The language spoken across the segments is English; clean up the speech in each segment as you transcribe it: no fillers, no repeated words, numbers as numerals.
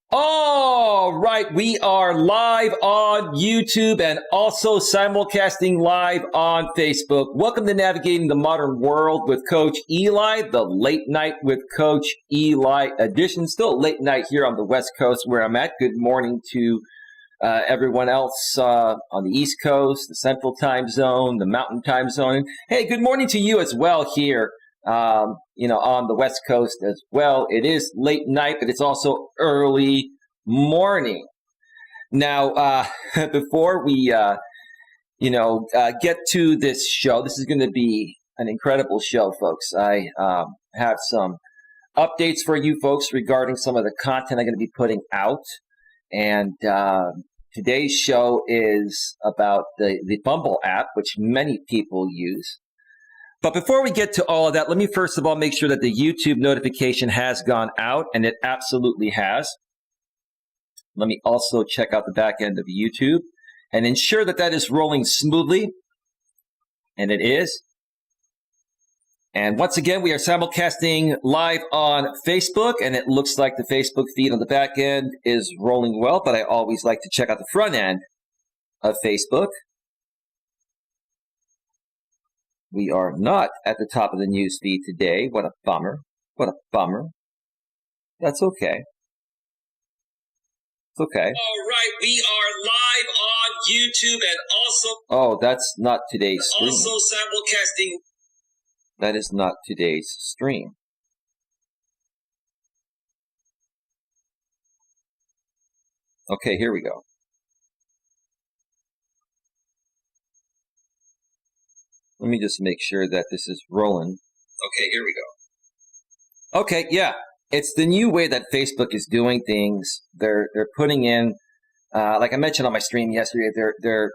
All right, we are live on YouTube and also simulcasting live on Facebook. Welcome to Navigating the Modern World with Coach Eli, the Late Night with Coach Eli edition. Still late night here on the West Coast where I'm at. Good morning to everyone else on the East Coast, the Central Time Zone, the Mountain Time Zone. Hey, good morning to you as well here. On the West Coast as well. It is late night, but it's also early morning. Now, before we, get to this show, this is going to be an incredible show, folks. I have some updates for you folks regarding some of the content I'm going to be putting out. And today's show is about the BUMBLE app, which many people use. But before we get to all of that, let me first of all make sure that the YouTube notification has gone out, and it absolutely has. Let me also check out the back end of YouTube and ensure that that is rolling smoothly, and it is. And once again, we are simulcasting live on Facebook, and it looks like the Facebook feed on the back end is rolling well, but I always like to check out the front end of Facebook. We are not at the top of the news feed today. What a bummer. What a bummer. That's okay. It's okay. All right, we are live on YouTube and also... Oh, that's not today's stream. Also simulcasting. That is not today's stream. Okay, here we go. Let me just make sure that this is rolling. Okay, here we go. Okay, yeah. It's the new way that Facebook is doing things. They're putting in, like I mentioned on my stream yesterday, they're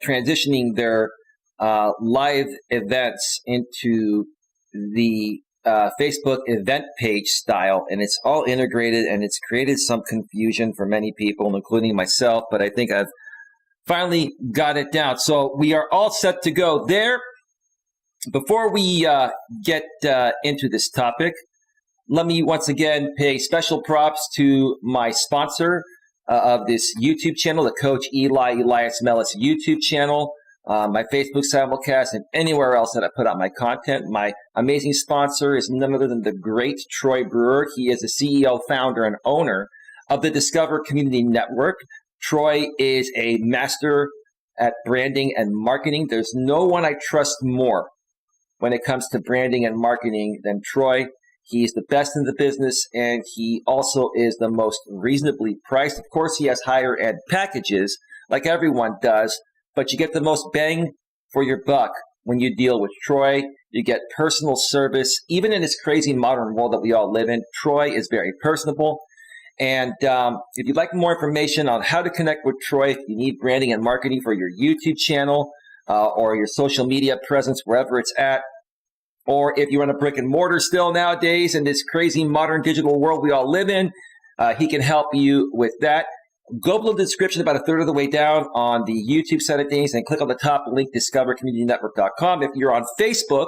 transitioning their live events into the Facebook event page style, and it's all integrated, and it's created some confusion for many people, including myself, but I think I've finally got it down. So we are all set to go there. Before we get into this topic, let me once again pay special props to my sponsor of this YouTube channel, the Coach Eli, Elias Melas YouTube channel, my Facebook simulcast, and anywhere else that I put out my content. My amazing sponsor is none other than the great Troy Brewer. He is the CEO, founder, and owner of the Discover Community Network. Troy is a master at branding and marketing. There's no one I trust more when it comes to branding and marketing than Troy. He's the best in the business, and he also is the most reasonably priced. Of course, he has higher end packages like everyone does, but you get the most bang for your buck when you deal with Troy. You get personal service. Even in this crazy modern world that we all live in, Troy is very personable. And if you'd like more information on how to connect with Troy, if you need branding and marketing for your YouTube channel or your social media presence, wherever it's at, or if you run a brick and mortar still nowadays in this crazy modern digital world we all live in, he can help you with that. Go below the description about a third of the way down on the YouTube side of things and click on the top link, discovercommunitynetwork.com. If you're on Facebook,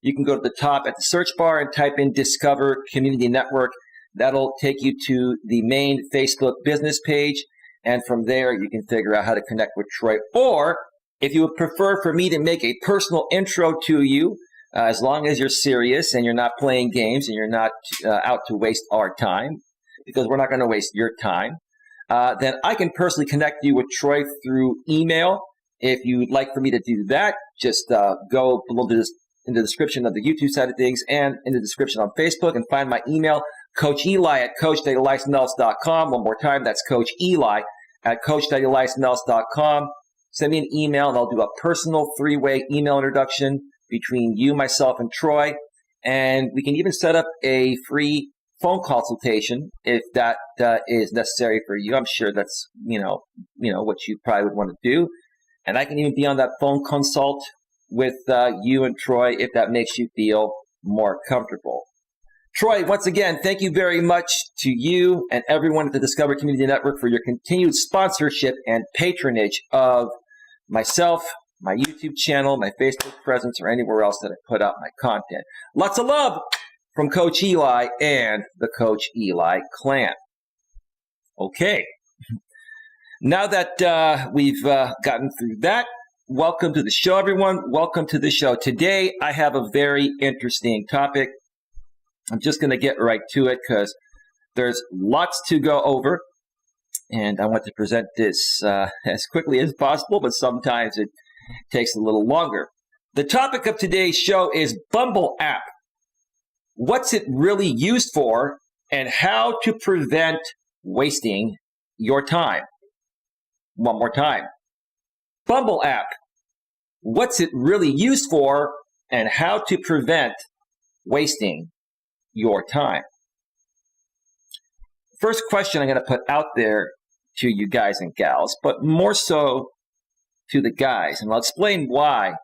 you can go to the top at the search bar and type in Discover Community Network. That'll take you to the main Facebook business page, and from there you can figure out how to connect with Troy. Or if you would prefer for me to make a personal intro to you, as long as you're serious and you're not playing games and you're not out to waste our time, because we're not going to waste your time, then I can personally connect you with Troy through email. If you'd like for me to do that, just go below in the description of the YouTube side of things and in the description on Facebook and find my email, Coach Eli at coach.eliasmelas.com. One more time, that's Coach Eli at coach.eliasmelas.com. Send me an email and I'll do a personal 3-way email introduction between you, myself, and Troy. And we can even set up a free phone consultation if that is necessary for you. I'm sure that's, what you probably would want to do. And I can even be on that phone consult with you and Troy if that makes you feel more comfortable. Troy, once again, thank you very much to you and everyone at the Discover Community Network for your continued sponsorship and patronage of myself, my YouTube channel, my Facebook presence, or anywhere else that I put out my content. Lots of love from Coach Eli and the Coach Eli clan. Okay. Now that we've gotten through that, welcome to the show, everyone. Welcome to the show. Today, I have a very interesting topic. I'm just going to get right to it because there's lots to go over, and I want to present this as quickly as possible, but sometimes it takes a little longer. The topic of today's show is BUMBLE app. What's it really used for, and how to prevent wasting your time. One more time. BUMBLE app. What's it really used for, and how to prevent wasting your time. First question I'm going to put out there to you guys and gals, but more so to the guys. And I'll explain why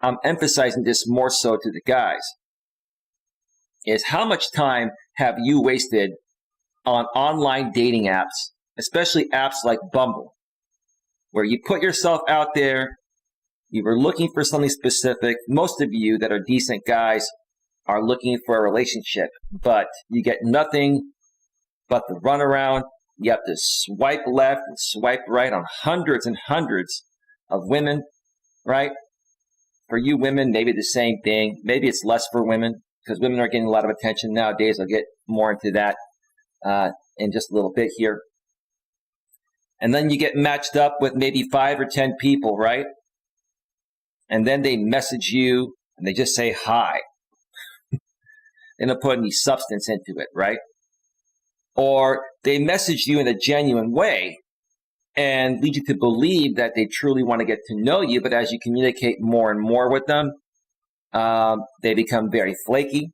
I'm emphasizing this more so to the guys. Is how much time have you wasted on online dating apps, especially apps like Bumble, where you put yourself out there, you were looking for something specific. Most of you that are decent guys are looking for a relationship, but you get nothing but the runaround. You have to swipe left and swipe right on hundreds and hundreds of women, right? For you women, maybe the same thing. Maybe it's less for women because women are getting a lot of attention nowadays. I'll get more into that in just a little bit here. And then you get matched up with maybe 5 or 10 people, right? And then they message you and they just say hi. They don't put any substance into it, right? Or they message you in a genuine way and lead you to believe that they truly want to get to know you. But as you communicate more and more with them, they become very flaky.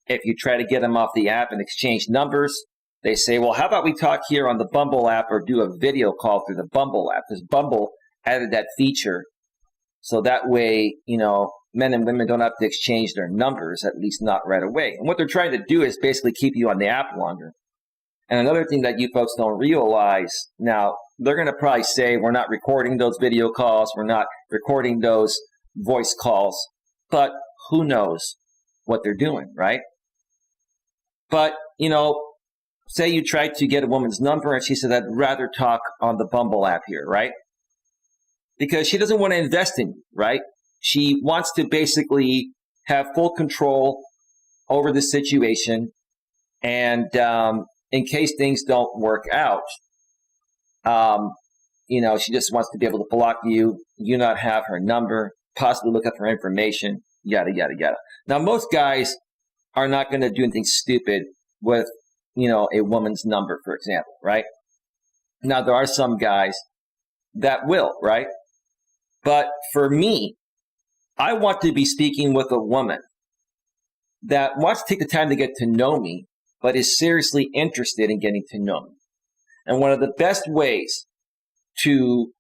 If you try to get them off the app and exchange numbers, they say, well, how about we talk here on the Bumble app or do a video call through the Bumble app? Because Bumble added that feature. So that way, men and women don't have to exchange their numbers, at least not right away. And what they're trying to do is basically keep you on the app longer. And another thing that you folks don't realize, now, they're going to probably say, we're not recording those video calls, we're not recording those voice calls, but who knows what they're doing, right? But, say you tried to get a woman's number and she said, I'd rather talk on the Bumble app here, right? Because she doesn't want to invest in you, right? She wants to basically have full control over the situation. And in case things don't work out, she just wants to be able to block you, you not have her number, possibly look up her information, yada, yada, yada. Now, most guys are not going to do anything stupid with, a woman's number, for example, right? Now, there are some guys that will, right? But for me, I want to be speaking with a woman that wants to take the time to get to know me, but is seriously interested in getting to know me. And one of the best ways to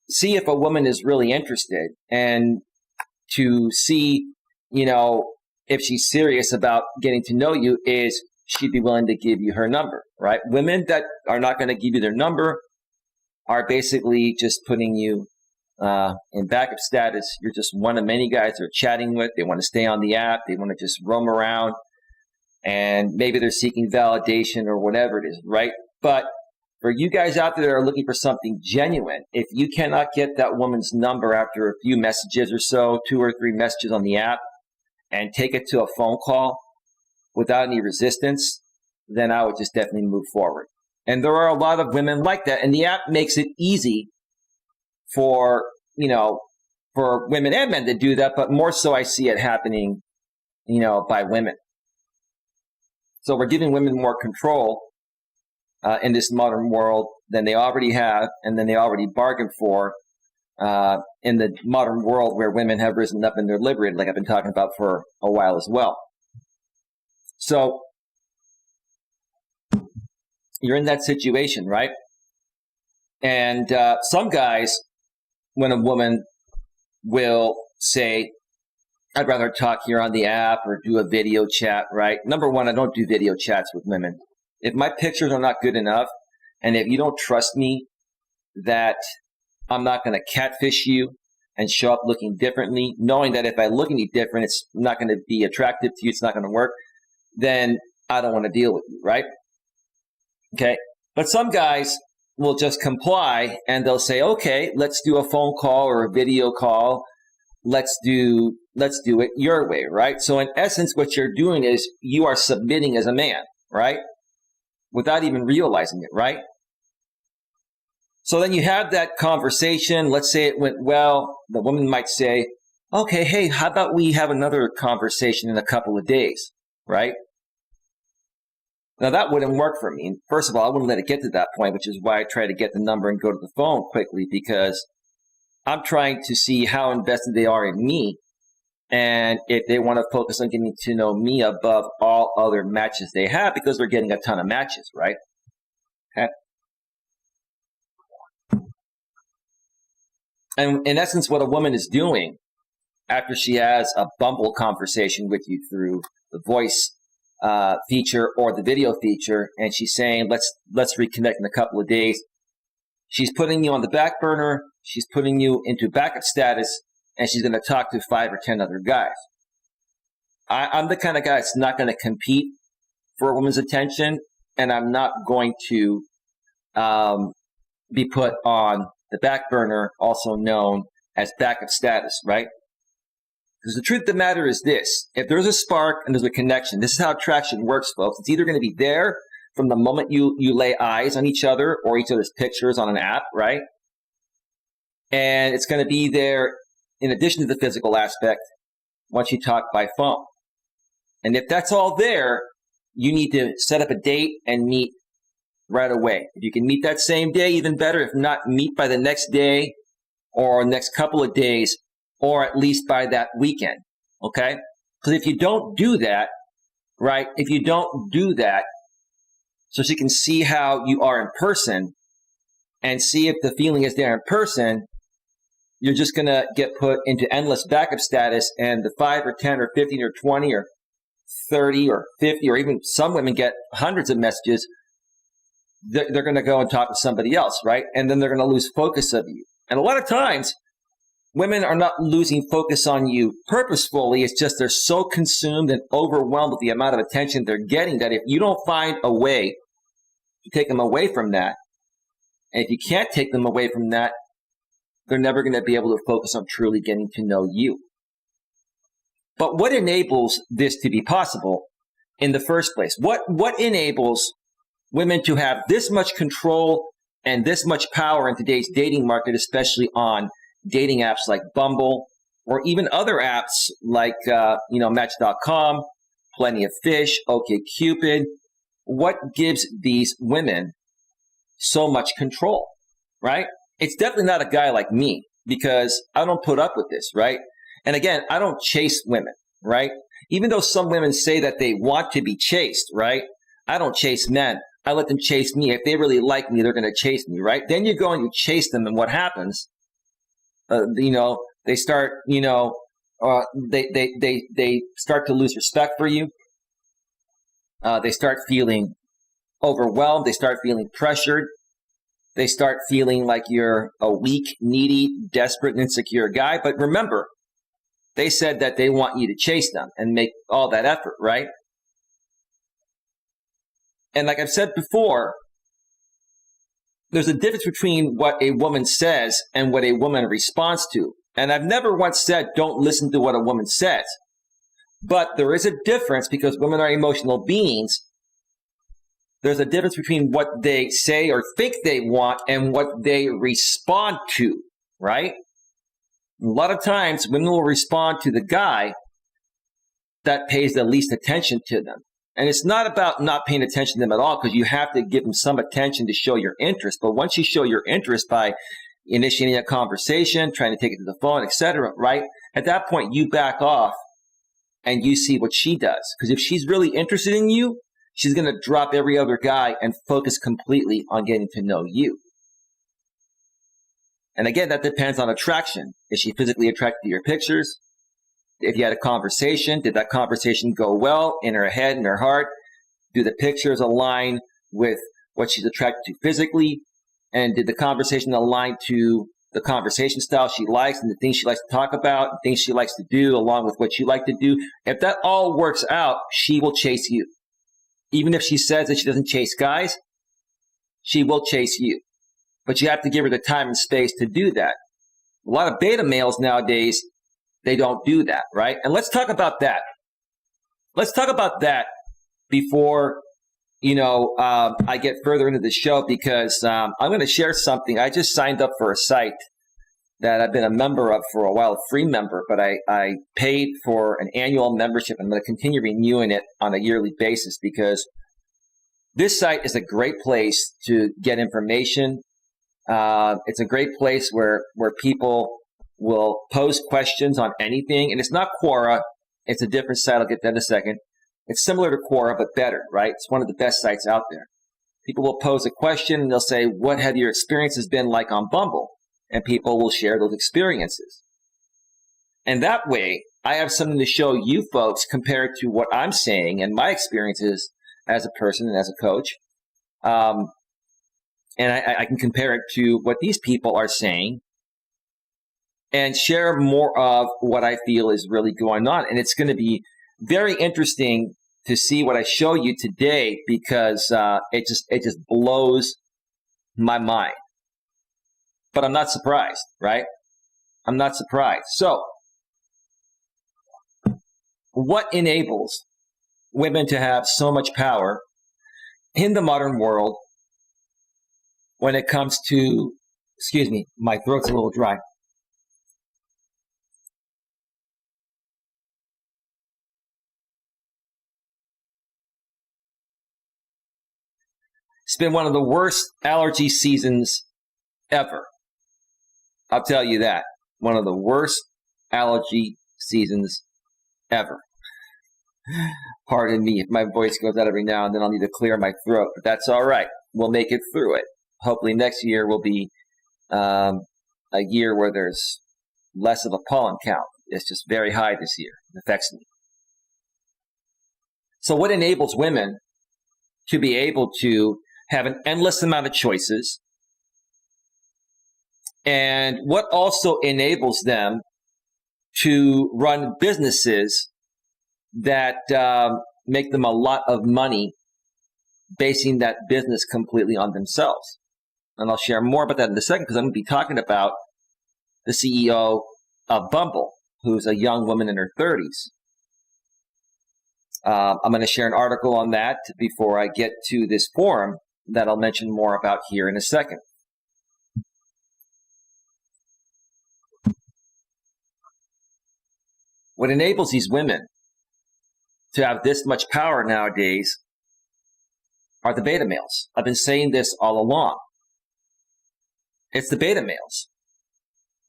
see if a woman is really interested and to see, if she's serious about getting to know you is she'd be willing to give you her number, right? Women that are not going to give you their number are basically just putting you in backup status. You're just one of many guys they're chatting with. They want to stay on the app. They want to just roam around. And maybe they're seeking validation or whatever it is, right? But for you guys out there that are looking for something genuine, if you cannot get that woman's number after a few messages or so, 2 or 3 messages on the app, and take it to a phone call without any resistance, then I would just definitely move forward. And there are a lot of women like that. And the app makes it easy for women and men to do that, but more so I see it happening, by women. So we're giving women more control in this modern world than they already have and than they already bargained for in the modern world where women have risen up and they're liberated, like I've been talking about for a while as well. So you're in that situation, right? And some guys, when a woman will say, I'd rather talk here on the app or do a video chat, right? Number one, I don't do video chats with women. If my pictures are not good enough, and if you don't trust me that I'm not going to catfish you and show up looking differently, knowing that if I look any different, it's not going to be attractive to you, it's not going to work, then I don't want to deal with you, right? Okay. But some guys will just comply and they'll say, okay, let's do a phone call or a video call. Let's do it your way, right? So in essence, what you're doing is you are submitting as a man, right? Without even realizing it, right? So then you have that conversation. Let's say it went well. The woman might say, okay, hey, how about we have another conversation in a couple of days, right? Now that wouldn't work for me. First of all, I wouldn't let it get to that point, which is why I try to get the number and go to the phone quickly, because I'm trying to see how invested they are in me, and if they want to focus on getting to know me above all other matches they have, because they're getting a ton of matches, right? Okay. And in essence, what a woman is doing after she has a Bumble conversation with you through the voice feature or the video feature, and she's saying, let's reconnect in a couple of days. She's putting you on the back burner. She's putting you into backup status, and she's going to talk to 5 or 10 other guys. I'm the kind of guy that's not going to compete for a woman's attention, and I'm not going to be put on the back burner, also known as backup status, right? Because the truth of the matter is this: if there's a spark and there's a connection, this is how attraction works, folks. It's either going to be there from the moment you lay eyes on each other or each other's pictures on an app, right? And it's going to be there in addition to the physical aspect once you talk by phone. And if that's all there, you need to set up a date and meet right away. If you can meet that same day, even better. If not, meet by the next day or next couple of days, or at least by that weekend, okay? Because if you don't do that, right, if you don't do that, so she can see how you are in person and see if the feeling is there in person, you're just going to get put into endless backup status, and the 5 or 10 or 15 or 20 or 30 or 50, or even some women get hundreds of messages. They're going to go and talk to somebody else, right? And then they're going to lose focus of you. And a lot of times, women are not losing focus on you purposefully. It's just they're so consumed and overwhelmed with the amount of attention they're getting that if you don't find a way to take them away from that, and if you can't take them away from that, they're never going to be able to focus on truly getting to know you. But what enables this to be possible in the first place? What enables women to have this much control and this much power in today's dating market, especially on dating apps like Bumble, or even other apps like Match.com, Plenty of Fish, OkCupid? What gives these women so much control, right? It's definitely not a guy like me, because I don't put up with this, right? And again, I don't chase women, right? Even though some women say that they want to be chased, right? I don't chase men. I let them chase me. If they really like me, they're going to chase me, right? Then you go and you chase them, and what happens? They start, they start to lose respect for you. They start feeling overwhelmed. They start feeling pressured. They start feeling like you're a weak, needy, desperate, and insecure guy. But remember, they said that they want you to chase them and make all that effort, right? And like I've said before, there's a difference between what a woman says and what a woman responds to. And I've never once said, don't listen to what a woman says. But there is a difference, because women are emotional beings. There's a difference between what they say or think they want and what they respond to, right? A lot of times, women will respond to the guy that pays the least attention to them. And it's not about not paying attention to them at all, because you have to give them some attention to show your interest. But once you show your interest by initiating a conversation, trying to take it to the phone, etc., right? At that point, you back off and you see what she does. Because if she's really interested in you, she's going to drop every other guy and focus completely on getting to know you. And again, that depends on attraction. Is she physically attracted to your pictures? If you had a conversation, did that conversation go well in her head and her heart? Do the pictures align with what she's attracted to physically? And did the conversation align to the conversation style she likes and the things she likes to talk about, and things she likes to do along with what you like to do? If that all works out, she will chase you. Even if she says that she doesn't chase guys, she will chase you. But you have to give her the time and space to do that. A lot of beta males nowadays, they don't do that, right? And let's talk about that. Let's talk about that before, I get further into the show, because I'm going to share something. I just signed up for a site that I've been a member of for a while, a free member, but I paid for an annual membership. I'm going to continue renewing it on a yearly basis, because this site is a great place to get information. It's a great place where people will pose questions on anything. And it's not Quora. It's a different site. I'll get that in a second. It's similar to Quora, but better, right? It's one of the best sites out there. People will pose a question and they'll say, what have your experiences been like on Bumble? And people will share those experiences. And that way, I have something to show you folks compared to what I'm saying and my experiences as a person and as a coach. And I can compare it to what these people are saying and share more of what I feel is really going on. And it's going to be very interesting to see what I show you today, because it just blows my mind. But I'm not surprised, right? I'm not surprised. So, what enables women to have so much power in the modern world when it comes to, excuse me, my throat's a little dry. It's been one of the worst allergy seasons ever. I'll tell you that. One of the worst allergy seasons ever. Pardon me if my voice goes out every now and then. I'll need to clear my throat, but that's all right. We'll make it through it. Hopefully next year will be a year where there's less of a pollen count. It's just very high this year. It affects me. So what enables women to be able to have an endless amount of choices? And what also enables them to run businesses that make them a lot of money, basing that business completely on themselves? And I'll share more about that in a second, because I'm going to be talking about the CEO of Bumble, who's a young woman in her 30s. I'm going to share an article on that before I get to this forum that I'll mention more about here in a second. What enables these women to have this much power nowadays are the beta males. I've been saying this all along. It's the beta males.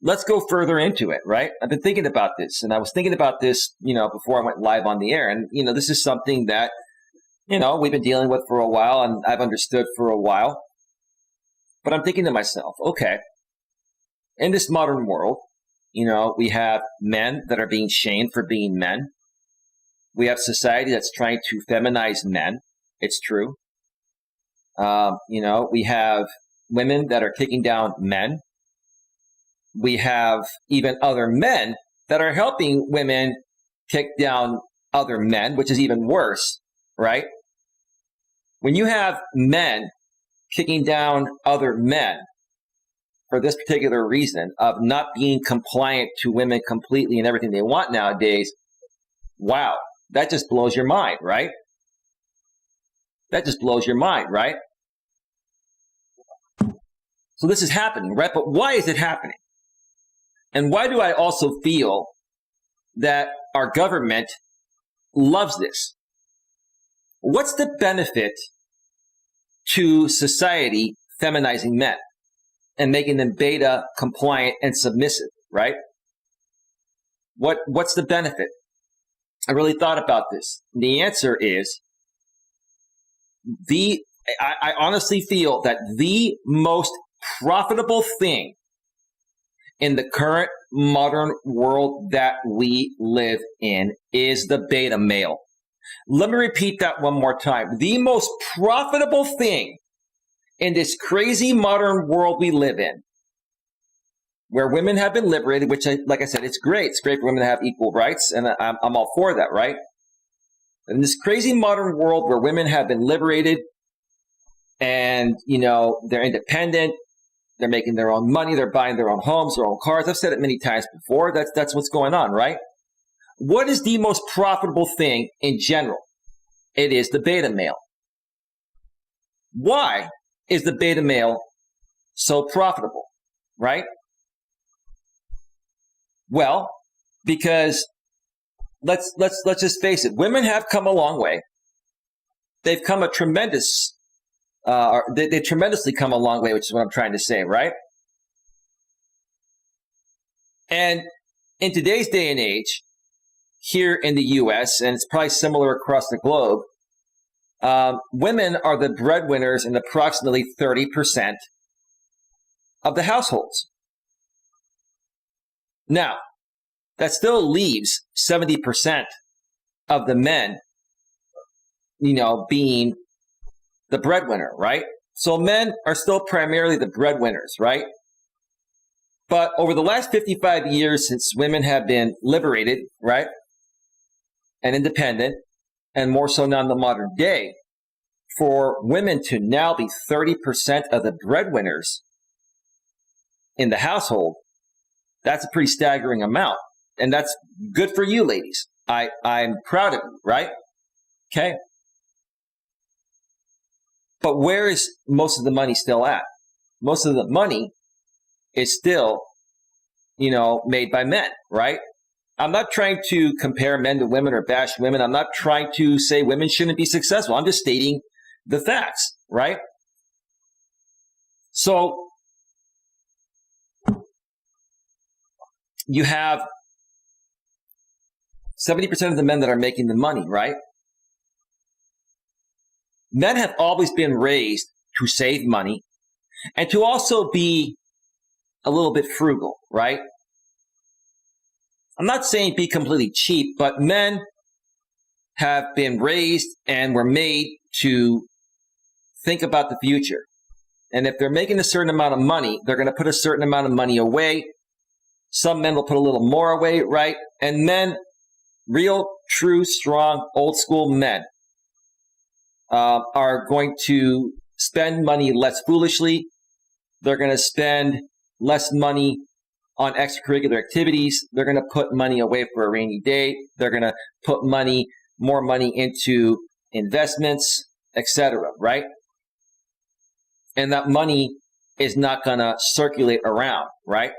Let's go further into it, right? I've been thinking about this, and I was thinking about this, before I went live on the air. And, this is something that, we've been dealing with for a while, and I've understood for a while. But I'm thinking to myself, okay, in this modern world, we have men that are being shamed for being men. We have society that's trying to feminize men. It's true. We have women that are kicking down men. We have even other men that are helping women kick down other men, which is even worse, right? When you have men kicking down other men for this particular reason of not being compliant to women completely and everything they want nowadays, wow, that just blows your mind, right? That just blows your mind, right? So this is happening, right? But why is it happening? And why do I also feel that our government loves this? What's the benefit to society feminizing men and making them beta compliant and submissive, right? What's the benefit? I really thought about this. The answer is I honestly feel that the most profitable thing in the current modern world that we live in is the beta male. Let me repeat that one more time. The most profitable thing in this crazy modern world we live in, where women have been liberated, which, like I said, it's great. It's great for women to have equal rights, and I'm all for that, right? In this crazy modern world where women have been liberated and, they're independent, they're making their own money, they're buying their own homes, their own cars. I've said it many times before. That's what's going on, right? What is the most profitable thing in general? It is the beta male. Why is the beta male so profitable, right? Well, because let's just face it, women have come a long way. They've come they've tremendously come a long way, which is what I'm trying to say, right? And in today's day and age, here in the U.S., and it's probably similar across the globe, women are the breadwinners in approximately 30% of the households. Now, that still leaves 70% of the men, being the breadwinner, right? So men are still primarily the breadwinners, right? But over the last 55 years since women have been liberated, right, and independent, and more so now in the modern day, for women to now be 30% of the breadwinners in the household, that's a pretty staggering amount. And that's good for you, ladies. I'm proud of you, right? Okay. But where is most of the money still at? Most of the money is still, made by men, right? I'm not trying to compare men to women or bash women. I'm not trying to say women shouldn't be successful. I'm just stating the facts, right? So you have 70% of the men that are making the money, right? Men have always been raised to save money and to also be a little bit frugal, right? I'm not saying be completely cheap, but men have been raised and were made to think about the future. And if they're making a certain amount of money, they're going to put a certain amount of money away. Some men will put a little more away, right? And men, real, true, strong, old school men, are going to spend money less foolishly. They're going to spend less money on extracurricular activities. They're going to put money away for a rainy day. They're going to put more money into investments, etc., right? And that money is not going to circulate around, right?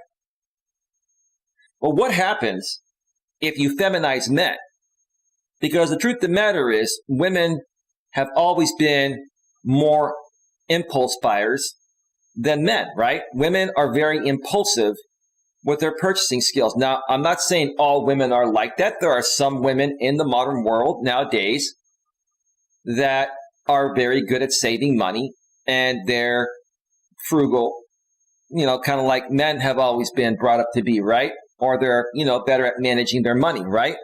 Well, what happens if you feminize men? Because the truth of the matter is, women have always been more impulse buyers than men, right? Women are very impulsive with their purchasing skills. Now, I'm not saying all women are like that. There are some women in the modern world nowadays that are very good at saving money and they're frugal, kind of like men have always been brought up to be, right? Or they're, better at managing their money, right?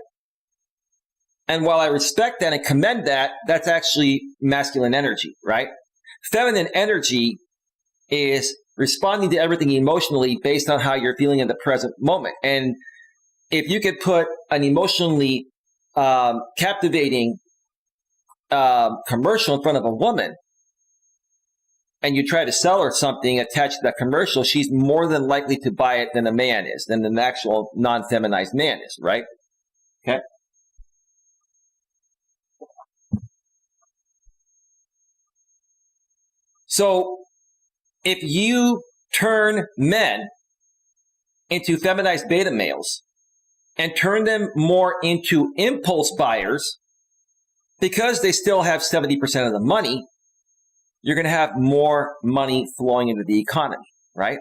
And while I respect that and commend that, that's actually masculine energy, right? Feminine energy is responding to everything emotionally based on how you're feeling in the present moment. And if you could put an emotionally captivating commercial in front of a woman and you try to sell her something attached to that commercial, she's more than likely to buy it than a man is, than an actual non-feminized man is, right? Okay. So if you turn men into feminized beta males and turn them more into impulse buyers, because they still have 70% of the money, you're going to have more money flowing into the economy, right?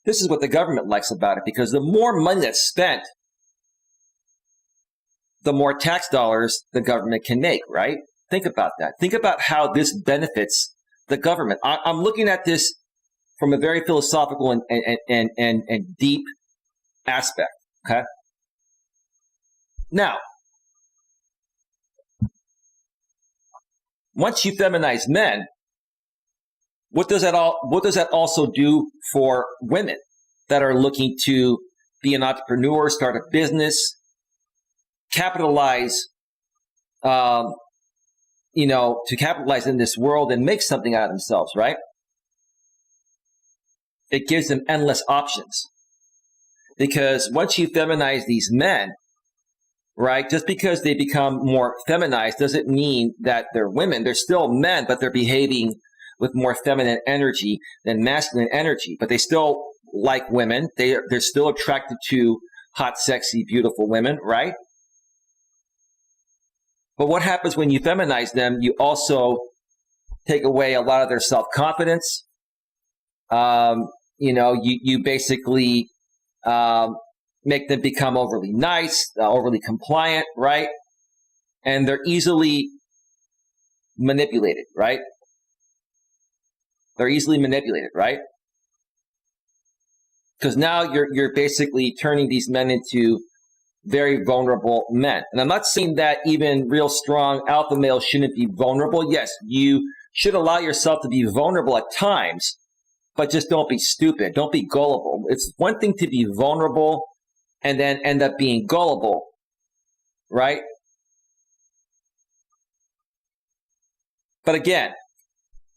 This is what the government likes about it, because the more money that's spent, the more tax dollars the government can make, right? Think about that. Think about how this benefits the government. I'm looking at this from a very philosophical and deep aspect, okay? Now, once you feminize men, what does that also do for women that are looking to be an entrepreneur, start a business, capitalize to capitalize in this world and make something out of themselves, right? It gives them endless options. Because once you feminize these men, right, just because they become more feminized doesn't mean that they're women. They're still men, but they're behaving with more feminine energy than masculine energy. But they still like women. They're still attracted to hot, sexy, beautiful women, right? But what happens when you feminize them? You also take away a lot of their self-confidence. You basically make them become overly nice, overly compliant, right? And they're easily manipulated, right? They're easily manipulated, right? Because now you're basically turning these men into very vulnerable men. And I'm not saying that even real strong alpha males shouldn't be vulnerable. Yes, you should allow yourself to be vulnerable at times, but just don't be stupid. Don't be gullible. It's one thing to be vulnerable and then end up being gullible, right? But again,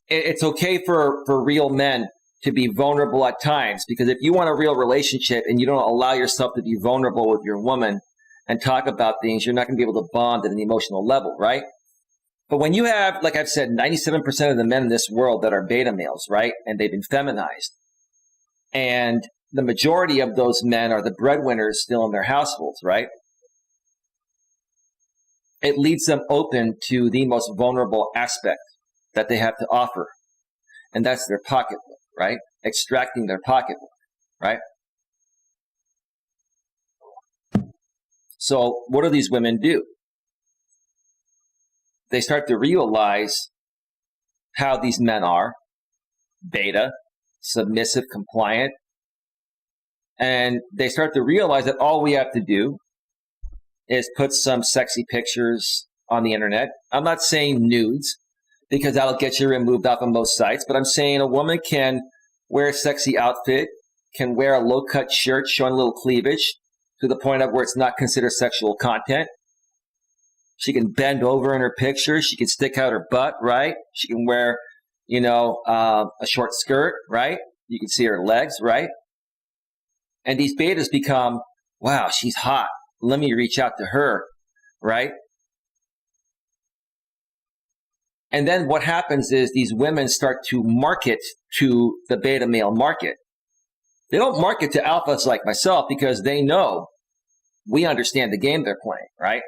it's okay for real men to be vulnerable at times, because if you want a real relationship and you don't allow yourself to be vulnerable with your woman and talk about things, you're not going to be able to bond at an emotional level, right? But when you have, like I've said, 97% of the men in this world that are beta males, right? And they've been feminized. And the majority of those men are the breadwinners still in their households, right? It leaves them open to the most vulnerable aspect that they have to offer. And that's their pocketbook, right? Extracting their pocketbook, right? So what do these women do? They start to realize how these men are: beta, submissive, compliant. And they start to realize that all we have to do is put some sexy pictures on the internet. I'm not saying nudes, because that'll get you removed off of most sites, but I'm saying a woman can wear a sexy outfit, can wear a low-cut shirt showing a little cleavage to the point of where it's not considered sexual content. She can bend over in her picture. She can stick out her butt, right? She can wear, a short skirt, right? You can see her legs, right? And these betas become, wow, she's hot. Let me reach out to her, right? And then what happens is these women start to market to the beta male market. They don't market to alphas like myself, because they know we understand the game they're playing, right?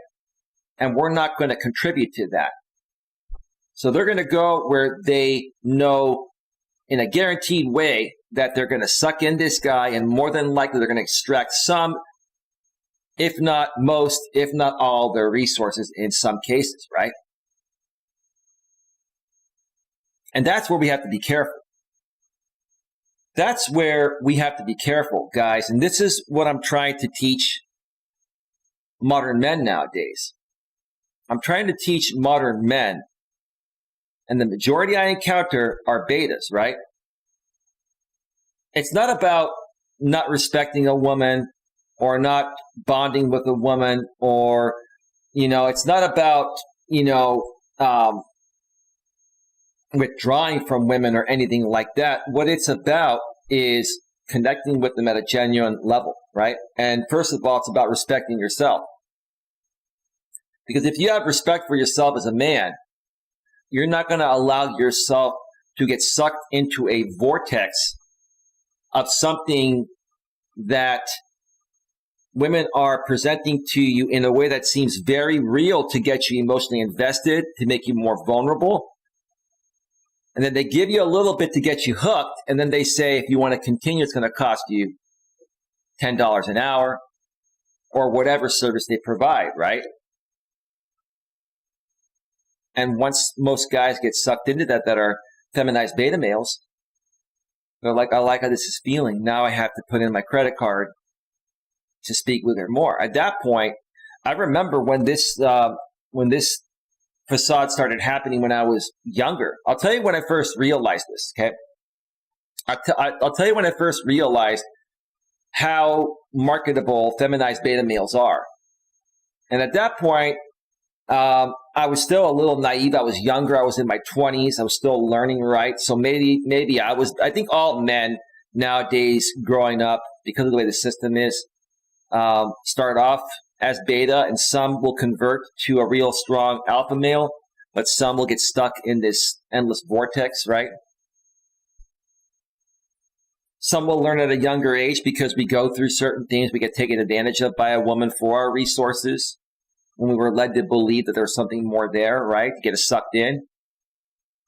And we're not going to contribute to that. So they're going to go where they know in a guaranteed way that they're going to suck in this guy, and more than likely they're going to extract some, if not most, if not all, their resources in some cases, right? And that's where we have to be careful. That's where we have to be careful, guys. And this is what I'm trying to teach modern men nowadays. I'm trying to teach modern men, and the majority I encounter are betas, right? It's not about not respecting a woman or not bonding with a woman, or, it's not about, withdrawing from women or anything like that. What it's about is connecting with them at a genuine level, right? And first of all, it's about respecting yourself. Because if you have respect for yourself as a man, you're not going to allow yourself to get sucked into a vortex of something that women are presenting to you in a way that seems very real to get you emotionally invested, to make you more vulnerable. And then they give you a little bit to get you hooked. And then they say, if you want to continue, it's going to cost you $10 an hour or whatever service they provide, right? And once most guys get sucked into that are feminized beta males, they're like, I like how this is feeling. Now I have to put in my credit card to speak with her more. At that point, I remember when this facade started happening when I was younger. I'll tell you when I first realized this, okay? I'll tell you when I first realized how marketable feminized beta males are. And at that point, I was still a little naive. I was younger. I was in my 20s. I was still learning, right? So maybe I think all men nowadays growing up, because of the way the system is, start off as beta, and some will convert to a real strong alpha male, but some will get stuck in this endless vortex, right? Some will learn at a younger age because we go through certain things. We get taken advantage of by a woman for our resources when we were led to believe that there's something more there, right? To get us sucked in.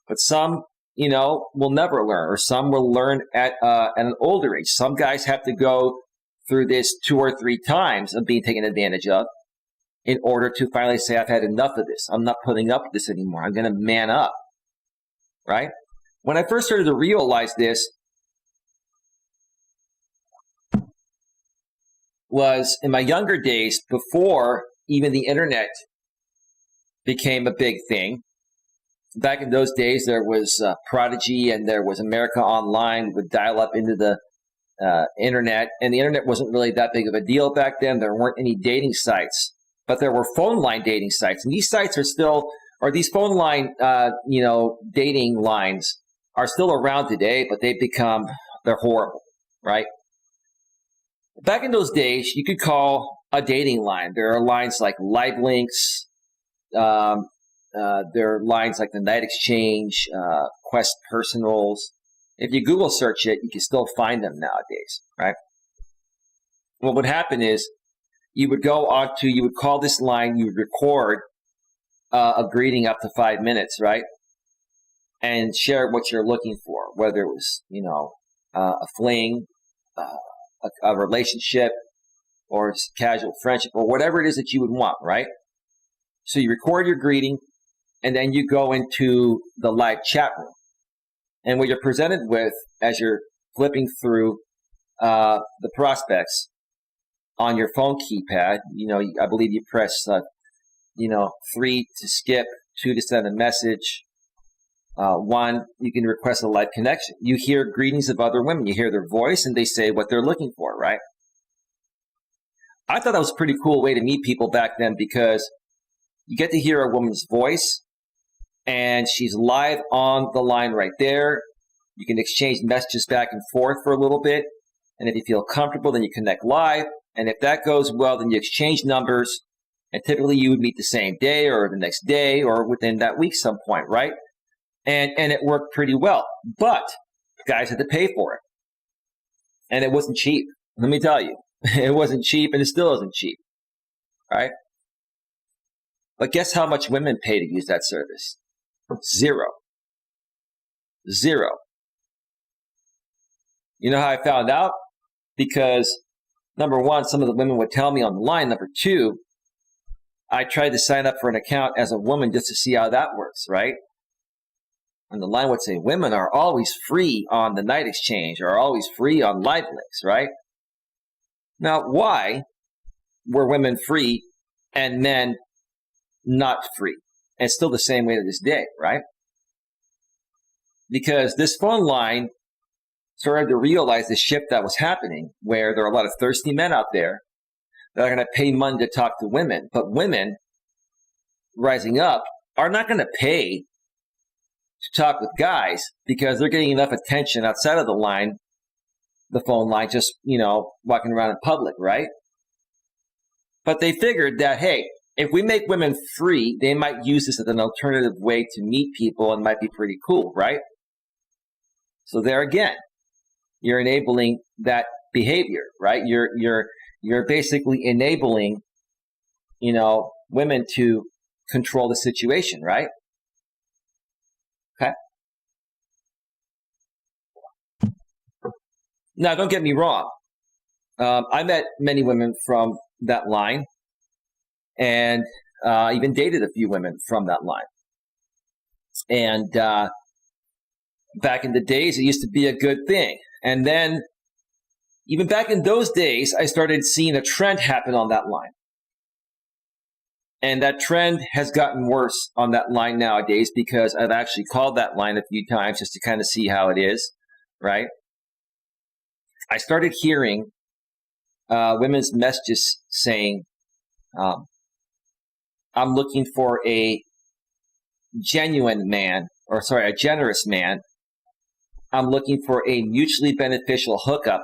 But some, will never learn, or some will learn at an older age. Some guys have to go through this 2 or 3 times of being taken advantage of in order to finally say, I've had enough of this. I'm not putting up with this anymore. I'm going to man up, right? When I first started to realize this was in my younger days, before even the internet became a big thing. Back in those days, there was Prodigy and there was America Online, would dial up into the internet, and the internet wasn't really that big of a deal back then. There weren't any dating sites, but there were phone line dating sites, and these sites are still, or these phone line, dating lines are still around today, but they're horrible, right? Back in those days, you could call a dating line. There are lines like Live Links. There are lines like the Night Exchange, Quest Personals. If you Google search it, you can still find them nowadays, right? What would happen is you would call this line, you would record a greeting up to 5 minutes, right? And share what you're looking for, whether it was, a fling, a relationship, or casual friendship, or whatever it is that you would want, right? So you record your greeting, and then you go into the live chat room. And what you're presented with as you're flipping through the prospects on your phone keypad, I believe you press, 3 to skip, 2 to send a message, 1, you can request a live connection. You hear greetings of other women. You hear their voice, and they say what they're looking for, right? I thought that was a pretty cool way to meet people back then, because you get to hear a woman's voice, and she's live on the line right there. You can exchange messages back and forth for a little bit, and if you feel comfortable, then you connect live, and if that goes well, then you exchange numbers, and typically you would meet the same day or the next day or within that week some point, right? And it worked pretty well, but guys had to pay for it. And it wasn't cheap. Let me tell you, it wasn't cheap, and it still isn't cheap, right? But guess how much women pay to use that service? Zero. You know how I found out? Because number 1, some of the women would tell me on the line. Number 2, I tried to sign up for an account as a woman just to see how that works, right? And the line would say, women are always free on the Night Exchange, or always free on Live Links, right? Now, why were women free and men not free? And still the same way to this day, right? Because this phone line started to realize the shift that was happening, where there are a lot of thirsty men out there that are going to pay money to talk to women. But women rising up are not going to pay to talk with guys, because they're getting enough attention outside of the phone line, just, walking around in public, right? But they figured that, hey, if we make women free, they might use this as an alternative way to meet people, and might be pretty cool, right? So there again, you're enabling that behavior, right? You're basically enabling, women to control the situation, right? Okay. Now, don't get me wrong. I met many women from that line, and even dated a few women from that line. And back in the days, it used to be a good thing. And then, even back in those days, I started seeing a trend happen on that line. And that trend has gotten worse on that line nowadays, because I've actually called that line a few times just to kind of see how it is, right? I started hearing women's messages saying, I'm looking for a genuine man, a generous man. I'm looking for a mutually beneficial hookup.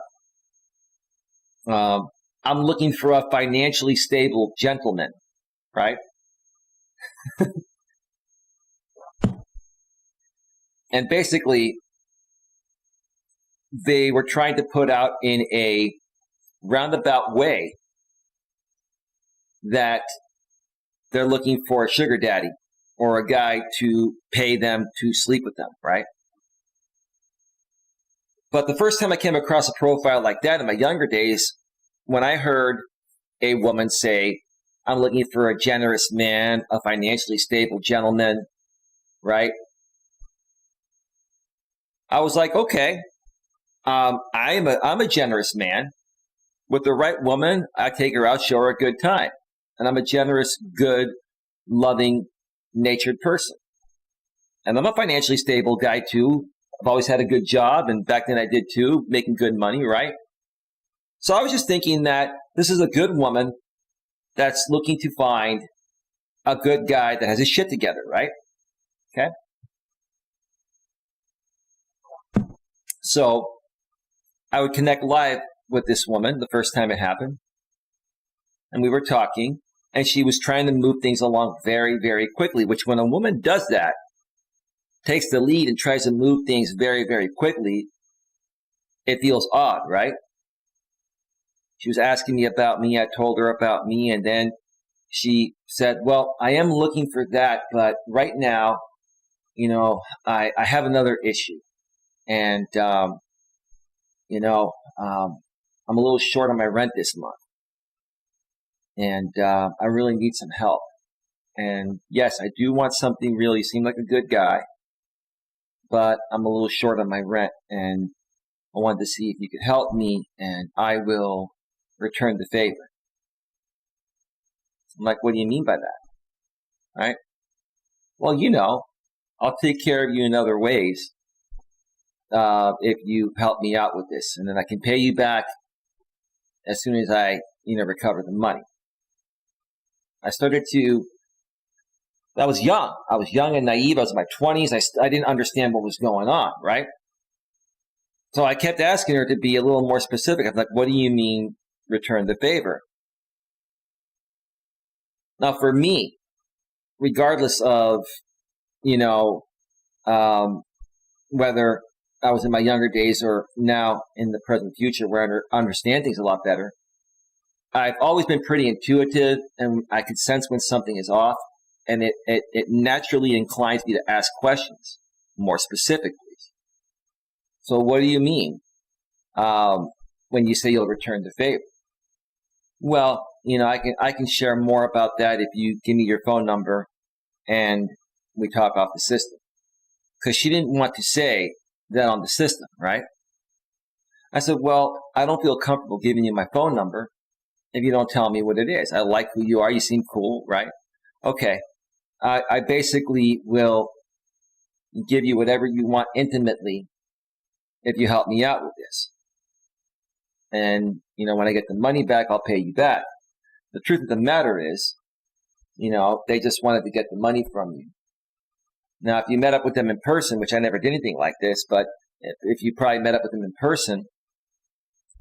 I'm looking for a financially stable gentleman, right? And basically, they were trying to put out in a roundabout way that they're looking for a sugar daddy or a guy to pay them to sleep with them, right? But the first time I came across a profile like that in my younger days, when I heard a woman say, I'm looking for a generous man, a financially stable gentleman, right? I was like, okay, I'm a generous man. With the right woman, I take her out, show her a good time. And I'm a generous, good, loving, natured person. And I'm a financially stable guy too. I've always had a good job, and back then I did too, making good money, right? So I was just thinking that this is a good woman that's looking to find a good guy that has his shit together, right? Okay. So I would connect live with this woman the first time it happened. And we were talking, and she was trying to move things along very, very quickly, which when a woman does that, takes the lead and tries to move things very, very quickly, it feels odd, right? She was asking me about me. I told her about me. And then she said, well, I am looking for that. But right now, I have another issue. And, I'm a little short on my rent this month. And I really need some help. And yes, I do want something really, you seem like a good guy, but I'm a little short on my rent. And I wanted to see if you could help me, and I will return the favor. I'm like, what do you mean by that? Right? Well, I'll take care of you in other ways if you help me out with this. And then I can pay you back as soon as I, recover the money. I was young. I was young and naive. I was in my 20s. I didn't understand what was going on, right? So I kept asking her to be a little more specific. I'm like, what do you mean return the favor? Now, for me, regardless of, whether I was in my younger days or now in the present future where I understand things a lot better, I've always been pretty intuitive, and I can sense when something is off, and it naturally inclines me to ask questions more specifically. So what do you mean when you say you'll return the favor? Well, I can share more about that if you give me your phone number and we talk off the system. Because she didn't want to say that on the system, right? I said, well, I don't feel comfortable giving you my phone number if you don't tell me what it is. I like who you are. You seem cool, right? Okay. I basically will give you whatever you want intimately if you help me out with this. And, when I get the money back, I'll pay you back. The truth of the matter is, they just wanted to get the money from you. Now, if you met up with them in person, which I never did anything like this, but if you probably met up with them in person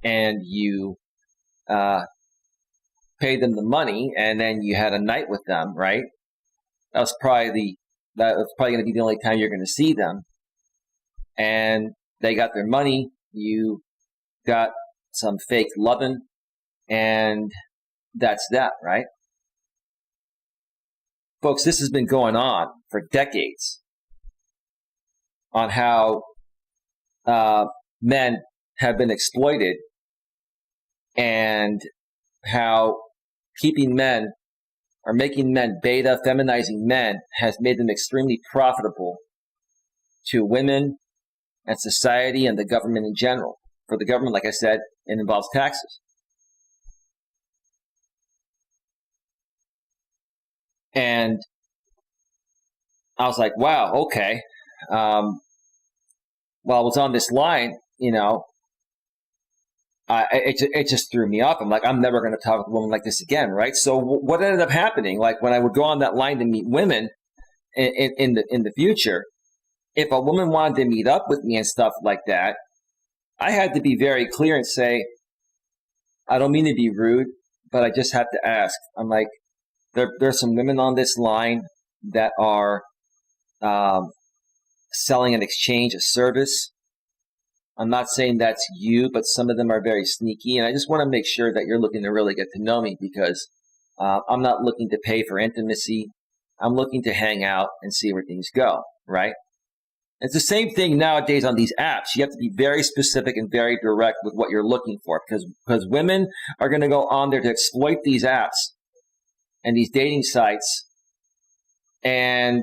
and you paid them the money and then you had a night with them, right? That was probably going to be the only time you're going to see them. And they got their money, you got some fake loving, and that's that, right? Folks, this has been going on for decades on how men have been exploited and how keeping men or making men beta, feminizing men has made them extremely profitable to women and society and the government in general. For the government, like I said, it involves taxes. And I was like, wow, okay. While I was on this line, it just threw me off. I'm like, I'm never going to talk with a woman like this again, right? So what ended up happening, like when I would go on that line to meet women in the future, if a woman wanted to meet up with me and stuff like that, I had to be very clear and say, I don't mean to be rude, but I just have to ask. I'm like, there's some women on this line that are selling an exchange, a service. I'm not saying that's you, but some of them are very sneaky. And I just want to make sure that you're looking to really get to know me, because I'm not looking to pay for intimacy. I'm looking to hang out and see where things go, right? It's the same thing nowadays on these apps. You have to be very specific and very direct with what you're looking for, because women are going to go on there to exploit these apps and these dating sites, and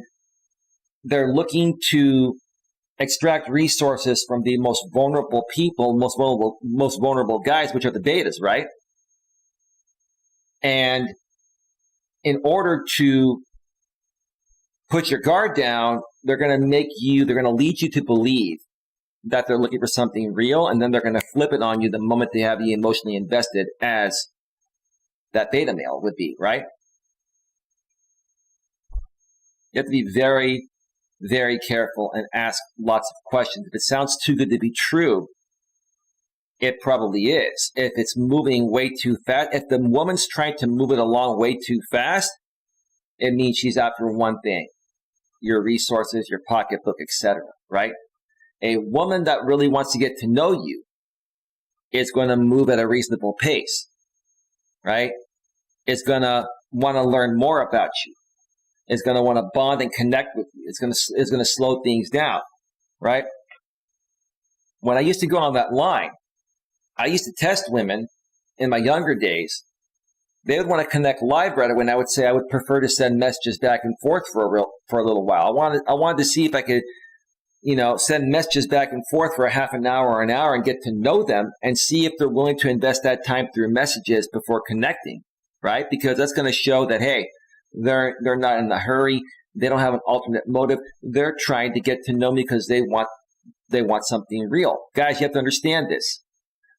they're looking to extract resources from the most vulnerable people, most vulnerable guys, which are the betas, right? And in order to put your guard down, they're going to lead you to believe that they're looking for something real, and then they're going to flip it on you the moment they have you emotionally invested, as that beta male would be, right? You have to be very, very careful and ask lots of questions. If it sounds too good to be true, it probably is. If it's moving way too fast, if the woman's trying to move it along way too fast, it means she's after one thing: your resources, your pocketbook, etc., right? A woman that really wants to get to know you is going to move at a reasonable pace, right? Is going to want to learn more about you. Is going to want to bond and connect with you. It's going to slow things down, right? When I used to go on that line, I used to test women in my younger days. They would want to connect live right away, and I would say I would prefer to send messages back and forth for a little while. I wanted to see if I could, send messages back and forth for a half an hour or an hour and get to know them and see if they're willing to invest that time through messages before connecting, right? Because that's going to show that, hey, they're not in a hurry. They don't have an alternate motive. They're trying to get to know me because they want something real. Guys, you have to understand this.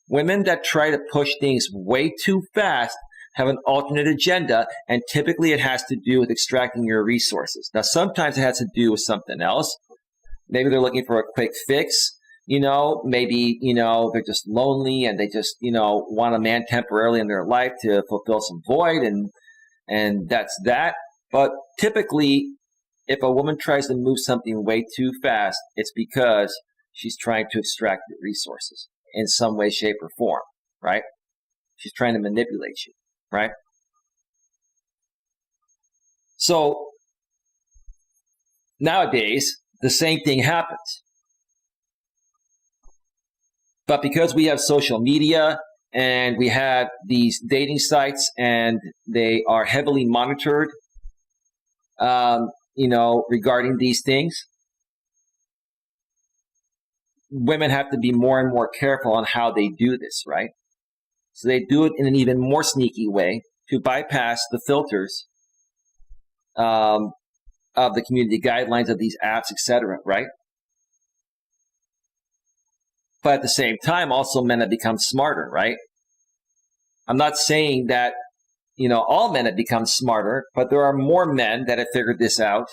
Women that try to push things way too fast have an alternate agenda, and typically it has to do with extracting your resources. Now, sometimes it has to do with something else. Maybe they're looking for a quick fix. Maybe, they're just lonely and they just, want a man temporarily in their life to fulfill some void, and that's that. But typically, if a woman tries to move something way too fast, it's because she's trying to extract your resources in some way, shape, or form, right? She's trying to manipulate you, right? So nowadays, the same thing happens. But because we have social media and we have these dating sites and they are heavily monitored, regarding these things, women have to be more and more careful on how they do this, right? So they do it in an even more sneaky way to bypass the filters of the community guidelines of these apps, etc., right? But at the same time, also men have become smarter, right? I'm not saying that, all men have become smarter, but there are more men that have figured this out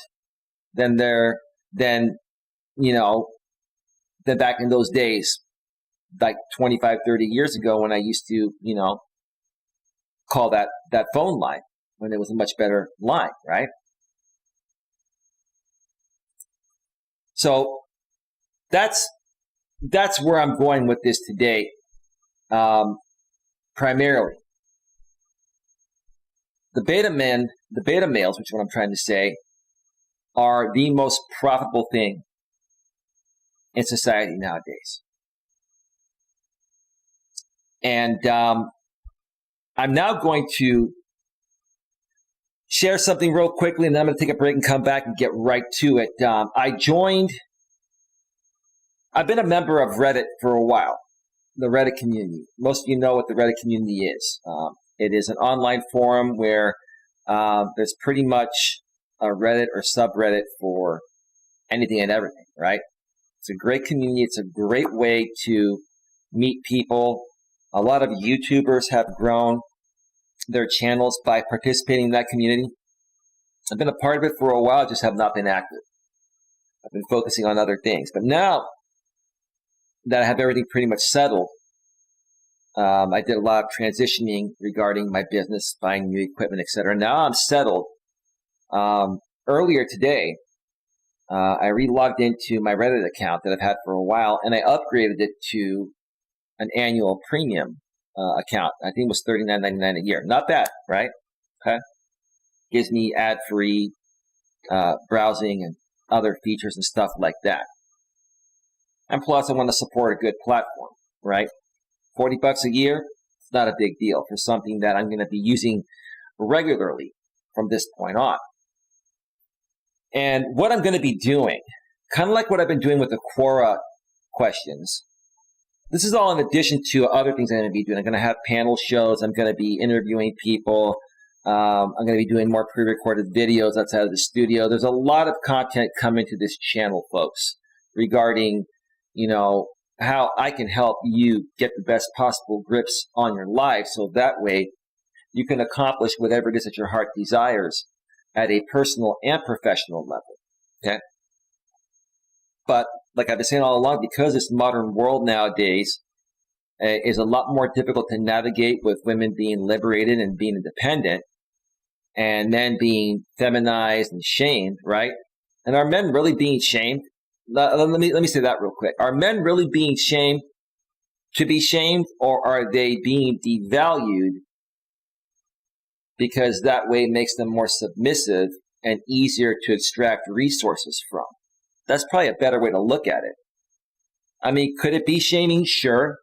than back in those days, like 25, 30 years ago when I used to, call that phone line when it was a much better line, right? So that's where I'm going with this today, primarily. The beta males, which is what I'm trying to say, are the most profitable thing in society nowadays. And I'm now going to share something real quickly, and then I'm going to take a break and come back and get right to it. I've been a member of Reddit for a while, the Reddit community. Most of you know what the Reddit community is. It is an online forum where there's pretty much a Reddit or subreddit for anything and everything, right? It's a great community. It's a great way to meet people, A lot of YouTubers have grown their channels by participating in that community. I've been a part of it for a while, just have not been active. I've been focusing on other things. But now that I have everything pretty much settled, I did a lot of transitioning regarding my business, buying new equipment, etc. Now I'm settled. Earlier today, I relogged into my Reddit account that I've had for a while, and I upgraded it to an annual premium account. I think it was $39.99 a year. Not bad, right? Okay. Gives me ad-free browsing and other features and stuff like that. And plus, I want to support a good platform, right? $40 a year, it's not a big deal for something that I'm going to be using regularly from this point on. And what I'm going to be doing, kind of like what I've been doing with the Quora questions, this is all in addition to other things I'm going to be doing. I'm going to have panel shows. I'm going to be interviewing people. I'm going to be doing more pre-recorded videos outside of the studio. There's a lot of content coming to this channel, folks, regarding, how I can help you get the best possible grips on your life, so that way you can accomplish whatever it is that your heart desires at a personal and professional level. Okay? But like I've been saying all along, because this modern world nowadays is a lot more difficult to navigate, with women being liberated and being independent, and men being feminized and shamed, right? And are men really being shamed? Let me say that real quick. Are men really being shamed to be shamed, or are they being devalued because that way makes them more submissive and easier to extract resources from? That's probably a better way to look at it. I mean, could it be shaming? Sure.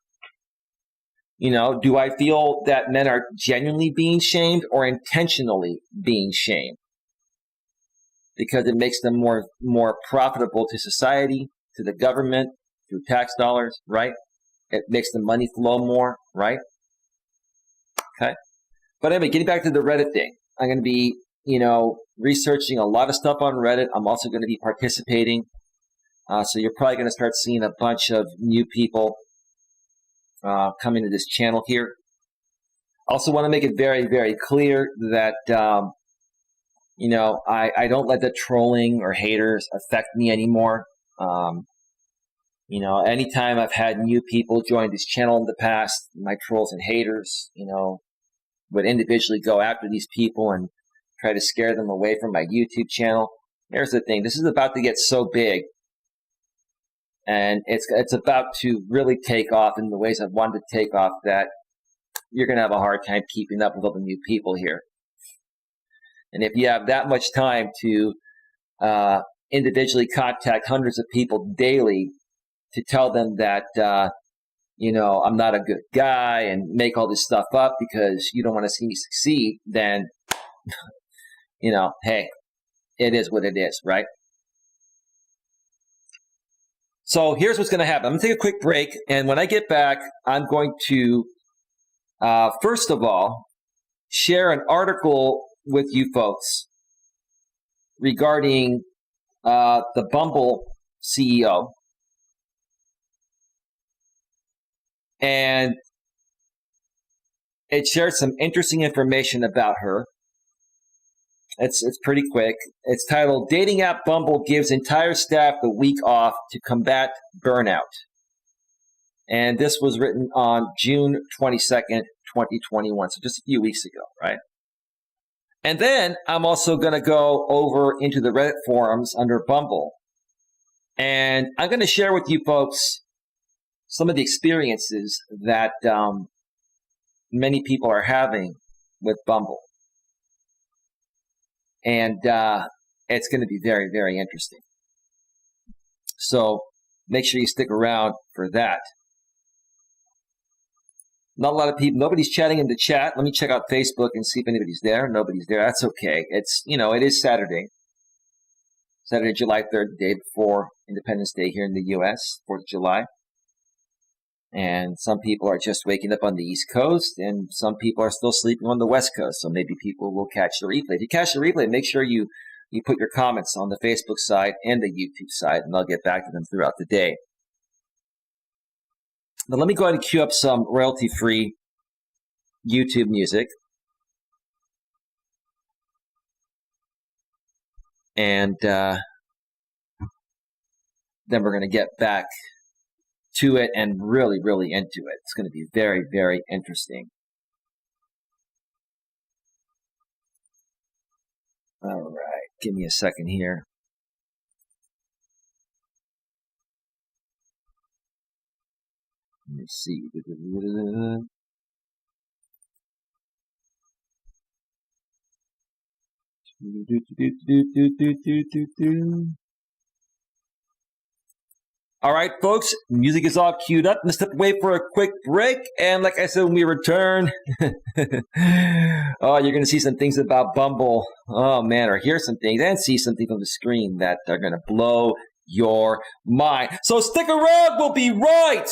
Do I feel that men are genuinely being shamed or intentionally being shamed? Because it makes them more profitable to society, to the government, through tax dollars, right? It makes the money flow more, right? Okay. But anyway, getting back to the Reddit thing, I'm going to be, researching a lot of stuff on Reddit. I'm also going to be participating. So you're probably going to start seeing a bunch of new people coming to this channel here. Also want to make it very, very clear that, I don't let the trolling or haters affect me anymore. Anytime I've had new people join this channel in the past, my trolls and haters, would individually go after these people and try to scare them away from my YouTube channel. Here's the thing. This is about to get so big, and it's about to really take off in the ways I've wanted to take off, that you're going to have a hard time keeping up with all the new people here. And if you have that much time to individually contact hundreds of people daily to tell them that, I'm not a good guy, and make all this stuff up because you don't want to see me succeed, then, hey, it is what it is, right? So here's what's going to happen. I'm going to take a quick break, and when I get back, I'm going to, first of all, share an article with you folks regarding the BUMBLE CEO. And it shared some interesting information about her. It's pretty quick. It's titled, "Dating App Bumble Gives Entire Staff the Week Off to Combat Burnout." And this was written on June 22nd, 2021. So just a few weeks ago, right? And then I'm also going to go over into the Reddit forums under Bumble. And I'm going to share with you folks some of the experiences that many people are having with Bumble. And it's going to be very, very interesting. So make sure you stick around for that. Not a lot of people, nobody's chatting in the chat. Let me check out Facebook and see if anybody's there. Nobody's there. That's okay. It's, it is Saturday. Saturday, July 3rd, the day before Independence Day here in the U.S., 4th of July. And some people are just waking up on the East Coast, and some people are still sleeping on the West Coast. So maybe people will catch the replay. If you catch the replay, make sure you put your comments on the Facebook side and the YouTube side, and I'll get back to them throughout the day. Now let me go ahead and cue up some royalty-free YouTube music. And then we're going to get back to it and really, really into it. It's going to be very, very interesting. All right, give me a second here. Let me see. All right, folks, music is all queued up. Let's step away for a quick break. And like I said, when we return, oh, you're going to see some things about Bumble. Oh, man, or hear some things and see some things on the screen that are going to blow your mind. So stick around. We'll be right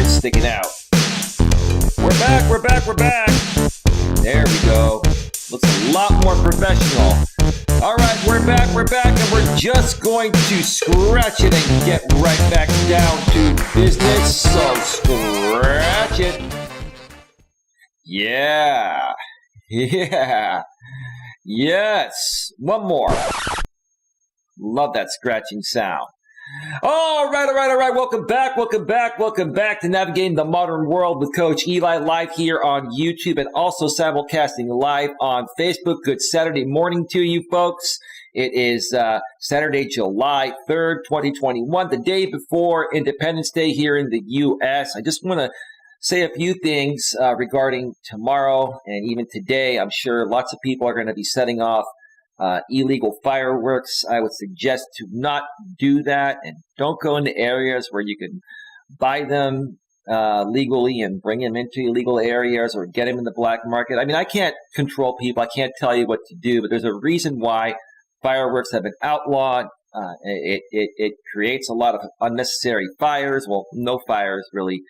Sticking out. We're back. There we go. Looks a lot more professional. All right, we're back, and we're just going to scratch it and get right back down to business. So scratch it. Yeah. Yes. One more. Love that scratching sound. All right. Welcome back to Navigating the Modern World with Coach Eli, live here on YouTube and also simulcasting live on Facebook. Good Saturday morning to you folks. It is Saturday, July 3rd, 2021, the day before Independence Day here in the U.S. I just want to say a few things regarding tomorrow and even today. I'm sure lots of people are going to be setting off illegal fireworks. I would suggest to not do that and don't go into areas where you can buy them legally and bring them into illegal areas or get them in the black market. I mean, I can't control people. I can't tell you what to do, but there's a reason why fireworks have been outlawed. It creates a lot of unnecessary fires. Well, no fires really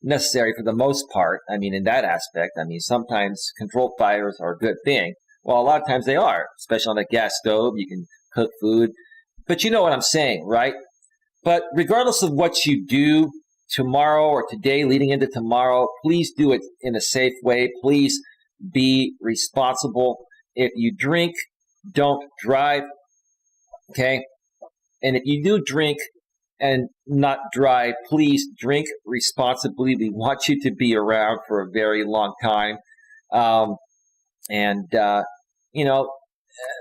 necessary for the most part. I mean, in that aspect, I mean, sometimes controlled fires are a good thing. Well, a lot of times they are, especially on a gas stove. You can cook food. But you know what I'm saying, right? But regardless of what you do tomorrow or today leading into tomorrow, please do it in a safe way. Please be responsible. If you drink, don't drive, okay? And if you do drink and not drive, please drink responsibly. We want you to be around for a very long time.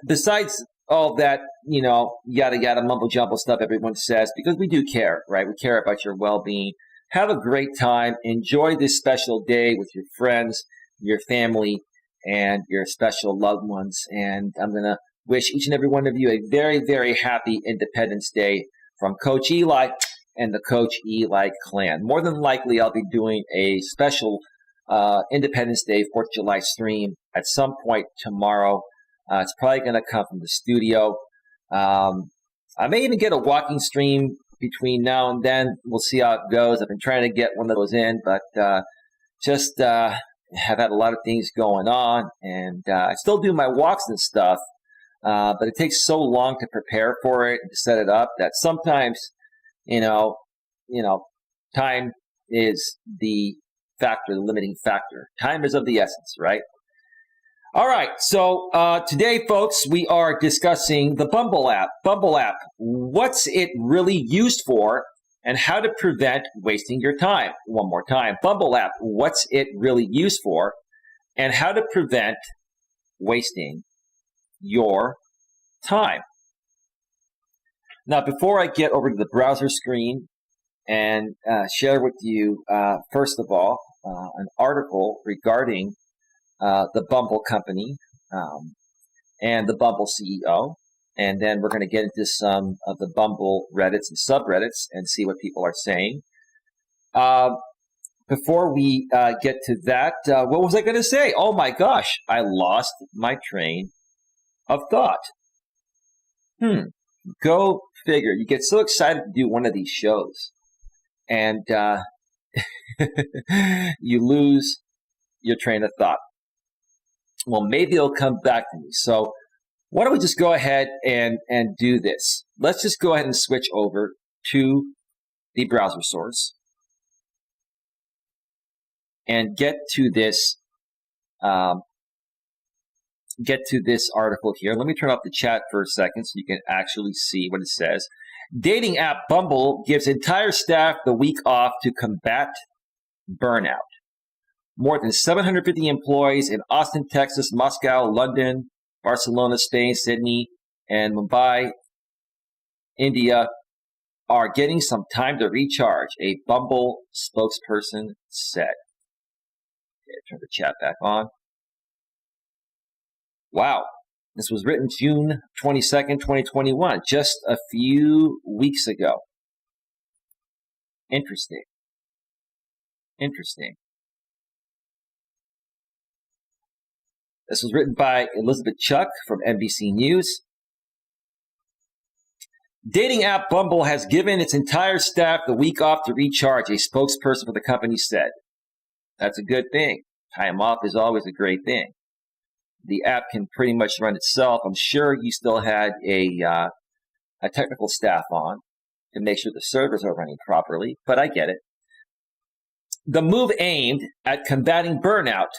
Besides all that, yada, mumble jumble stuff everyone says, because we do care, right? We care about your well-being. Have a great time. Enjoy this special day with your friends, your family, and your special loved ones. And I'm going to wish each and every one of you a very, very happy Independence Day from Coach Eli and the Coach Eli clan. More than likely, I'll be doing a special Independence Day, 4th of July stream at some point tomorrow. It's probably going to come from the studio. I may even get a walking stream between now and then. We'll see how it goes. I've been trying to get one of those in, but just have had a lot of things going on. And I still do my walks and stuff, but it takes so long to prepare for it and to set it up that sometimes, time is the limiting factor. Time is of the essence, right? All right. So today, folks, we are discussing the BUMBLE app. BUMBLE app. What's it really used for and how to prevent wasting your time? One more time. BUMBLE app. What's it really used for and how to prevent wasting your time? Now, before I get over to the browser screen and share with you, first of all, an article regarding the Bumble company and the Bumble CEO. And then we're going to get into some of the Bumble Reddits and subreddits and see what people are saying. Before we get to that, what was I going to say? Oh my gosh, I lost my train of thought. Go figure. You get so excited to do one of these shows and you lose your train of thought. Well, maybe it'll come back to me. So why don't we just go ahead and do this? Let's just go ahead and switch over to the browser source and get to this article here. Let me turn off the chat for a second so you can actually see what it says. Dating app Bumble gives entire staff the week off to combat burnout. more than 750 employees in Austin, Texas, Moscow, London, Barcelona, Spain, Sydney, and Mumbai, India, are getting some time to recharge, a Bumble spokesperson said. Okay, turn the chat back on. Wow. This was written June 22nd, 2021, just a few weeks ago. Interesting. This was written by Elizabeth Chuck from NBC News. Dating app Bumble has given its entire staff the week off to recharge, a spokesperson for the company said. That's a good thing. Time off is always a great thing. The app can pretty much run itself. I'm sure you still had a technical staff on to make sure the servers are running properly, but I get it. The move aimed at combating burnout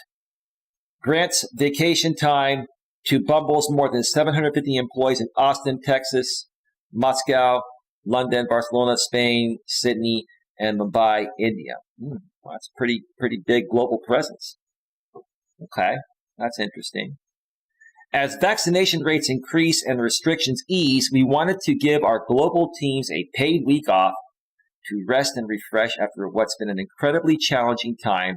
grants vacation time to Bumble's more than 750 employees in Austin, Texas, Moscow, London, Barcelona, Spain, Sydney, and Mumbai, India. Well, that's pretty big global presence. Okay, that's interesting. As vaccination rates increase and restrictions ease, we wanted to give our global teams a paid week off to rest and refresh after what's been an incredibly challenging time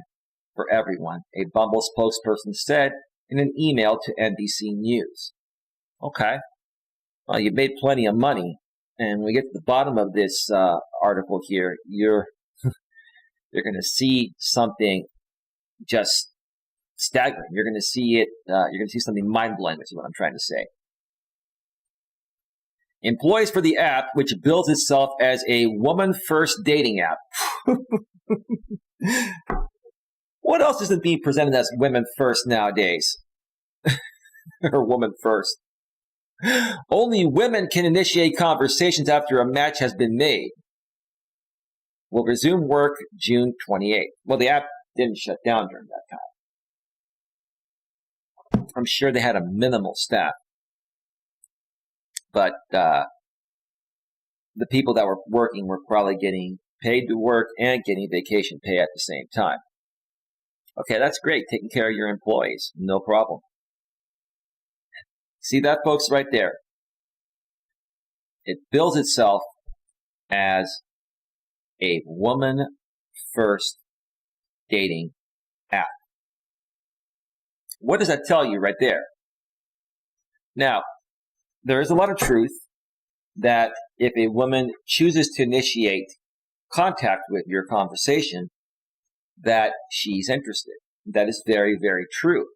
for everyone, a Bumble spokesperson said in an email to NBC News. Okay. Well, you made plenty of money, and when we get to the bottom of this article here, you're going to see something just staggering. You're going to see it. You're going to see something mind-blowing, is what I'm trying to say. Employees for the app, which bills itself as a woman-first dating app. What else isn't being presented as women first nowadays? Or woman first. Only women can initiate conversations after a match has been made. Will resume work June 28th. Well, the app didn't shut down during that time. I'm sure they had a minimal staff. But the people that were working were probably getting paid to work and getting vacation pay at the same time. Okay, that's great. Taking care of your employees. No problem. See that, folks, right there? It bills itself as a woman-first dating app. What does that tell you right there? Now, there is a lot of truth that if a woman chooses to initiate contact with your conversation, that she's interested. That is very, very true.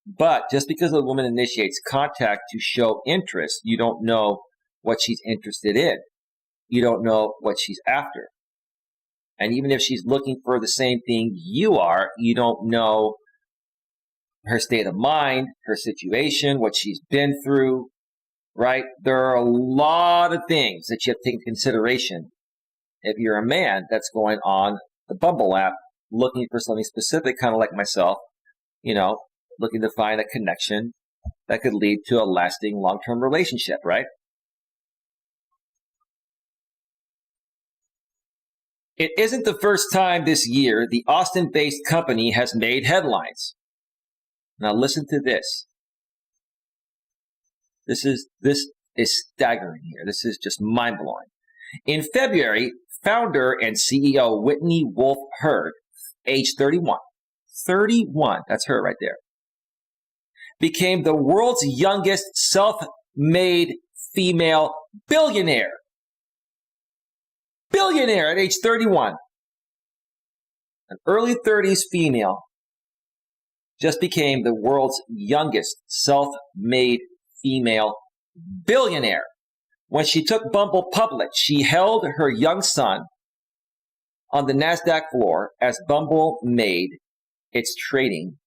But just because a woman initiates contact to show interest, you don't know what she's interested in. You don't know what she's after. And even if she's looking for the same thing you are, you don't know her state of mind, her situation, what she's been through, right? There are a lot of things that you have to take into consideration if you're a man that's going on the Bumble app looking for something specific, kind of like myself, looking to find a connection that could lead to a lasting long-term relationship, right? It isn't the first time this year the Austin-based company has made headlines. Now listen to this. This is staggering here. This is just mind-blowing. In February, founder and CEO Whitney Wolfe Herd, age 31, that's her right there, became the world's youngest self-made female billionaire. Billionaire at age 31. An early 30s female just became the world's youngest self-made female billionaire. When she took Bumble public, she held her young son on the NASDAQ floor as Bumble made its trading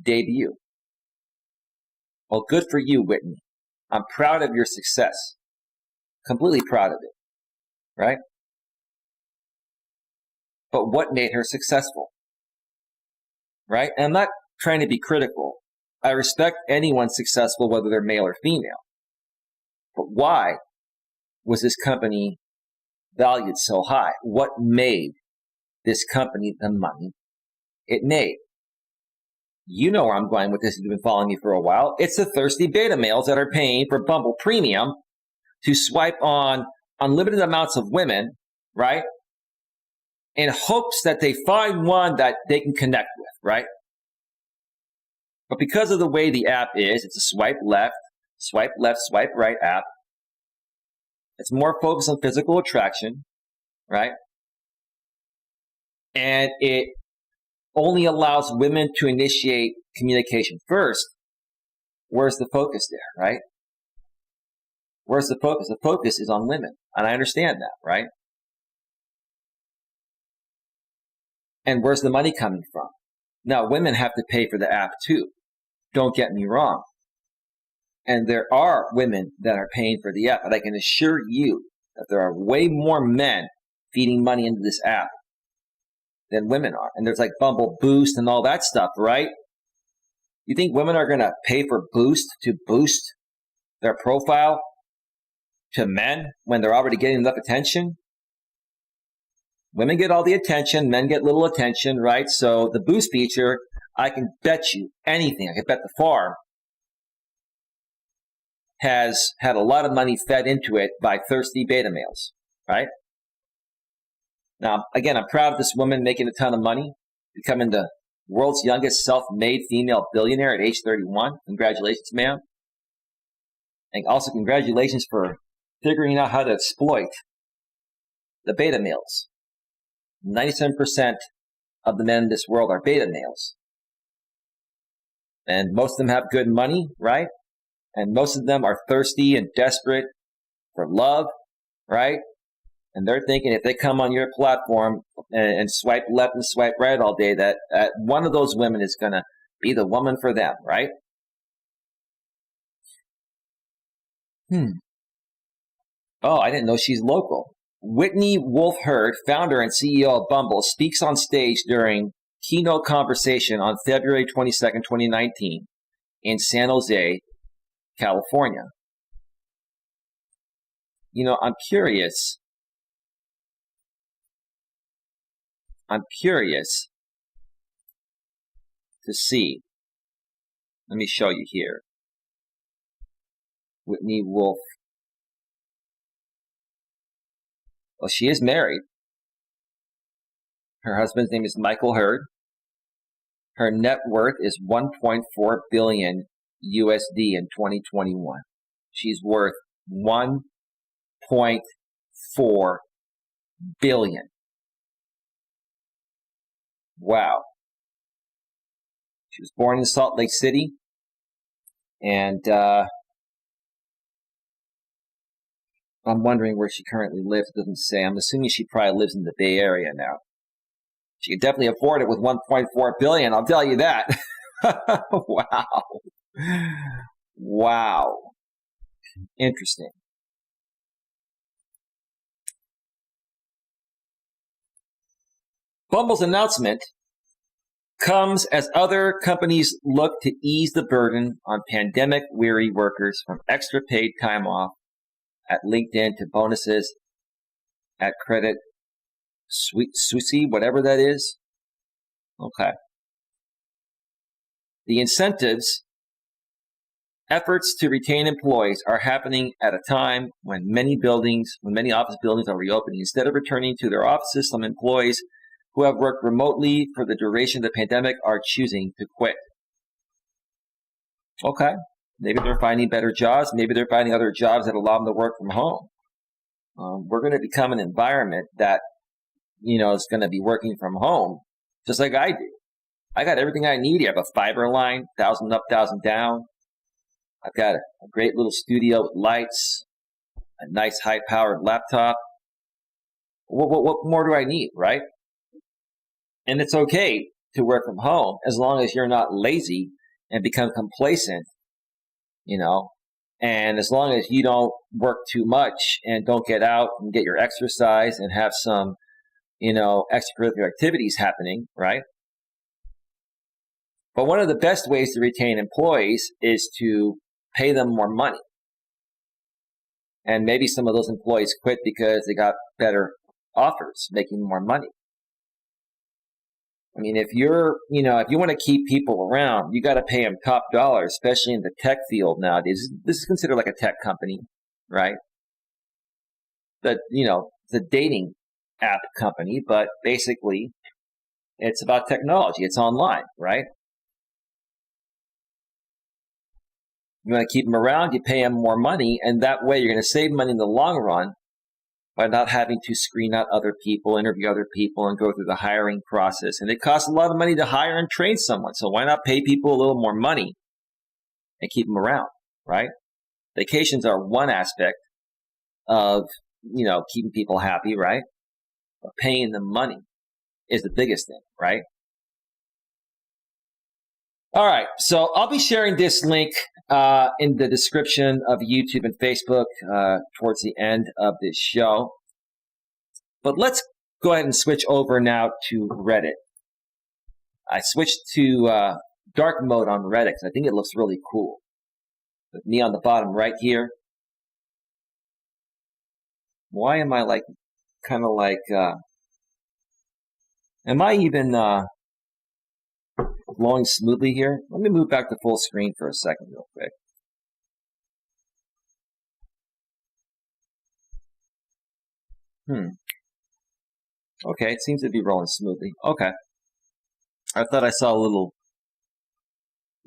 debut. Well, good for you, Whitney. I'm proud of your success. Completely proud of it, right? But what made her successful, right? And I'm not trying to be critical. I respect anyone successful, whether they're male or female. But why was this company valued so high? What made this company the money it made. You know where I'm going with this if you've been following me for a while. It's the thirsty beta males that are paying for Bumble Premium to swipe on unlimited amounts of women, right? In hopes that they find one that they can connect with, right? But because of the way the app is, it's a swipe left, swipe right app. It's more focused on physical attraction, right? And it only allows women to initiate communication first. Where's the focus there, right? Where's the focus? The focus is on women. And I understand that, right? And where's the money coming from? Now, women have to pay for the app too. Don't get me wrong. And there are women that are paying for the app. But I can assure you that there are way more men feeding money into this app than women are. And there's like Bumble Boost and all that stuff, right? You think women are going to pay for Boost to boost their profile to men when they're already getting enough attention? Women get all the attention, men get little attention, right? So the Boost feature, I can bet you anything. I can bet the farm has had a lot of money fed into it by thirsty beta males, right? Now, again, I'm proud of this woman making a ton of money, becoming the world's youngest self-made female billionaire at age 31. Congratulations, ma'am. And also congratulations for figuring out how to exploit the beta males. 97% of the men in this world are beta males. And most of them have good money, right? And most of them are thirsty and desperate for love, right? And they're thinking if they come on your platform and swipe left and swipe right all day, that one of those women is going to be the woman for them, right? Oh, I didn't know she's local. Whitney Wolfe Herd, founder and CEO of Bumble, speaks on stage during keynote conversation on February 22nd, 2019 in San Jose, California. You know, I'm curious to see. Let me show you here. Whitney Wolfe. Well, she is married. Her husband's name is Michael Hurd. Her net worth is 1.4 billion USD in 2021. She's worth 1.4 billion. Wow. She was born in Salt Lake City, and I'm wondering where she currently lives. It doesn't say. I'm assuming she probably lives in the Bay Area now. She can definitely afford it with 1.4 billion, I'll tell you that. Wow. Wow. Interesting. Bumble's announcement comes as other companies look to ease the burden on pandemic-weary workers from extra paid time off at LinkedIn to bonuses at Credit Suisse, whatever that is. Okay. The incentives, efforts to retain employees are happening at a time when many office buildings are reopening. Instead of returning to their offices, some employees who have worked remotely for the duration of the pandemic are choosing to quit. Okay. Maybe they're finding better jobs. Maybe they're finding other jobs that allow them to work from home. We're going to become an environment that, is going to be working from home, just like I do. I got everything I need. I have a fiber line, 1,000 up, 1,000 down. I've got a great little studio with lights, a nice high-powered laptop. What more do I need, right? And it's okay to work from home as long as you're not lazy and become complacent, and as long as you don't work too much and don't get out and get your exercise and have some, extracurricular activities happening, right? But one of the best ways to retain employees is to pay them more money. And maybe some of those employees quit because they got better offers, making more money. I mean, if if you want to keep people around, you got to pay them top dollar, especially in the tech field nowadays. This is considered like a tech company, right? The dating app company, but basically it's about technology. It's online, right? You want to keep them around, you pay them more money, and that way you're going to save money in the long run by not having to screen out other people, interview other people, and go through the hiring process. And it costs a lot of money to hire and train someone. So why not pay people a little more money and keep them around, right? Vacations are one aspect of, keeping people happy, right? But paying them money is the biggest thing, right? All right, so I'll be sharing this link in the description of YouTube and Facebook towards the end of this show. But let's go ahead and switch over now to Reddit. I switched to dark mode on Reddit because I think it looks really cool. With me on the bottom right here. Why am I am I even flowing smoothly here? Let me move back to full screen for a second real quick. Okay, it seems to be rolling smoothly. Okay. I thought I saw a little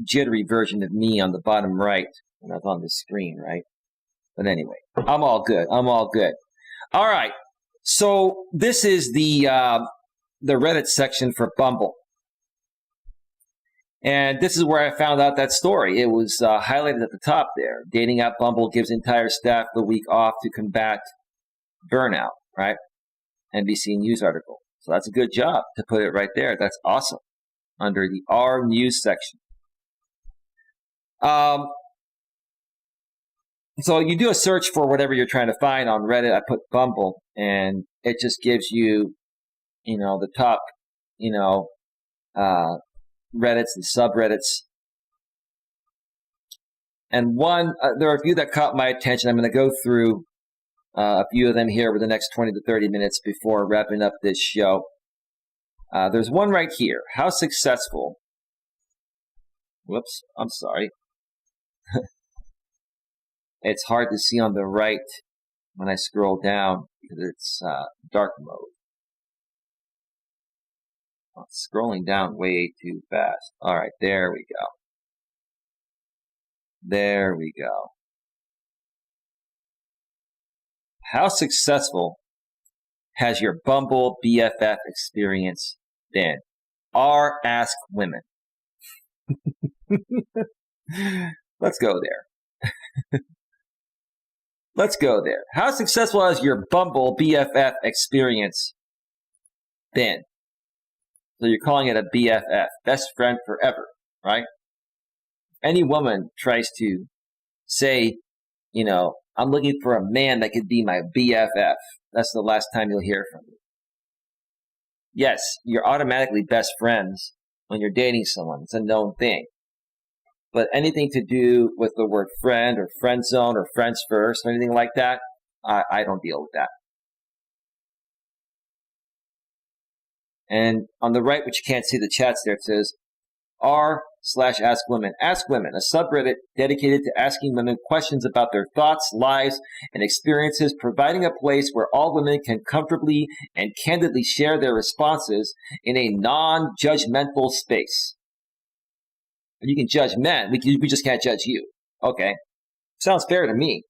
jittery version of me on the bottom right when I was on the screen, right? But anyway, I'm all good. All right. So this is the Reddit section for Bumble. And this is where I found out that story. It was highlighted at the top there. Dating app Bumble gives entire staff the week off to combat burnout, right? NBC News article. So that's a good job to put it right there. That's awesome. Under the R News section. So you do a search for whatever you're trying to find on Reddit. I put Bumble, and it just gives you, the top, Reddits and subreddits. And there are a few that caught my attention. I'm going to go through a few of them here over the next 20 to 30 minutes before wrapping up this show. There's one right here. How successful? Whoops, I'm sorry. It's hard to see on the right when I scroll down because it's dark mode. I'm scrolling down way too fast. All right, there we go. There we go. How successful has your Bumble BFF experience been? Ask women. Let's go there. Let's go there. How successful has your Bumble BFF experience been? So you're calling it a BFF, best friend forever, right? Any woman tries to say, I'm looking for a man that could be my BFF. That's the last time you'll hear from me. Yes, you're automatically best friends when you're dating someone. It's a known thing. But anything to do with the word friend or friend zone or friends first or anything like that, I don't deal with that. And on the right, which you can't see the chats there, it says r/Ask Women. Ask Women, a subreddit dedicated to asking women questions about their thoughts, lives, and experiences, providing a place where all women can comfortably and candidly share their responses in a non-judgmental space. And you can judge men. We just can't judge you. Okay. Sounds fair to me.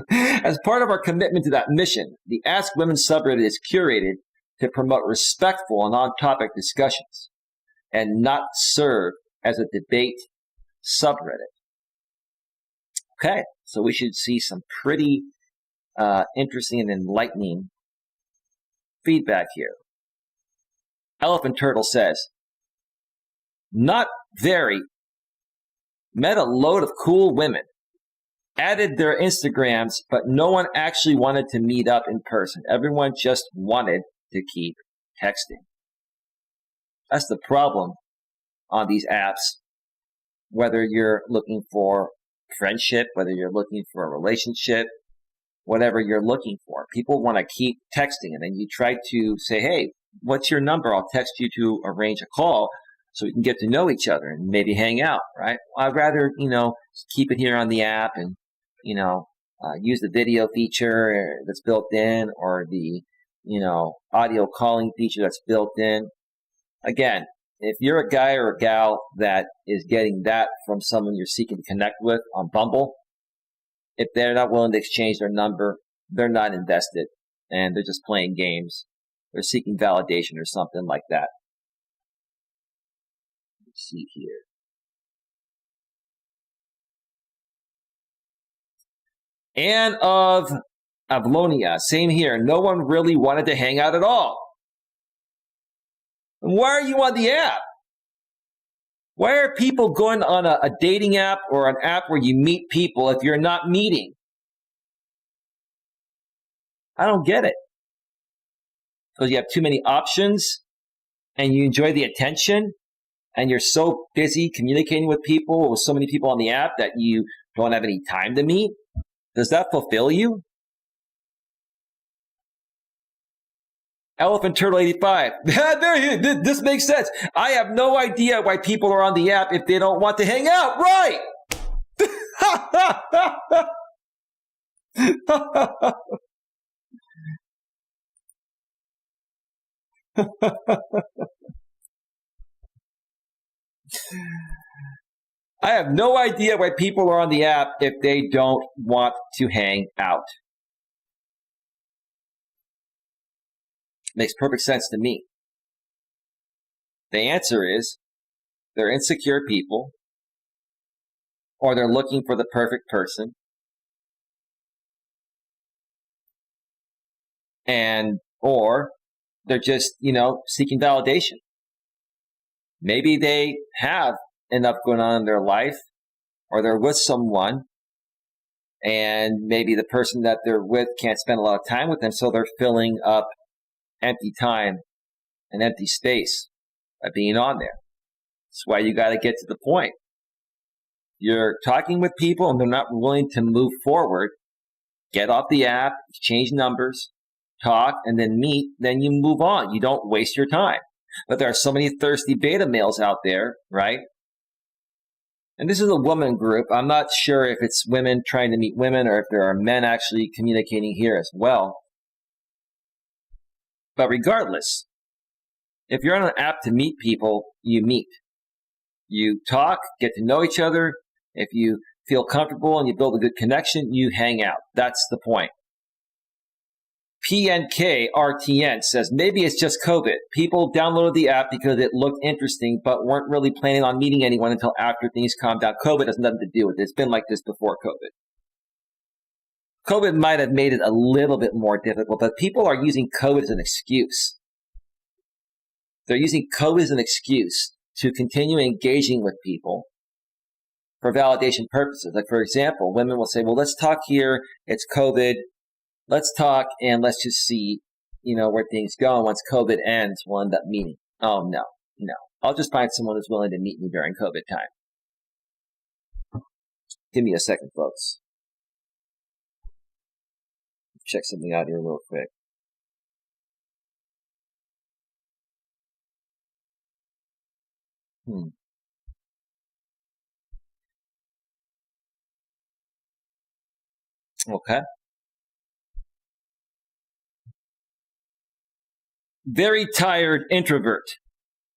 As part of our commitment to that mission, the Ask Women subreddit is curated to promote respectful and on-topic discussions and not serve as a debate subreddit. Okay, so we should see some pretty interesting and enlightening feedback here. Elephant Turtle says, not very. Met a load of cool women. Added their Instagrams, but no one actually wanted to meet up in person. Everyone just wanted to keep texting. That's the problem on these apps. Whether you're looking for friendship, whether you're looking for a relationship, whatever you're looking for, people want to keep texting. And then you try to say, hey, what's your number? I'll text you to arrange a call so we can get to know each other and maybe hang out, right? I'd rather, keep it here on the app and, use the video feature that's built in or the, audio calling feature that's built in. Again, if you're a guy or a gal that is getting that from someone you're seeking to connect with on Bumble, if they're not willing to exchange their number, they're not invested and they're just playing games. They're seeking validation or something like that. Let's see here. Anne of Avalonia, same here. No one really wanted to hang out at all. Why are you on the app? Why are people going on a dating app or an app where you meet people if you're not meeting? I don't get it. Because you have too many options and you enjoy the attention and you're so busy communicating with people, with so many people on the app that you don't have any time to meet? Does that fulfill you? Elephant Turtle 85. This makes sense. I have no idea why people are on the app if they don't want to hang out. Right. I have no idea why people are on the app if they don't want to hang out. Makes perfect sense to me. The answer is they're insecure people, or they're looking for the perfect person, or they're just, seeking validation. Maybe they have enough going on in their life, or they're with someone, and maybe the person that they're with can't spend a lot of time with them, so they're filling up empty time and empty space by being on there. That's why you got to get to the point. You're talking with people and they're not willing to move forward. Get off the app, exchange numbers, talk, and then meet. Then you move on. You don't waste your time. But there are so many thirsty beta males out there, right? And this is a woman group. I'm not sure if it's women trying to meet women or if there are men actually communicating here as well. But regardless, if you're on an app to meet people, you meet. You talk, get to know each other. If you feel comfortable and you build a good connection, you hang out. That's the point. PNKRTN says, maybe it's just COVID. People downloaded the app because it looked interesting, but weren't really planning on meeting anyone until after things calmed down. COVID has nothing to do with it. It's been like this before COVID. COVID might have made it a little bit more difficult, but people are using COVID as an excuse. They're using COVID as an excuse to continue engaging with people for validation purposes. Like, for example, women will say, well, let's talk here. It's COVID. Let's talk and let's just see, where things go. And once COVID ends, we'll end up meeting. Oh, no. I'll just find someone who's willing to meet me during COVID time. Give me a second, folks. Check something out here real quick. Okay. Very tired introvert.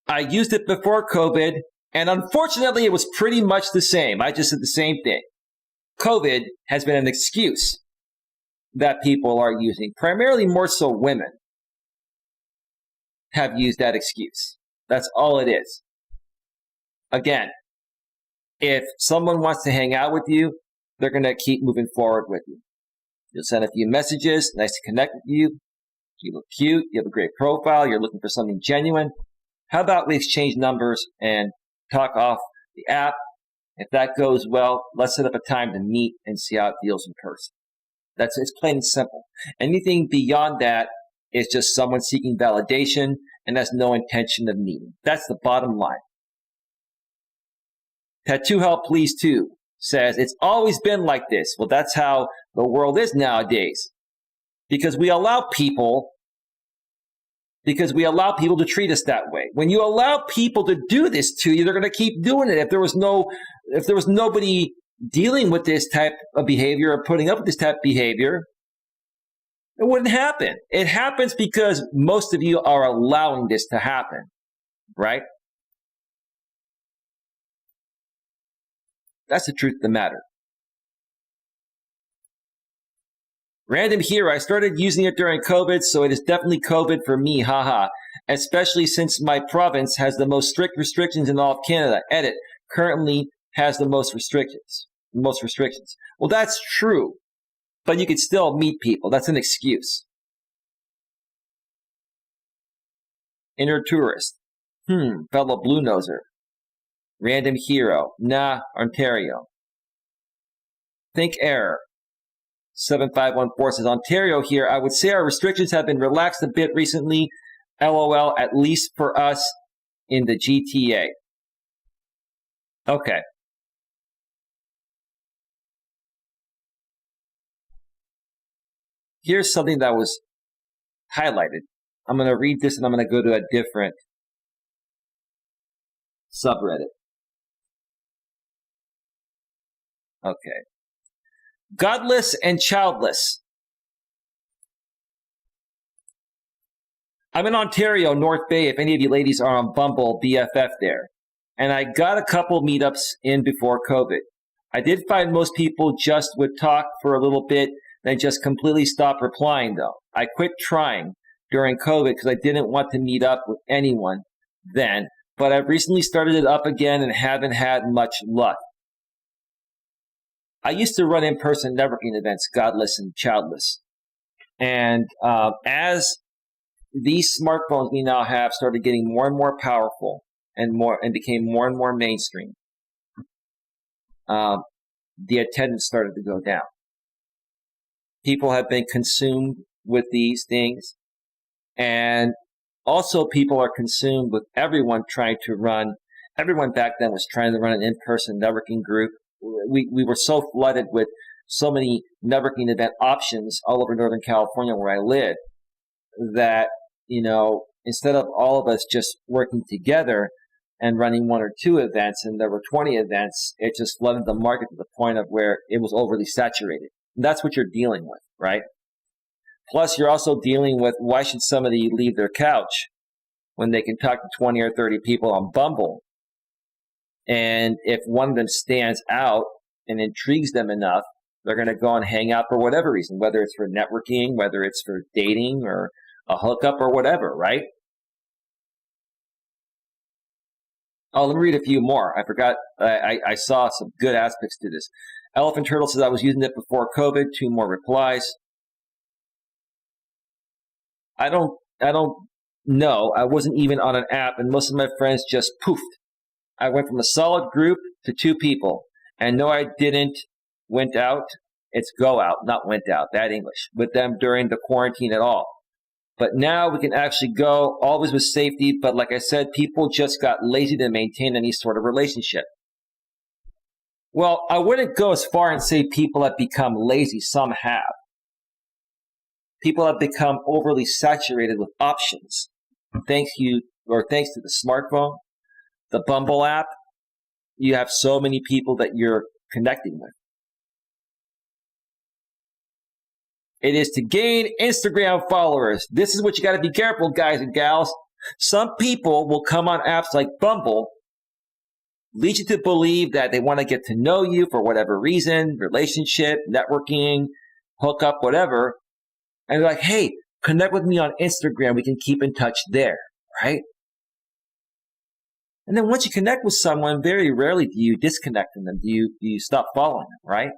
I used it before COVID, and unfortunately, it was pretty much the same. I just did the same thing. COVID has been an excuse that people are using, primarily more so women have used that excuse. That's all it is. Again, if someone wants to hang out with you, they're going to keep moving forward with you. You'll send a few messages, nice to connect with you. You look cute, you have a great profile, you're looking for something genuine. How about we exchange numbers and talk off the app? If that goes well, let's set up a time to meet and see how it feels in person. It's plain and simple. Anything beyond that is just someone seeking validation and has no intention of meeting. That's the bottom line. Tattoo Help Please Too says, it's always been like this. Well, that's how the world is nowadays. Because we allow people because we allow people to treat us that way. When you allow people to do this to you, they're going to keep doing it. If there was nobody dealing with this type of behavior or putting up with this type of behavior, it wouldn't happen. It happens because most of you are allowing this to happen, right? That's the truth of the matter. Random here, I started using it during COVID, so it is definitely COVID for me, haha. Especially since my province has the most strict restrictions in all of Canada. Edit, currently has the most restrictions. Well, that's true, but you could still meet people. That's an excuse. Inner tourist. Fellow blue noser. Random hero. Nah, Ontario. Think error. 7514 says, Ontario here, I would say our restrictions have been relaxed a bit recently. LOL, at least for us in the GTA. Okay. Here's something that was highlighted. I'm going to read this and I'm going to go to a different subreddit. Okay. Godless and childless. I'm in Ontario, North Bay, if any of you ladies are on Bumble, BFF there. And I got a couple meetups in before COVID. I did find most people just would talk for a little bit, then just completely stop replying though. I quit trying during COVID because I didn't want to meet up with anyone then, but I've recently started it up again and haven't had much luck. I used to run in-person networking events, godless and childless. And as these smartphones we now have started getting more and more powerful and became more and more mainstream, the attendance started to go down. People have been consumed with these things. And also people are consumed with everyone back then was trying to run an in-person networking group. We were so flooded with so many networking event options all over Northern California where I live that, instead of all of us just working together and running one or two events and there were 20 events, it just flooded the market to the point of where it was overly saturated. And that's what you're dealing with, right? Plus, you're also dealing with why should somebody leave their couch when they can talk to 20 or 30 people on Bumble? And if one of them stands out and intrigues them enough, they're going to go and hang out for whatever reason, whether it's for networking, whether it's for dating or a hookup or whatever, right? Oh, let me read a few more. I forgot. I saw some good aspects to this. Elephant Turtle says, I was using it before COVID. 2 more replies. I don't know. I wasn't even on an app, and most of my friends just poofed. I went from a solid group to 2 people. And no, I didn't went out. It's go out, not went out. Bad English. With them during the quarantine at all. But now we can actually go, always with safety. But like I said, people just got lazy to maintain any sort of relationship. Well, I wouldn't go as far and say people have become lazy. Some have. People have become overly saturated with options. Thanks to the smartphone, the Bumble app, you have so many people that you're connecting with. It is to gain Instagram followers. This is what you got to be careful, guys and gals. Some people will come on apps like Bumble, lead you to believe that they want to get to know you for whatever reason, relationship, networking, hookup, whatever. And they're like, hey, connect with me on Instagram. We can keep in touch there, right? And then once you connect with someone, very rarely do you disconnect from them. Do you stop following them, right?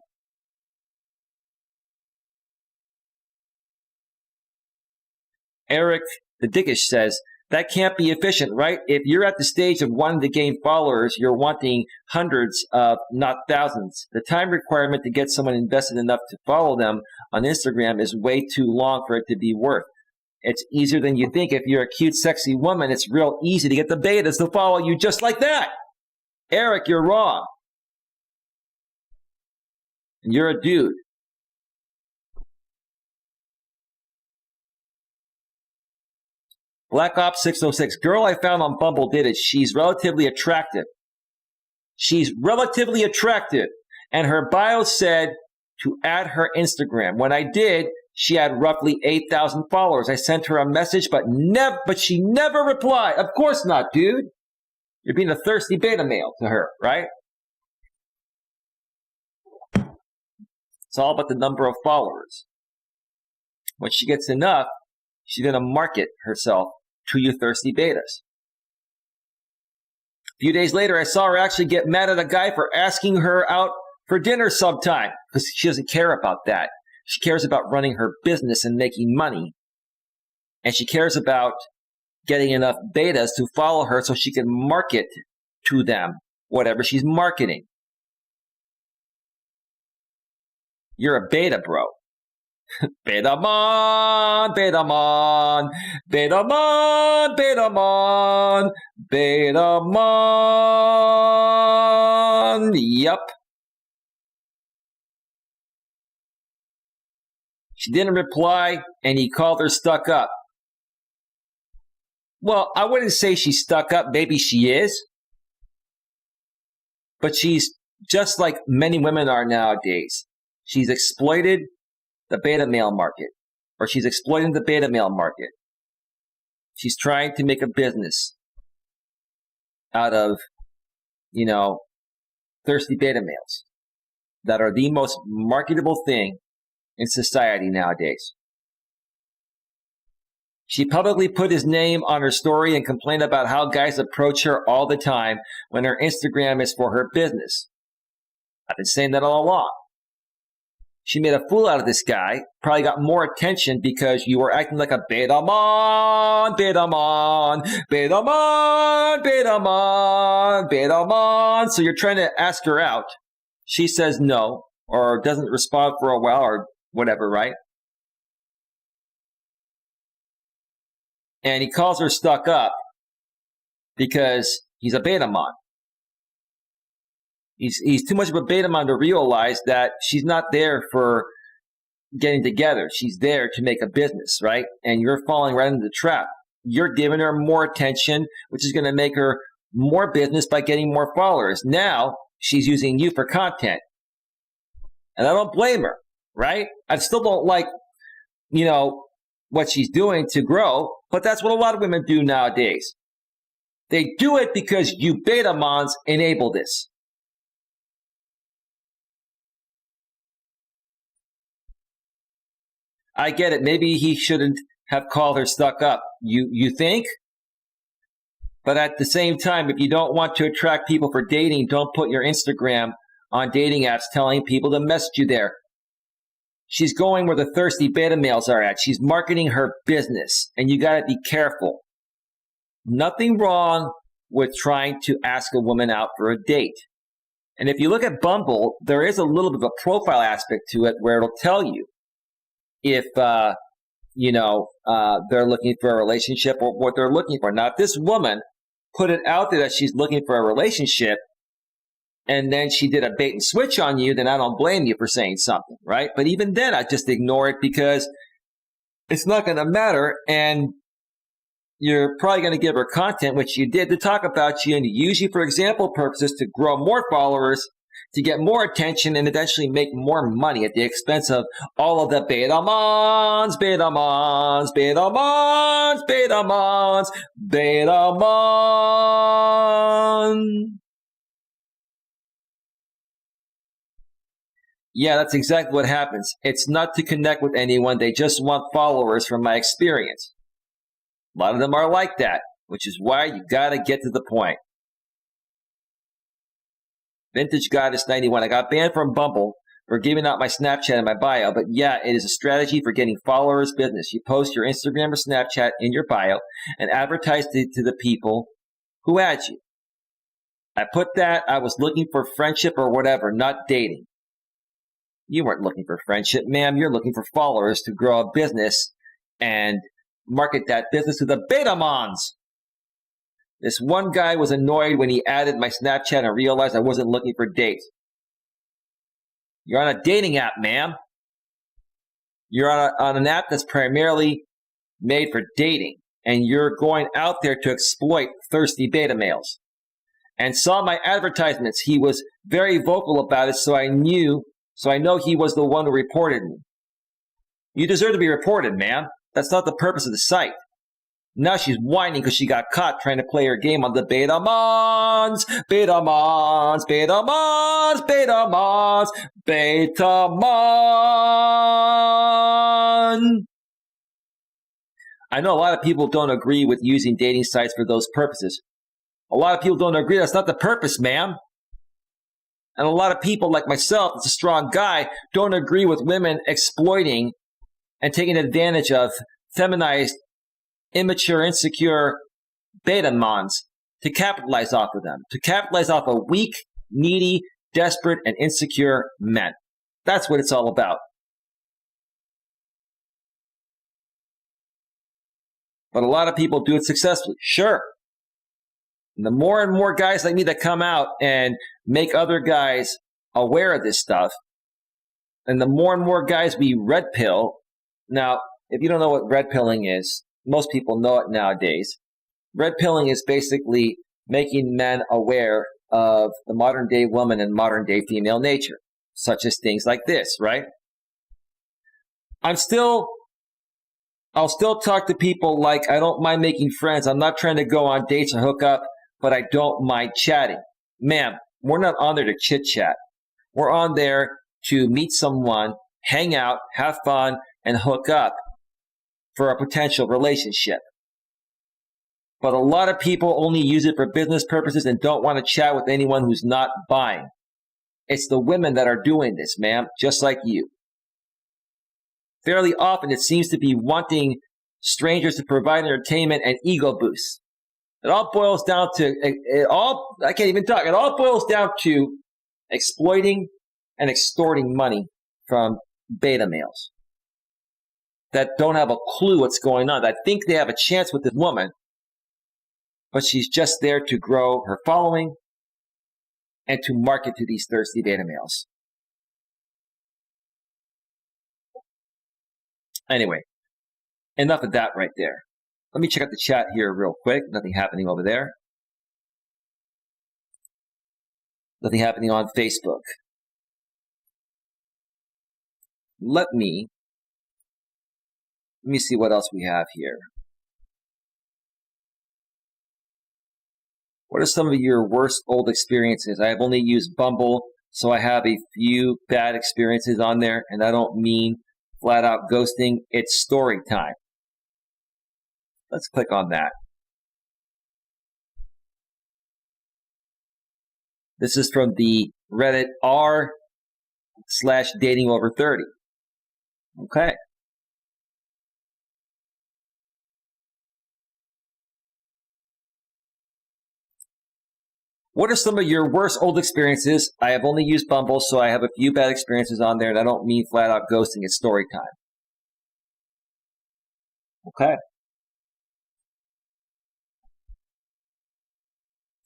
Eric the Dickish says, that can't be efficient, right? If you're at the stage of wanting to gain followers, you're wanting hundreds of, not thousands. The time requirement to get someone invested enough to follow them on Instagram is way too long for it to be worth. It's easier than you think. If you're a cute, sexy woman, it's real easy to get the betas to follow you just like that. Eric, you're wrong. And you're a dude. Black Ops 606. Girl I found on Bumble did it. She's relatively attractive. And her bio said to add her Instagram. When I did, she had roughly 8,000 followers. I sent her a message, but she never replied. Of course not, dude. You're being a thirsty beta male to her, right? It's all about the number of followers. When she gets enough, she's going to market herself to you thirsty betas. A few days later, I saw her actually get mad at a guy for asking her out for dinner sometime, because she doesn't care about that. She cares about running her business and making money. And she cares about getting enough betas to follow her so she can market to them whatever she's marketing. You're a beta, bro. Betamon, Betamon, Betamon, Betamon, Betamon. Yup. She didn't reply, and he called her stuck up. Well, I wouldn't say she's stuck up. Maybe she is. But she's just like many women are nowadays. She's exploited the beta male market, or she's exploiting the beta male market. She's trying to make a business out of, thirsty beta males that are the most marketable thing in society nowadays. She publicly put his name on her story and complained about how guys approach her all the time when her Instagram is for her business. I've been saying that all along. She made a fool out of this guy, probably got more attention because you were acting like a betamon, betamon, betamon, betamon, betamon. So you're trying to ask her out. She says no, or doesn't respond for a while, or whatever, right? And he calls her stuck up because he's a betamon. He's too much of a betamon to realize that she's not there for getting together. She's there to make a business, right? And you're falling right into the trap. You're giving her more attention, which is going to make her more business by getting more followers. Now she's using you for content. And I don't blame her, right? I still don't like, what she's doing to grow, but that's what a lot of women do nowadays. They do it because you betamons enable this. I get it. Maybe he shouldn't have called her stuck up. You think? But at the same time, if you don't want to attract people for dating, don't put your Instagram on dating apps telling people to message you there. She's going where the thirsty beta males are at. She's marketing her business, and you got to be careful. Nothing wrong with trying to ask a woman out for a date. And if you look at Bumble, there is a little bit of a profile aspect to it where it'll tell you if, they're looking for a relationship or what they're looking for. Now, if this woman put it out there that she's looking for a relationship and then she did a bait and switch on you, then I don't blame you for saying something, right? But even then, I just ignore it because it's not going to matter. And you're probably going to give her content, which you did, to talk about you and to use you for example purposes to grow more followers, to get more attention, and eventually make more money at the expense of all of the betamons, betamons, betamons, betamons, betamon. Yeah, that's exactly what happens. It's not to connect with anyone. They just want followers from my experience. A lot of them are like that, which is why you got to get to the point. Vintage Goddess 91. I got banned from Bumble for giving out my Snapchat in my bio, but yeah, it is a strategy for getting followers business. You post your Instagram or Snapchat in your bio and advertise to the people who add you. I put that I was looking for friendship or whatever, not dating. You weren't looking for friendship, ma'am. You're looking for followers to grow a business and market that business to the betamons. This one guy was annoyed when he added my Snapchat and realized I wasn't looking for dates. You're on a dating app, ma'am. You're on an app that's primarily made for dating. and you're going out there to exploit thirsty beta males. And saw my advertisements. He was very vocal about it, so I know he was the one who reported me. You deserve to be reported, man. That's not the purpose of the site. Now she's whining because she got caught trying to play her game on the beta mons, beta mons, beta mons, beta mons, beta mon. I know a lot of people don't agree with using dating sites for those purposes. A lot of people don't agree. That's not the purpose, ma'am. And a lot of people like myself, that's a strong guy, don't agree with women exploiting and taking advantage of feminized, immature, insecure beta mons to capitalize off of them, to capitalize off of weak, needy, desperate, and insecure men. That's what it's all about. But a lot of people do it successfully. Sure. And the more and more guys like me that come out and make other guys aware of this stuff, and the more and more guys we red pill. Now, if you don't know what red pilling is, most people know it nowadays. Red pilling is basically making men aware of the modern day woman and modern day female nature, such as things like this, right? I'll still talk to people like I don't mind making friends. I'm not trying to go on dates or hook up, but I don't mind chatting. Ma'am, we're not on there to chit chat. We're on there to meet someone, hang out, have fun, and hook up for a potential relationship. But a lot of people only use it for business purposes and don't want to chat with anyone who's not buying. It's the women that are doing this, ma'am, just like you. Fairly often, it seems to be wanting strangers to provide entertainment and ego boosts. It all boils down to, I can't even talk. It all boils down to exploiting and extorting money from beta males that don't have a clue what's going on, that think they have a chance with this woman, but she's just there to grow her following and to market to these thirsty beta males. Anyway, enough of that right there. Let me check out the chat here real quick. Nothing happening over there. Nothing happening on Facebook. Let me see what else we have here. What are some of your worst old experiences? I have only used Bumble, so I have a few bad experiences on there, and I don't mean flat out ghosting. It's story time. Let's click on that. This is from the Reddit r/dating over 30. Okay. What are some of your worst old experiences? I have only used Bumble, so I have a few bad experiences on there, and I don't mean flat out ghosting. It's story time. Okay.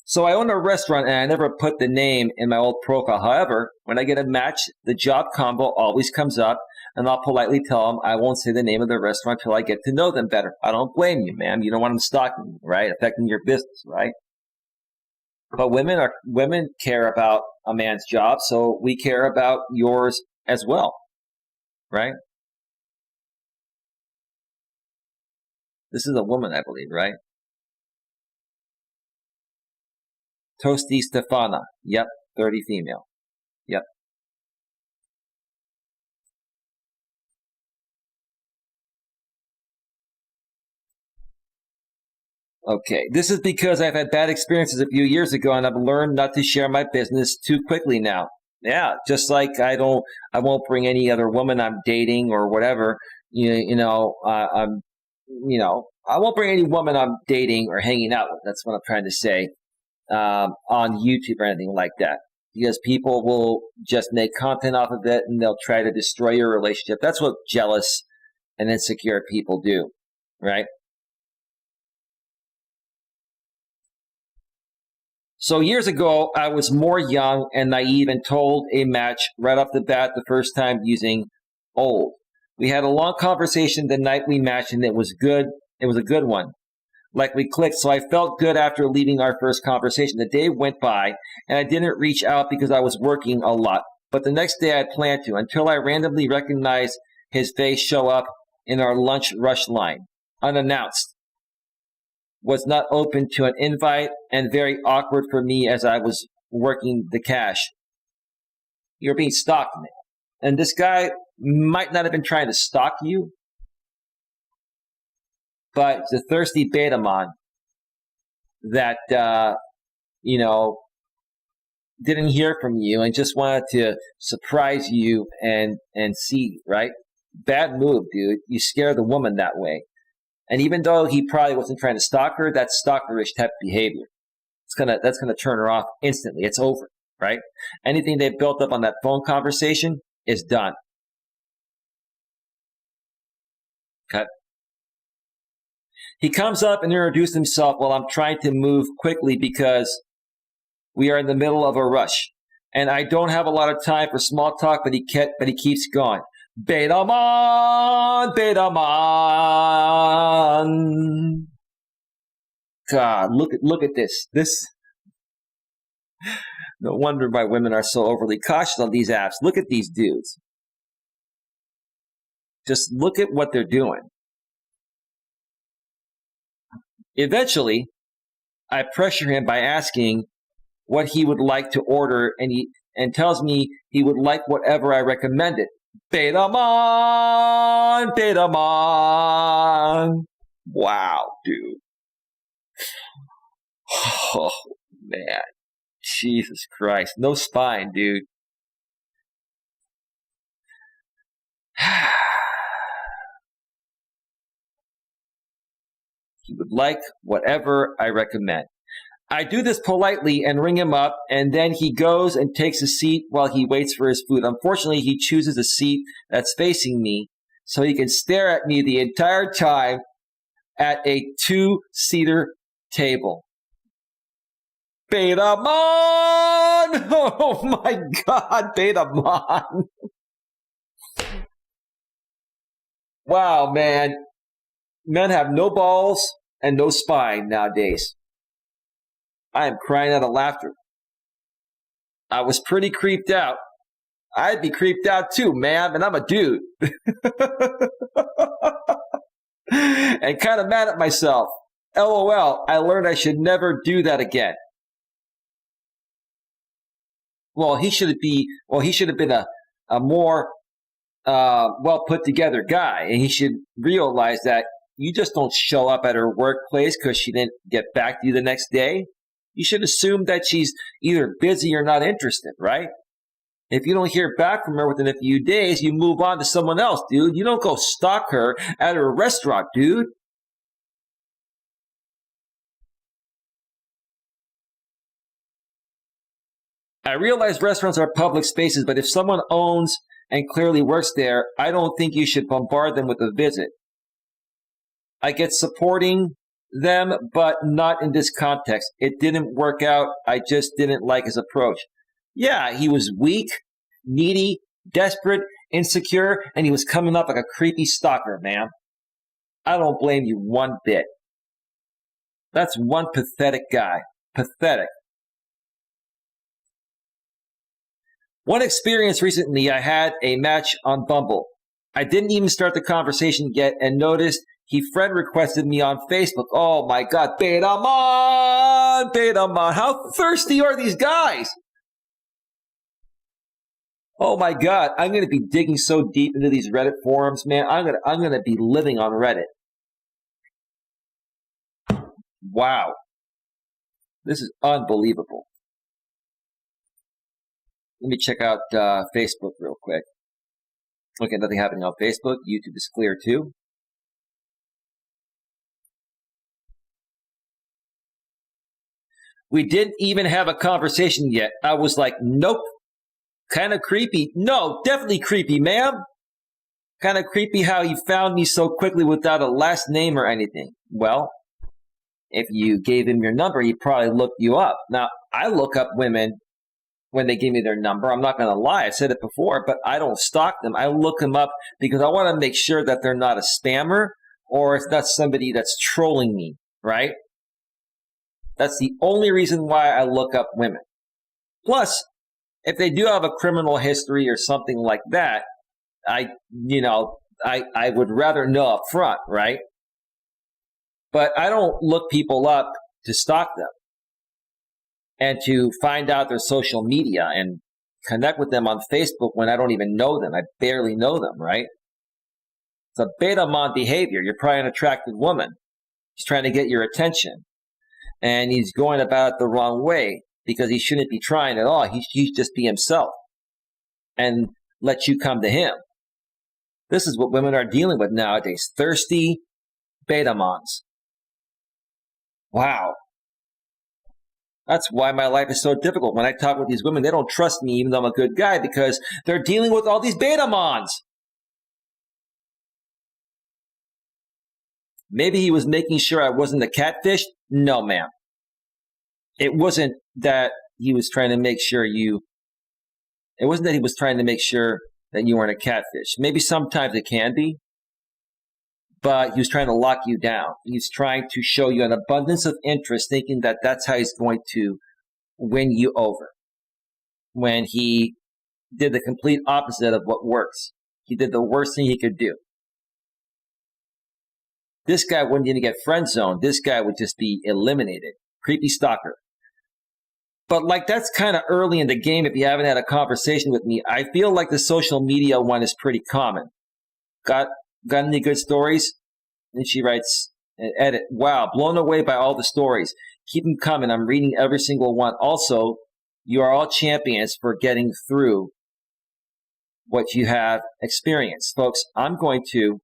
So I own a restaurant, and I never put the name in my old profile. However, when I get a match, the job combo always comes up, and I'll politely tell them I won't say the name of the restaurant until I get to know them better. I don't blame you, ma'am. You don't want them stalking you, right? Affecting your business, right? But women care about a man's job, so we care about yours as well, right? This is a woman, I believe, right? Toasty Stefana. Yep, 30 female. Yep. Okay, this is because I've had bad experiences a few years ago, and I've learned not to share my business too quickly now. Yeah, just like I won't bring any other woman I'm dating or whatever. I won't bring any woman I'm dating or hanging out with. That's what I'm trying to say on YouTube or anything like that, because people will just make content off of it and they'll try to destroy your relationship. That's what jealous and insecure people do, right? So years ago, I was more young and naive and told a match right off the bat the first time using old. We had a long conversation the night we matched, and it was good. It was a good one. Like we clicked, so I felt good after leaving our first conversation. The day went by, and I didn't reach out because I was working a lot. But the next day I planned to, until I randomly recognized his face show up in our lunch rush line, unannounced. Was not open to an invite, and very awkward for me as I was working the cash. You're being stalked, man. And this guy might not have been trying to stalk you, but it's a thirsty betamon that, didn't hear from you and just wanted to surprise you and see, right? Bad move, dude. You scare the woman that way. And even though he probably wasn't trying to stalk her, that's stalkerish type behavior. That's gonna turn her off instantly. It's over, right? Anything they built up on that phone conversation is done. Okay. He comes up and introduced himself while I'm trying to move quickly because we are in the middle of a rush. And I don't have a lot of time for small talk, but he keeps going. Betamon, Betamon. God, look at this. No wonder why women are so overly cautious on these apps. Look at these dudes. Just look at what they're doing. Eventually, I pressure him by asking what he would like to order, and tells me he would like whatever I recommended. Betamon, Betamon. Wow, dude. Oh, man. Jesus Christ. No spine, dude. He would like whatever I recommend. I do this politely and ring him up, and then he goes and takes a seat while he waits for his food. Unfortunately, he chooses a seat that's facing me so he can stare at me the entire time at a 2-seater table. Betamon! Oh my God, Betamon! Wow, man. Men have no balls and no spine nowadays. I am crying out of laughter. I was pretty creeped out. I'd be creeped out too, man, and I'm a dude. And kind of mad at myself. LOL, I learned I should never do that again. Well, he should have been a more well put together guy, and he should realize that you just don't show up at her workplace because she didn't get back to you the next day. You should assume that she's either busy or not interested, right? If you don't hear back from her within a few days, you move on to someone else, dude. You don't go stalk her at her restaurant, dude. I realize restaurants are public spaces, but if someone owns and clearly works there, I don't think you should bombard them with a visit. I get supporting them, but not in this context. It didn't work out. I just didn't like his approach. Yeah, he was weak, needy, desperate, insecure, and he was coming up like a creepy stalker, man. I don't blame you one bit. That's one pathetic guy. Pathetic. One experience recently, I had a match on Bumble. I didn't even start the conversation yet and noticed he friend requested me on Facebook. Oh my God, Betamon, Betamon. How thirsty are these guys? Oh my God, I'm going to be digging so deep into these Reddit forums, man. I'm going to be living on Reddit. Wow. This is unbelievable. Let me check out Facebook real quick. Okay, nothing happening on Facebook. YouTube is clear too. We didn't even have a conversation yet. I was like, nope. Kind of creepy. No, definitely creepy, ma'am. Kind of creepy how he found me so quickly without a last name or anything. Well, if you gave him your number, he probably looked you up. Now, I look up women when they give me their number. I'm not going to lie. I said it before, but I don't stalk them. I look them up because I want to make sure that they're not a spammer or it's not somebody that's trolling me, right? That's the only reason why I look up women. Plus, if they do have a criminal history or something like that, I would rather know up front, right? But I don't look people up to stalk them and to find out their social media and connect with them on Facebook when I don't even know them. I barely know them, right? It's a beta mon behavior. You're probably an attractive woman. He's trying to get your attention. And he's going about it the wrong way because he shouldn't be trying at all. He should just be himself and let you come to him. This is what women are dealing with nowadays. Thirsty beta mons. Wow. That's why my life is so difficult. When I talk with these women, they don't trust me even though I'm a good guy because they're dealing with all these beta mons. Maybe he was making sure I wasn't a catfish. No, ma'am. It wasn't that he was trying to make sure you weren't a catfish. Maybe sometimes it can be, but he was trying to lock you down. He's trying to show you an abundance of interest, thinking that that's how he's going to win you over. When he did the complete opposite of what works. He did the worst thing he could do. This guy wouldn't even get friend zoned. This guy would just be eliminated. Creepy stalker. But like that's kind of early in the game if you haven't had a conversation with me. I feel like the social media one is pretty common. Got any good stories? And she writes, edit, wow, blown away by all the stories. Keep them coming. I'm reading every single one. Also, you are all champions for getting through what you have experienced. Folks, I'm going to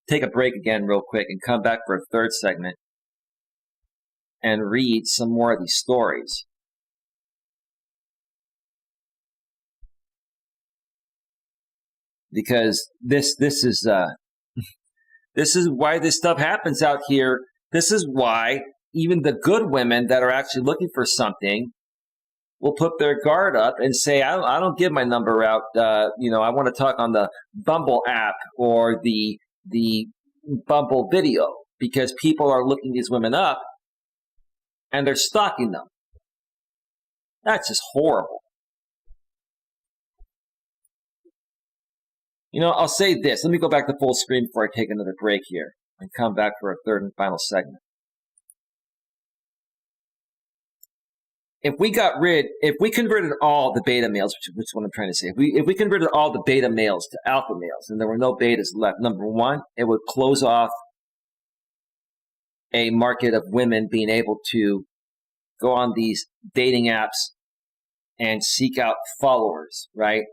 take a break again real quick and come back for a third segment and read some more of these stories. Because this is why this stuff happens out here. This is why even the good women that are actually looking for something will put their guard up and say, I don't give my number out. I want to talk on the BUMBLE app or the BUMBLE video, because people are looking these women up and they're stalking them. That's just horrible. I'll say this. Let me go back to full screen before I take another break here and come back for a third and final segment. If we converted all the beta males, which is what I'm trying to say, if we converted all the beta males to alpha males and there were no betas left, number one, it would close off a market of women being able to go on these dating apps and seek out followers, right?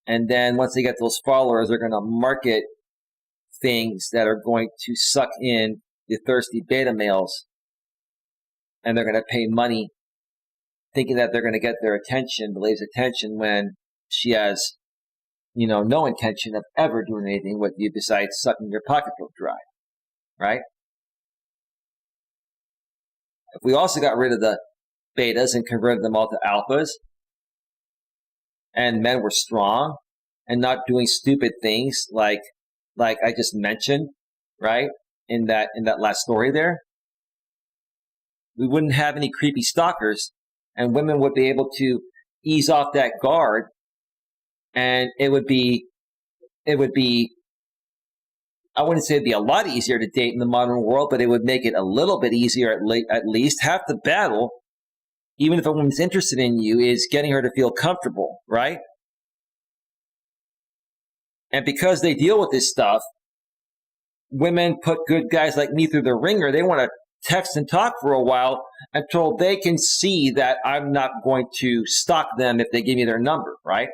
And then once they get those followers, they're going to market things that are going to suck in the thirsty beta males, and they're going to pay money thinking that they're going to get their attention, the lady's attention, when she has, no intention of ever doing anything with you besides sucking your pocketbook dry, right? If we also got rid of the betas and converted them all to alphas, and men were strong and not doing stupid things like I just mentioned, right? In that last story there, we wouldn't have any creepy stalkers, and women would be able to ease off that guard, and it would be I wouldn't say it'd be a lot easier to date in the modern world, but it would make it a little bit easier at least. Half the battle, even if a woman's interested in you, is getting her to feel comfortable, right? And because they deal with this stuff, women put good guys like me through the ringer. They want to text and talk for a while until they can see that I'm not going to stalk them if they give me their number, right?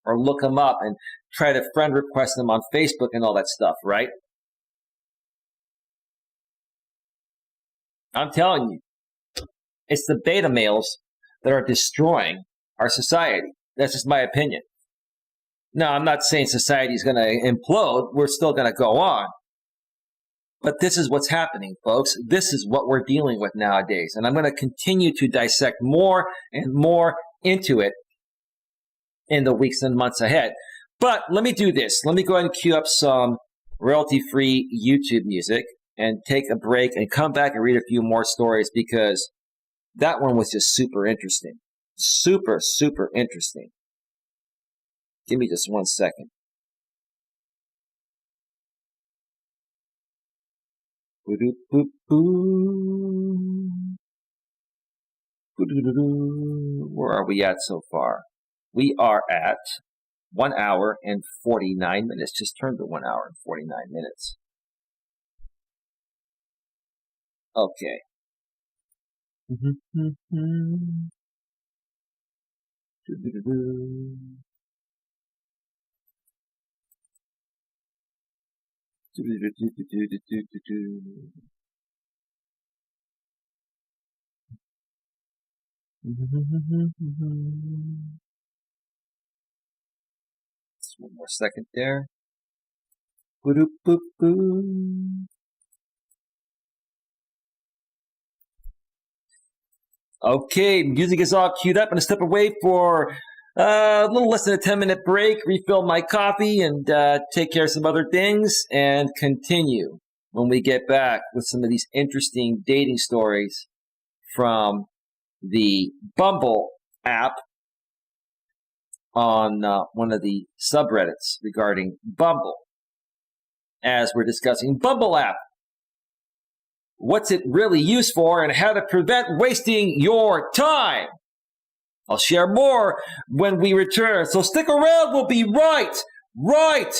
Or look them up and try to friend request them on Facebook and all that stuff, right? I'm telling you, it's the beta males that are destroying our society. That's just my opinion. Now, I'm not saying society is going to implode. We're still going to go on. But this is what's happening, folks. This is what we're dealing with nowadays. And I'm going to continue to dissect more and more into it in the weeks and months ahead. But let me do this. Let me go ahead and cue up some royalty-free YouTube music. and take a break and come back and read a few more stories because that one was just super interesting. Super, super interesting. Give me just 1 second. Where are we at so far? We are at 1 hour and 49 minutes. Just turned to 1 hour and 49 minutes. Okay. Just 1 more second there. Okay, music is all queued up. I'm going to step away for a little less than a 10-minute break, refill my coffee, and take care of some other things, and continue when we get back with some of these interesting dating stories from the Bumble app on one of the subreddits regarding Bumble. As we're discussing Bumble app, what's it really used for, and how to prevent wasting your time. I'll share more when we return, so stick around. We'll be right back.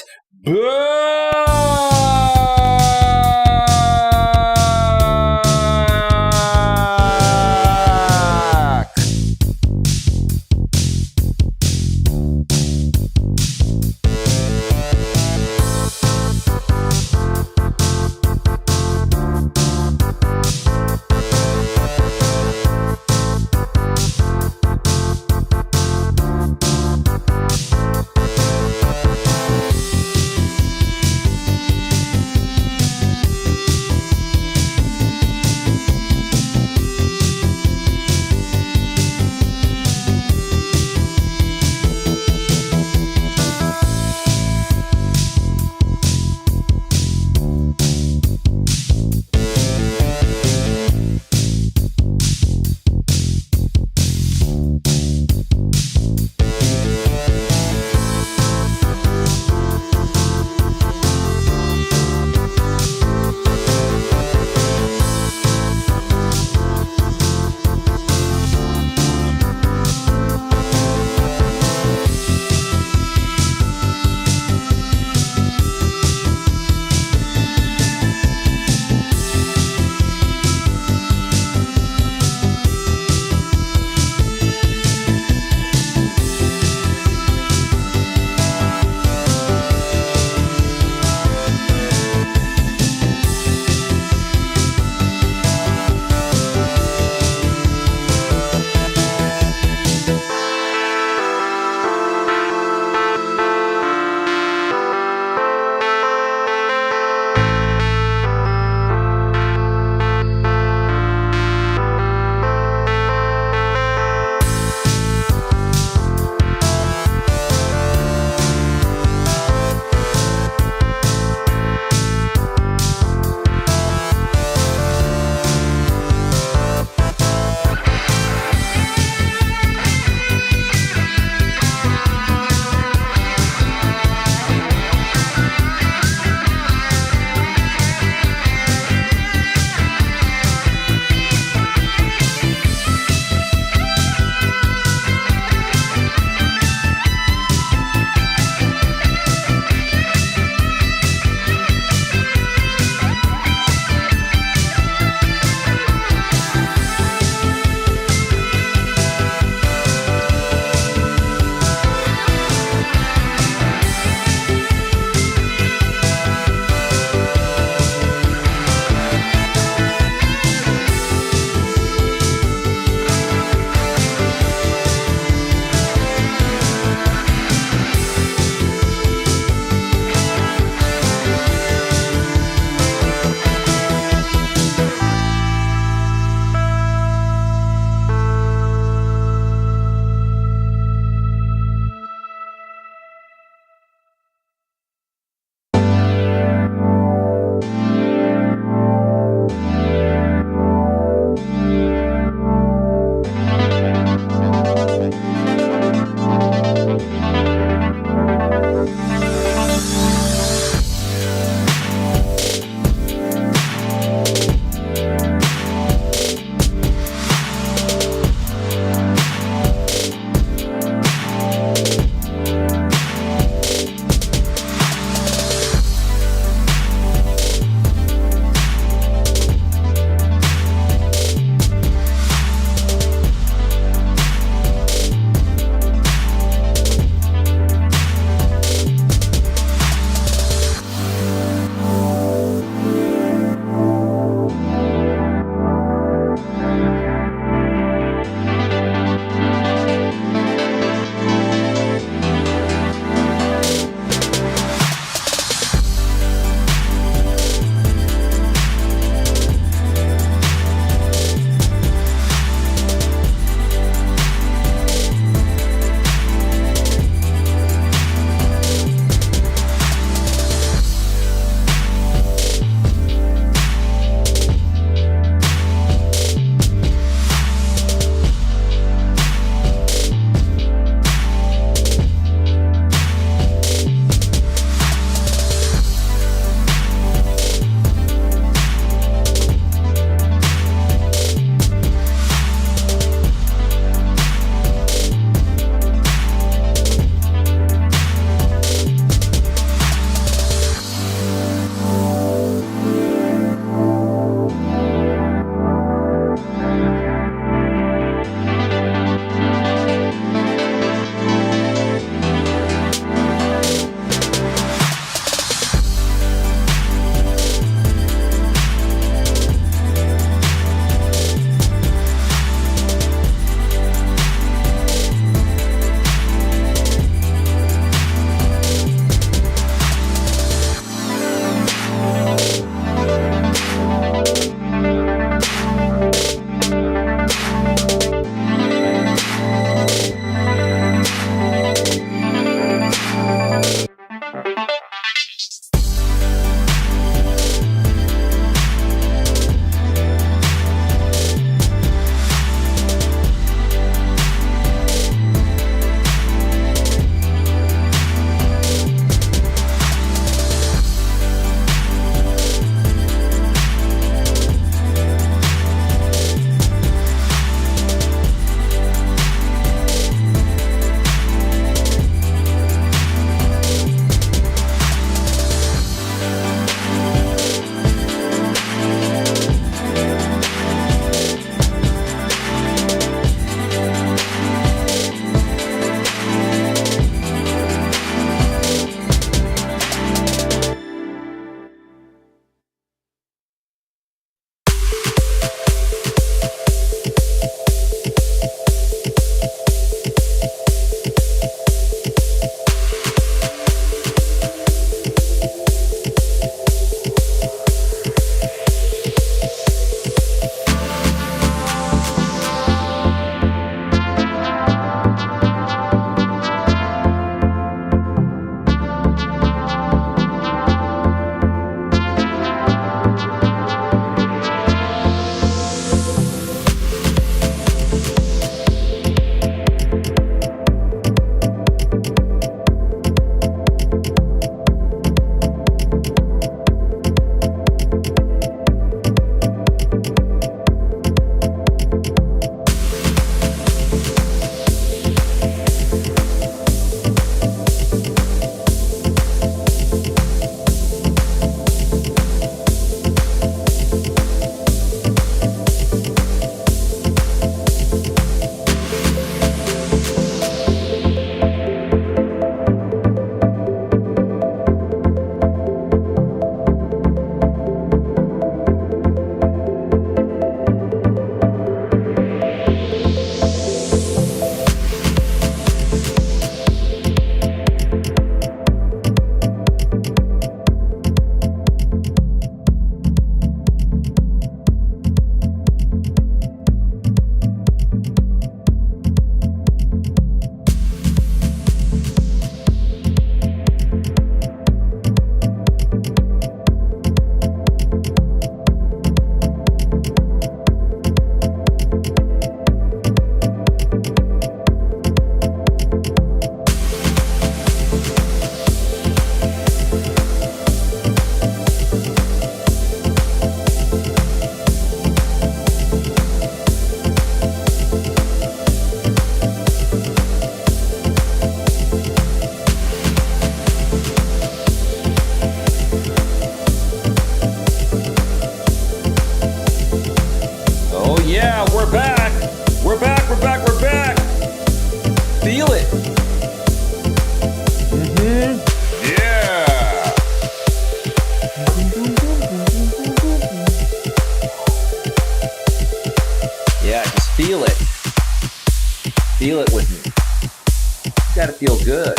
Gotta feel good.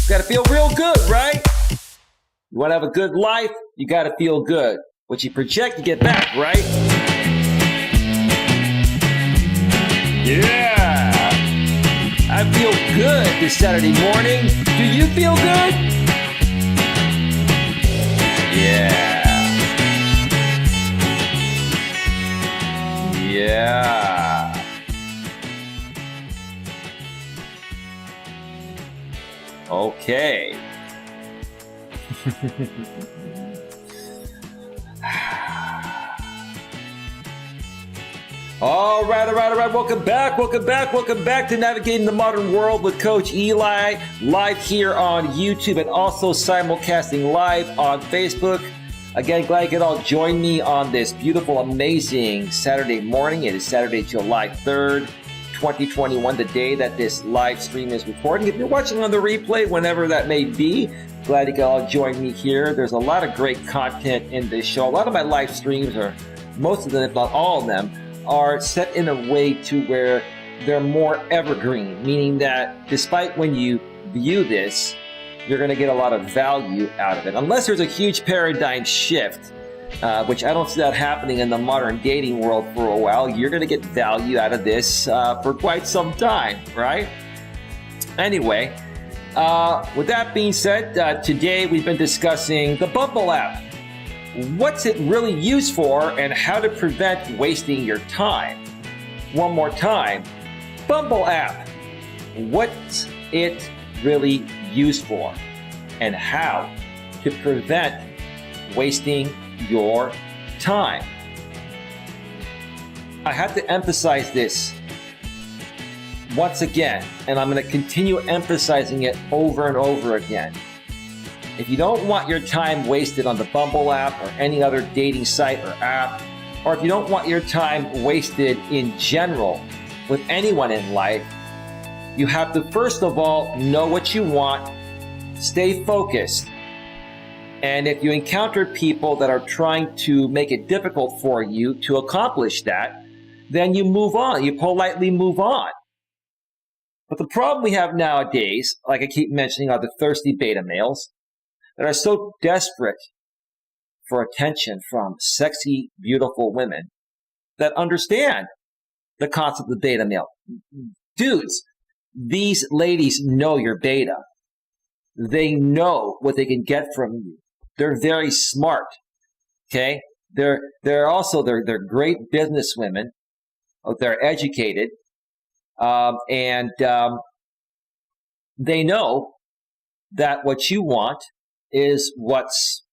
Gotta feel real good, right? You want to have a good life, you gotta feel good. What you project, you get back, right? Yeah! I feel good this Saturday morning. Do you feel good? Yeah. Yeah. Okay. All right. Welcome back to Navigating the Modern World with Coach Eli, live here on YouTube and also simulcasting live on Facebook. Again, glad you could all join me on this beautiful, amazing Saturday morning. It is Saturday, July 3rd, 2021, the day that this live stream is recording. If you're watching on the replay, whenever that may be, glad you could all join me here. There's a lot of great content in this show. A lot of my live streams, or most of them, if not all of them, are set in a way to where they're more evergreen, meaning that despite when you view this, you're going to get a lot of value out of it. Unless there's a huge paradigm shift, which I don't see that happening in the modern dating world for a while, you're going to get value out of this for quite some time, right? Anyway, with that being said, today we've been discussing the BUMBLE app. What's it really used for and how to prevent wasting your time. One more time, BUMBLE app. What's it really used for and how to prevent wasting your time. I have to emphasize this once again, and I'm going to continue emphasizing it over and over again. If you don't want your time wasted on the BUMBLE app or any other dating site or app, or if you don't want your time wasted in general with anyone in life, you have to first of all know what you want, stay focused, and if you encounter people that are trying to make it difficult for you to accomplish that, then you move on, you politely move on. But the problem we have nowadays, like I keep mentioning, are the thirsty beta males that are so desperate for attention from sexy, beautiful women that understand the concept of beta male. Dudes, these ladies know you're beta. They know what they can get from you. They're very smart. Okay? They're great business women. They're educated. And they know that what you want is what's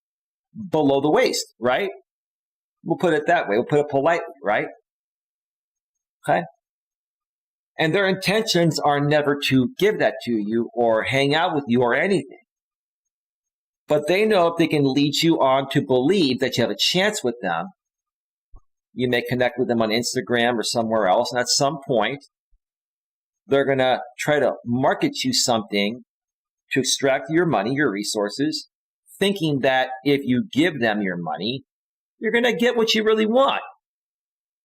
below the waist, right? We'll put it that way. We'll put it politely, right? Okay? And their intentions are never to give that to you or hang out with you or anything. But they know if they can lead you on to believe that you have a chance with them, you may connect with them on Instagram or somewhere else, and at some point, they're going to try to market you something to extract your money, your resources, thinking that if you give them your money, you're going to get what you really want.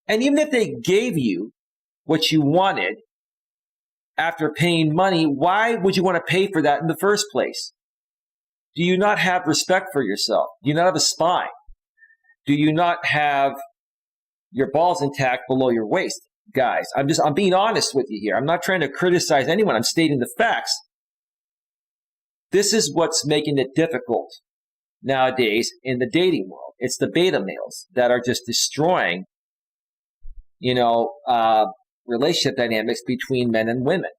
And even if they gave you what you wanted after paying money, why would you want to pay for that in the first place? Do you not have respect for yourself? Do you not have a spine? Do you not have your balls intact below your waist? Guys, I'm being honest with you here. I'm not trying to criticize anyone. I'm stating the facts. This is what's making it difficult nowadays in the dating world. It's the beta males that are just destroying, relationship dynamics between men and women.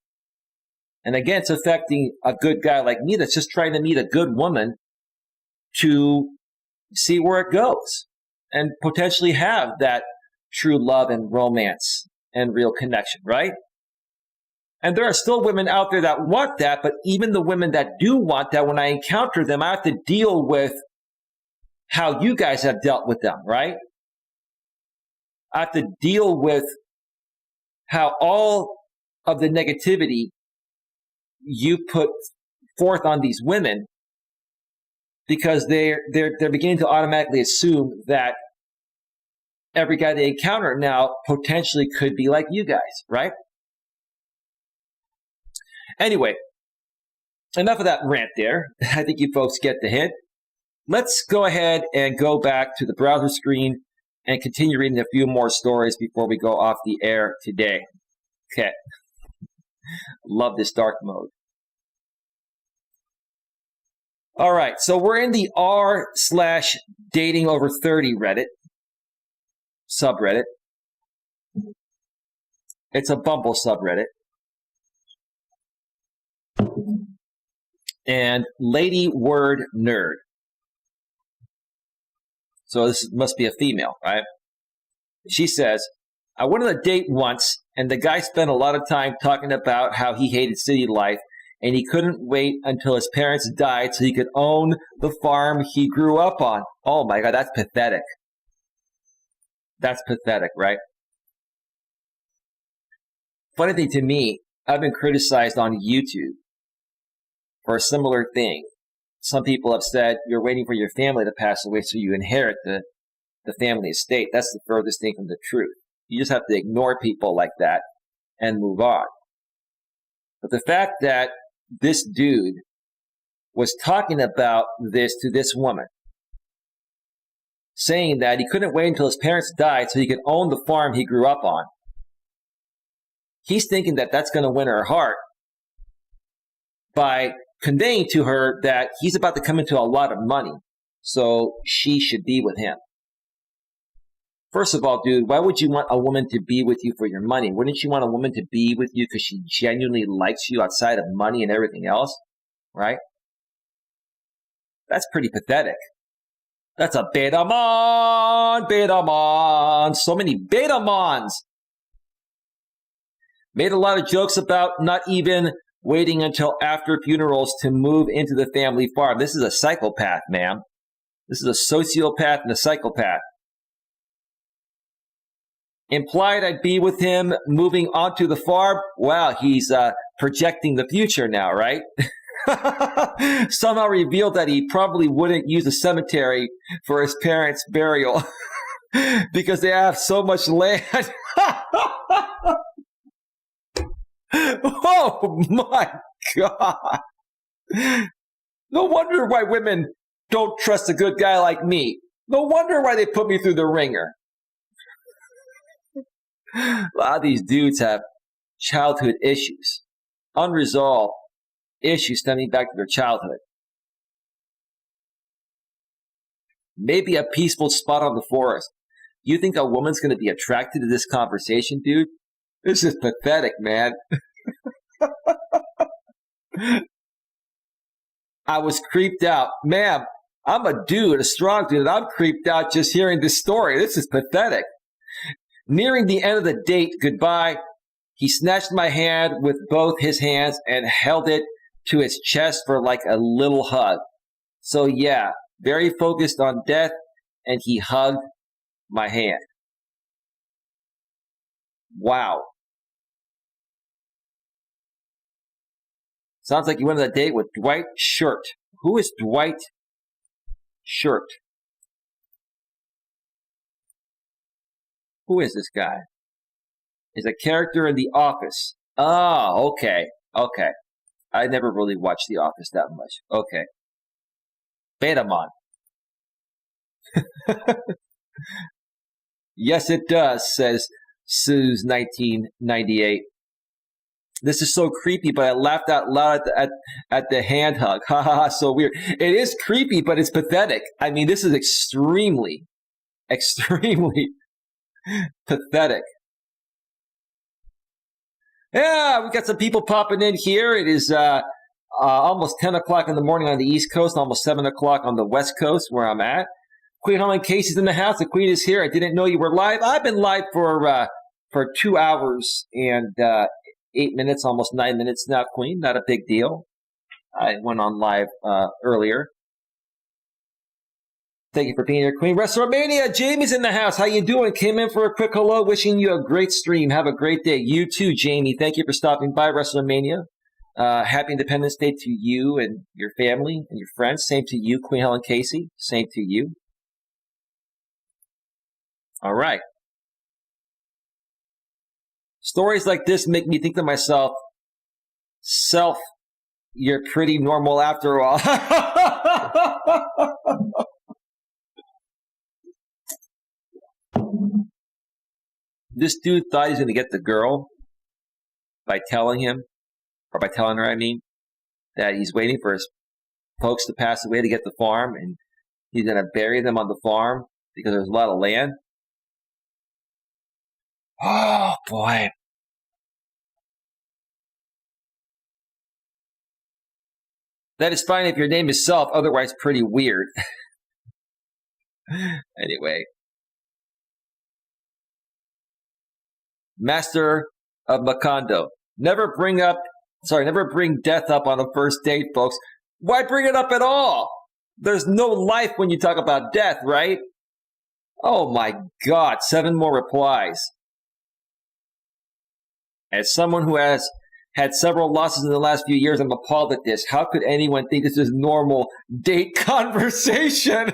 And again, it's affecting a good guy like me that's just trying to meet a good woman to see where it goes and potentially have that true love and romance and real connection, right? And there are still women out there that want that, but even the women that do want that, when I encounter them, I have to deal with how you guys have dealt with them, right? I have to deal with how all of the negativity you put forth on these women, because they're beginning to automatically assume that every guy they encounter now potentially could be like you guys, right? Anyway, enough of that rant there. I think you folks get the hint. Let's go ahead and go back to the browser screen and continue reading a few more stories before we go off the air today. Okay. Love this dark mode. All right, so we're in the r/dating over 30 Reddit, subreddit. It's a Bumble subreddit. And lady word nerd. So this must be a female, right? She says, I went on a date once, and the guy spent a lot of time talking about how he hated city life, and he couldn't wait until his parents died so he could own the farm he grew up on. Oh my God, that's pathetic. That's pathetic, right? Funny thing to me, I've been criticized on YouTube for a similar thing. Some people have said, you're waiting for your family to pass away so you inherit the family estate. That's the furthest thing from the truth. You just have to ignore people like that and move on. But the fact that this dude was talking about this to this woman, saying that he couldn't wait until his parents died so he could own the farm he grew up on. He's thinking that that's going to win her heart by conveying to her that he's about to come into a lot of money, so she should be with him. First of all, dude, why would you want a woman to be with you for your money? Wouldn't you want a woman to be with you because she genuinely likes you outside of money and everything else, right? That's pretty pathetic. That's a beta mon. So many beta mons. Made a lot of jokes about not even waiting until after funerals to move into the family farm. This is a psychopath, ma'am. This is a sociopath and a psychopath. Implied I'd be with him moving onto the farm. Wow, he's projecting the future now, right? Somehow revealed that he probably wouldn't use a cemetery for his parents' burial because they have so much land. Oh my God. No wonder why women don't trust a good guy like me. No wonder why they put me through the ringer. A lot of these dudes have childhood issues, unresolved issues stemming back to their childhood. Maybe a peaceful spot on the forest. You think a woman's going to be attracted to this conversation, dude? This is pathetic, man. I was creeped out. Ma'am, I'm a dude, a strong dude, and I'm creeped out just hearing this story. This is pathetic. Nearing the end of the date, goodbye, he snatched my hand with both his hands and held it to his chest for like a little hug. So yeah, very focused on death, and he hugged my hand. Wow. Sounds like you went on a date with Dwight Schrute. Who is Dwight Schrute? Who is this guy? He's a character in The Office. Oh, okay. Okay. I never really watched The Office that much. Okay. Betamon. Yes, it does, says Sue's 1998. This is so creepy, but I laughed out loud at the hand hug. Ha ha ha, so weird. It is creepy, but it's pathetic. I mean, this is extremely pathetic. Yeah, we got some people popping in here. It is almost 10 o'clock in the morning on the East Coast, almost 7 o'clock on the West Coast where I'm at. Queen Helen Casey's in the house. The Queen is here. I didn't know you were live. I've been live for 2 hours and 8 minutes, almost 9 minutes now, Queen. Not a big deal. I went on live earlier. Thank you for being here, Queen. WrestleMania, Jamie's in the house. How you doing? Came in for a quick hello. Wishing you a great stream. Have a great day. You too, Jamie. Thank you for stopping by WrestleMania. Happy Independence Day to you and your family and your friends. Same to you, Queen Helen Casey. Same to you. All right. Stories like this make me think to myself, you're pretty normal after all. This dude thought he was going to get the girl by telling him, or by telling her, I mean, that he's waiting for his folks to pass away to get the farm, and he's going to bury them on the farm because there's a lot of land. Oh, boy. That is fine if your name is Self, otherwise pretty weird. Anyway. Master of Macondo. Never bring death up on a first date, folks. Why bring it up at all? There's no life when you talk about death, right? Oh my God, 7 more replies. As someone who has had several losses in the last few years, I'm appalled at this. How could anyone think this is normal date conversation?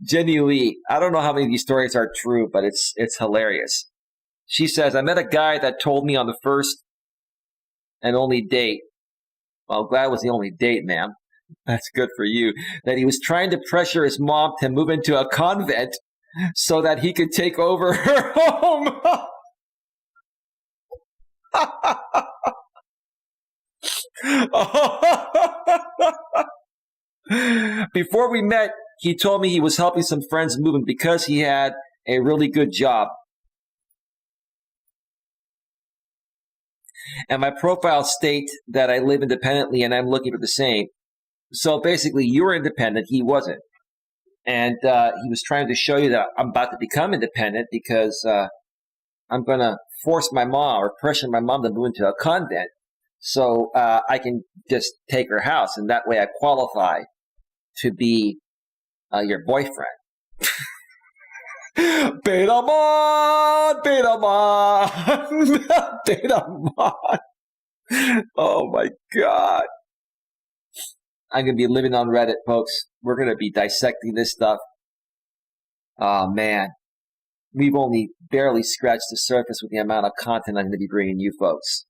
Jenny Lee, I don't know how many of these stories are true, but it's hilarious. She says, I met a guy that told me on the first and only date, well, glad it was the only date, ma'am. That's good for you. That he was trying to pressure his mom to move into a convent so that he could take over her home. Before we met, he told me he was helping some friends move in because he had a really good job. And my profile states that I live independently and I'm looking for the same. So basically, you were independent, he wasn't. And he was trying to show you that I'm about to become independent because I'm going to force my mom or pressure my mom to move into a convent so I can just take her house. And that way I qualify to be your boyfriend. Betamon! Betamon! Betamon! Oh my God. I'm going to be living on Reddit, folks. We're going to be dissecting this stuff. Oh, man. We've only barely scratched the surface with the amount of content I'm going to be bringing you folks.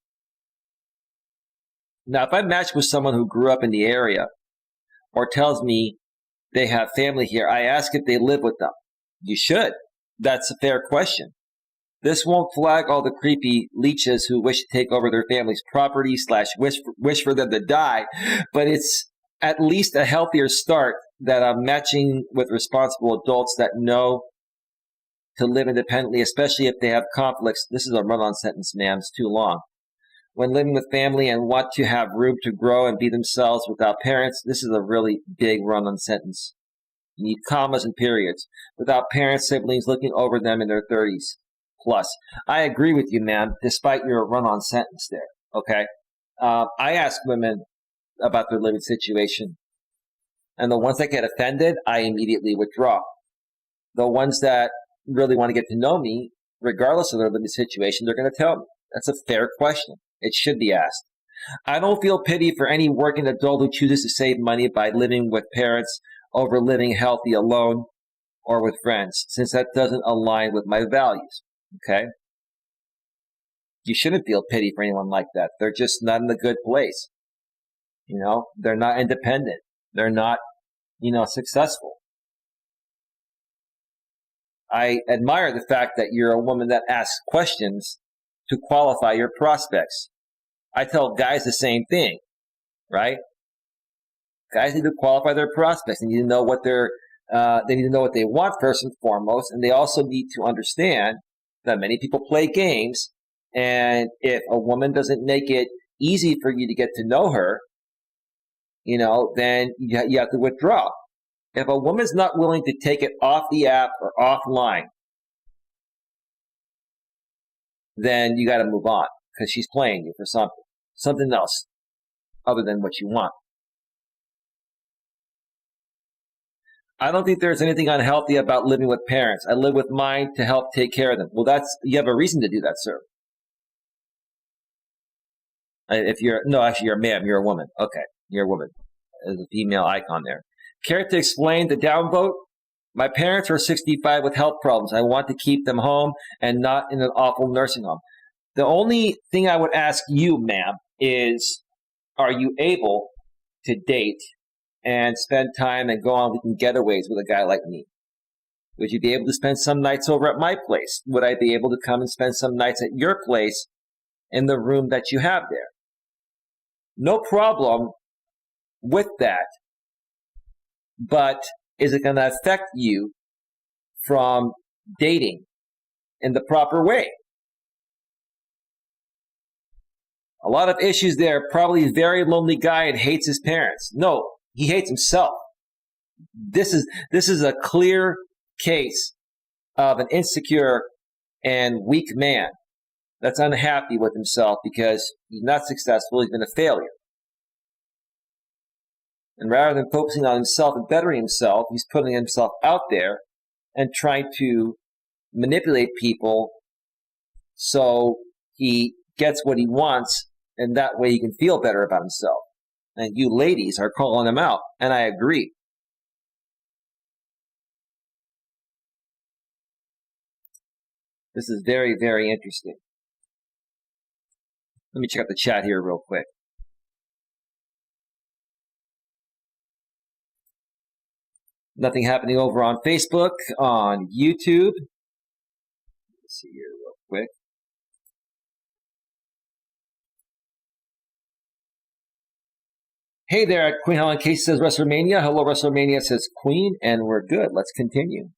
Now, if I match with someone who grew up in the area or tells me they have family here, I ask if they live with them. You should. That's a fair question. This won't flag all the creepy leeches who wish to take over their family's property / wish for them to die, but it's at least a healthier start that I'm matching with responsible adults that know to live independently, especially if they have conflicts. This is a run-on sentence, ma'am. It's too long. When living with family and want to have room to grow and be themselves without parents, this is a really big run-on sentence. You need commas and periods. Without parents, siblings looking over them in their 30s plus. I agree with you, ma'am, despite your run-on sentence there, okay? I ask women about their living situation. And the ones that get offended, I immediately withdraw. The ones that really want to get to know me, regardless of their living situation, they're going to tell me. That's a fair question. It should be asked. I don't feel pity for any working adult who chooses to save money by living with parents over living healthy alone or with friends, since that doesn't align with my values. Okay? You shouldn't feel pity for anyone like that. They're just not in a good place. You know, they're not independent. They're not, successful. I admire the fact that you're a woman that asks questions to qualify your prospects. I tell guys the same thing, right? Guys need to qualify their prospects. They need to know what they need to know what they want first and foremost, and they also need to understand that many people play games, and if a woman doesn't make it easy for you to get to know her, then you have to withdraw. If a woman's not willing to take it off the app or offline, then you got to move on because she's playing you for something else other than what you want. I don't think there's anything unhealthy about living with parents. I live with mine to help take care of them. Well, you have a reason to do that, sir. You're a man. You're a woman. Okay, you're a woman. There's a female icon there. Care to explain the downvote? My parents are 65 with health problems. I want to keep them home and not in an awful nursing home. The only thing I would ask you, ma'am, is are you able to date and spend time and go on weekend getaways with a guy like me? Would you be able to spend some nights over at my place? Would I be able to come and spend some nights at your place in the room that you have there? No problem with that. But is it going to affect you from dating in the proper way? A lot of issues there. Probably a very lonely guy and hates his parents. No, he hates himself. This is a clear case of an insecure and weak man that's unhappy with himself because he's not successful. He's been a failure. And rather than focusing on himself and bettering himself, he's putting himself out there and trying to manipulate people so he gets what he wants, and that way he can feel better about himself. And you ladies are calling him out, and I agree. This is very, very interesting. Let me check out the chat here real quick. Nothing happening over on Facebook, on YouTube. Let's see here real quick. Hey there, Queen Helen Casey says WrestleMania. Hello, WrestleMania says Queen, and we're good. Let's continue.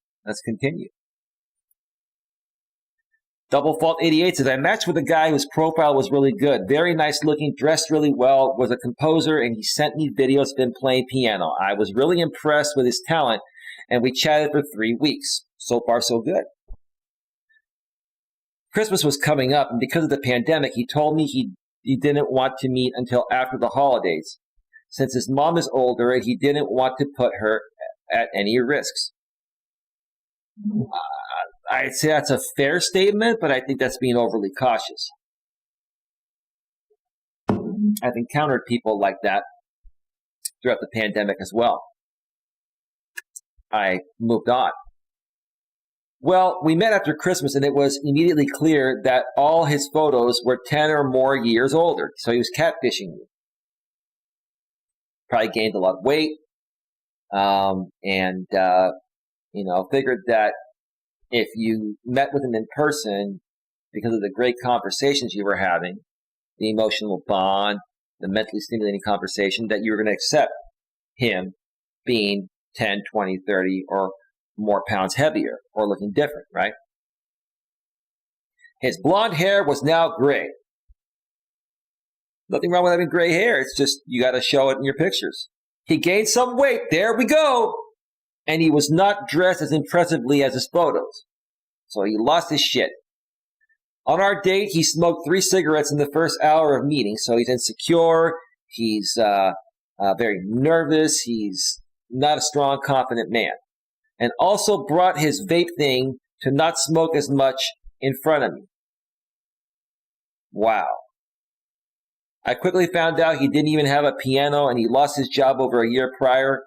Double Fault 88 says, I matched with a guy whose profile was really good. Very nice looking, dressed really well, was a composer, and he sent me videos of him playing piano. I was really impressed with his talent, and we chatted for 3 weeks. So far, so good. Christmas was coming up, and because of the pandemic, he told me he didn't want to meet until after the holidays. Since his mom is older, he didn't want to put her at any risks. I'd say that's a fair statement, but I think that's being overly cautious. I've encountered people like that throughout the pandemic as well. I moved on. Well, we met after Christmas, and it was immediately clear that all his photos were 10 or more years older. So he was catfishing me. Probably gained a lot of weight, figured that if you met with him in person, because of the great conversations you were having, the emotional bond, the mentally stimulating conversation, that you were going to accept him being 10, 20, 30 or more pounds heavier or looking different, right? His blonde hair was now gray. Nothing wrong with having gray hair. It's just you got to show it in your pictures. He gained some weight. There we go. And he was not dressed as impressively as his photos. So he lost his shit. On our date, he smoked 3 cigarettes in the first hour of meeting. So he's insecure. He's very nervous. He's not a strong, confident man. And also brought his vape thing to not smoke as much in front of me. Wow. I quickly found out he didn't even have a piano, and he lost his job over a year prior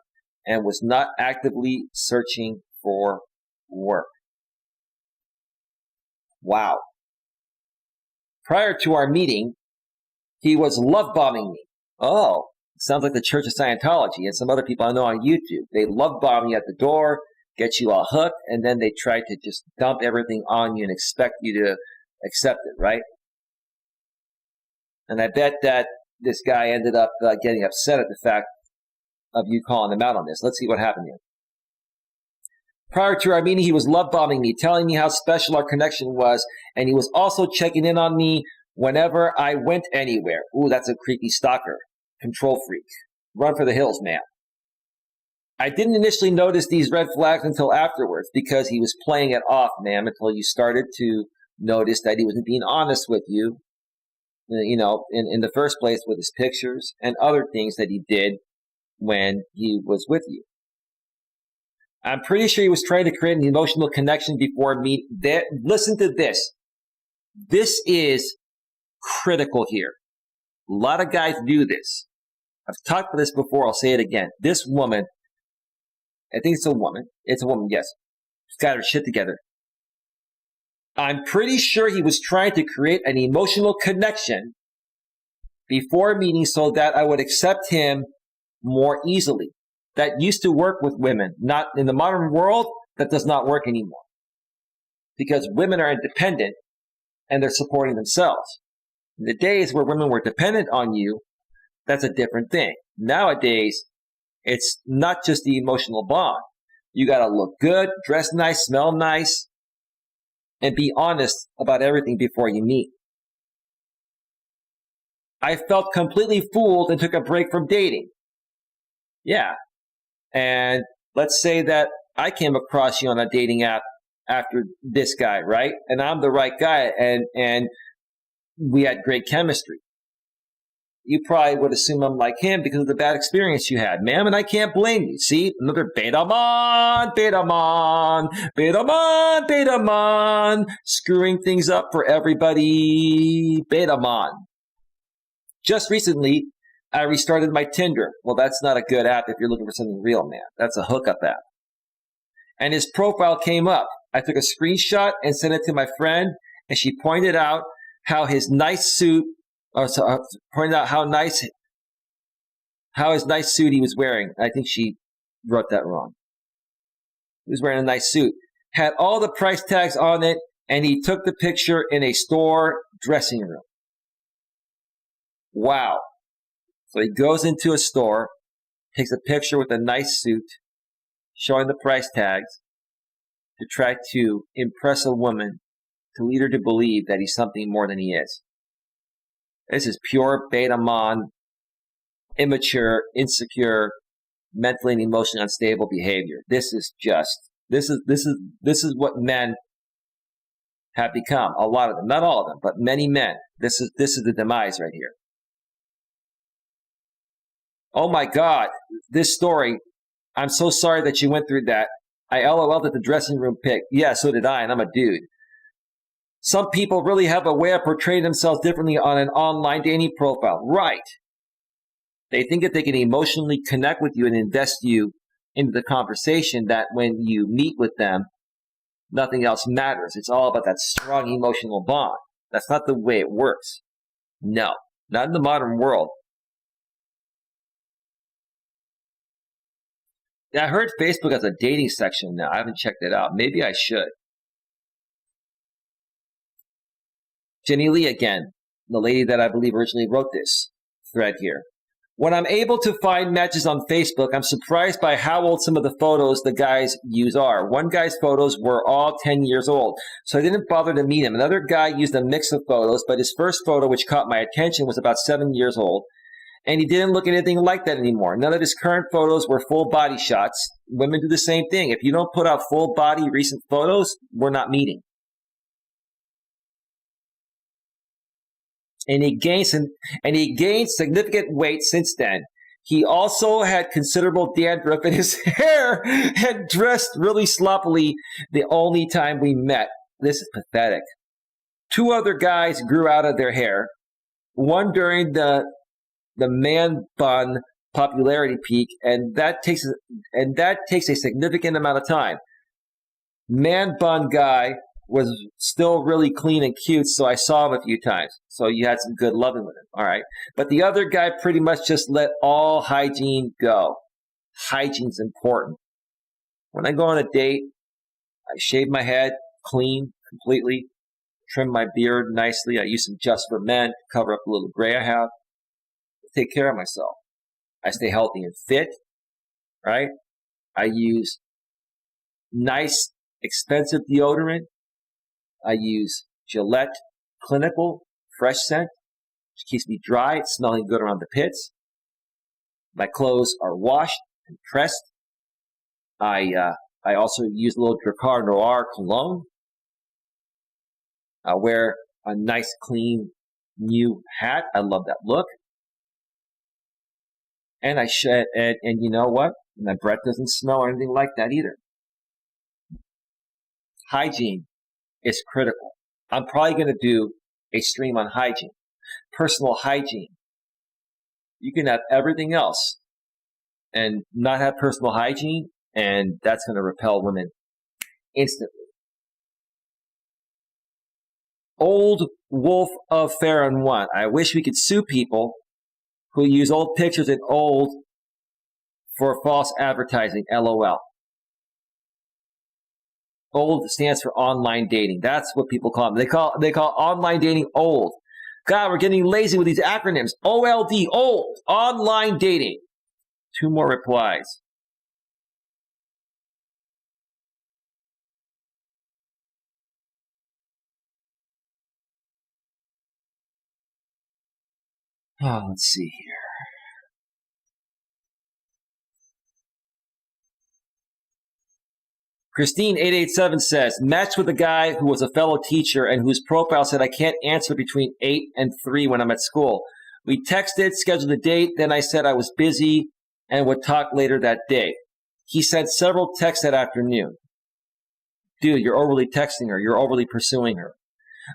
and was not actively searching for work. Wow. Prior to our meeting, he was love bombing me. Oh, sounds like the Church of Scientology and some other people I know on YouTube. They love bomb you at the door, get you all hooked, and then they try to just dump everything on you and expect you to accept it, right? And I bet that this guy ended up getting upset at the fact of you calling him out on this. Let's see what happened here. Prior to our meeting, he was love bombing me, telling me how special our connection was, and he was also checking in on me whenever I went anywhere. Ooh, that's a creepy stalker. Control freak. Run for the hills, man. I didn't initially notice these red flags until afterwards because he was playing it off, ma'am, until you started to notice that he wasn't being honest with you. In the first place with his pictures and other things that he did when he was with you. I'm pretty sure he was trying to create an emotional connection before meeting. Listen to this. This is critical here. A lot of guys do this. I've talked about this before. I'll say it again. This woman I think it's a woman. It's a woman, yes. She's got her shit together. I'm pretty sure he was trying to create an emotional connection before meeting so that I would accept him more easily. That used to work with women. Not in the modern world, that does not work anymore. Because women are independent and they're supporting themselves. In the days where women were dependent on you, that's a different thing. Nowadays, it's not just the emotional bond. You got to look good, dress nice, smell nice, and be honest about everything before you meet. I felt completely fooled and took a break from dating. Yeah. And let's say that I came across you on a dating app after this guy, right? And I'm the right guy, and we had great chemistry. You probably would assume I'm like him because of the bad experience you had, ma'am, and I can't blame you. See, another beta man, screwing things up for everybody. Beta man. Just recently, I restarted my Tinder. Well, that's not a good app if you're looking for something real, man. That's a hookup app. And his profile came up. I took a screenshot and sent it to my friend, and she pointed out how his nice suit, pointed out how his nice suit he was wearing. I think she wrote that wrong. He was wearing a nice suit. Had all the price tags on it, and he took the picture in a store dressing room. Wow. So he goes into a store, takes a picture with a nice suit, showing the price tags, to try to impress a woman, to lead her to believe that he's something more than he is. This is pure beta man, immature, insecure, mentally and emotionally unstable behavior. This is what men have become. A lot of them, not all of them, but many men. This is the demise right here. Oh my God, this story. I'm so sorry that you went through that. I LOL'd at the dressing room pic. Yeah, so did I, and I'm a dude. Some people really have a way of portraying themselves differently on an online dating profile. Right. They think that they can emotionally connect with you and invest you into the conversation, that when you meet with them, nothing else matters. It's all about that strong emotional bond. That's not the way it works. No, not in the modern world. Yeah, I heard Facebook has a dating section now. I haven't checked it out. Maybe I should. Jenny Lee again, the lady that I believe originally wrote this thread here. When I'm able to find matches on Facebook, I'm surprised by how old some of the photos the guys use are. One guy's photos were all 10 years old, so I didn't bother to meet him. Another guy used a mix of photos, but his first photo, which caught my attention, was about 7 years old. And he didn't look anything like that anymore. None of his current photos were full body shots. Women do the same thing. If you don't put out full body recent photos, we're not meeting. And he gained significant weight since then. He also had considerable dandruff in his hair and dressed really sloppily the only time we met. This is pathetic. 2 other guys grew out of their hair. One during the man bun popularity peak, and that takes a significant amount of time. Man bun guy was still really clean and cute, so I saw him a few times. So you had some good loving with him, all right? But the other guy pretty much just let all hygiene go. Hygiene's important. When I go on a date, I shave my head clean, completely, trim my beard nicely. I use some Just for Men to cover up the little gray I have. Take care of myself. I stay healthy and fit, right? I use nice, expensive deodorant. I use Gillette Clinical Fresh Scent, which keeps me dry. It's smelling good around the pits. My clothes are washed and pressed. I also use a little Dracar Noir cologne. I wear a nice, clean, new hat. I love that look. And and you know what? My breath doesn't smell or anything like that either. Hygiene is critical. I'm probably going to do a stream on hygiene, personal hygiene. You can have everything else and not have personal hygiene, And that's going to repel women instantly. Old Wolf of Farron 1. I wish we could sue people who use old pictures and old for false advertising. LOL. Old stands for online dating. That's what people call them. They call online dating old. God, we're getting lazy with these acronyms. OLD, old. Online dating. 2 more replies. Let's see here. Christine887 says, matched with a guy who was a fellow teacher and whose profile said I can't answer between 8 and 3 when I'm at school. We texted, scheduled a date, then I said I was busy and would talk later that day. He sent several texts that afternoon. Dude, you're overly texting her. You're overly pursuing her.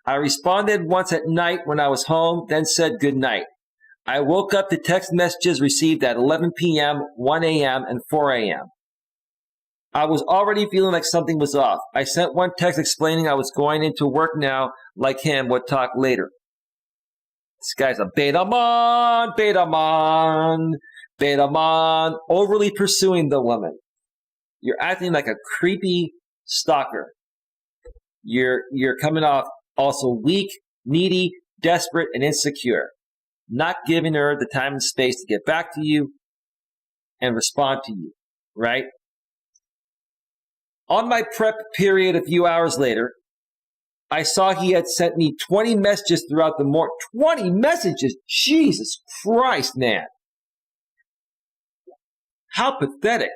I responded once at night when I was home, then said good night. I woke up to text messages received at 11 p.m., 1 a.m., and 4 a.m. I was already feeling like something was off. I sent one text explaining I was going into work now, like him, would talk later. This guy's a beta man, overly pursuing the woman. You're acting like a creepy stalker. You're coming off also weak, needy, desperate, and insecure. Not giving her the time and space to get back to you and respond to you, right? On my prep period a few hours later, I saw he had sent me 20 messages throughout the morning. 20 messages? Jesus Christ, man. How pathetic.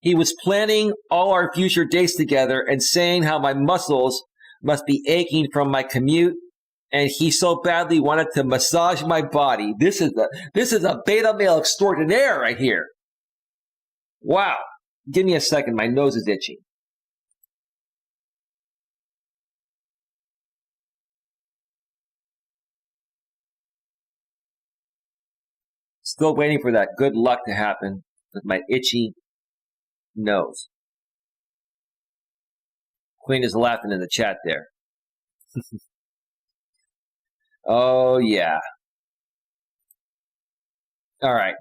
He was planning all our future dates together and saying how my muscles must be aching from my commute, and he so badly wanted to massage my body. This is a beta male extraordinaire right here. Wow. Give me a second. My nose is itching. Still waiting for that good luck to happen with my itchy nose. Queen is laughing in the chat there. Oh, yeah. All right.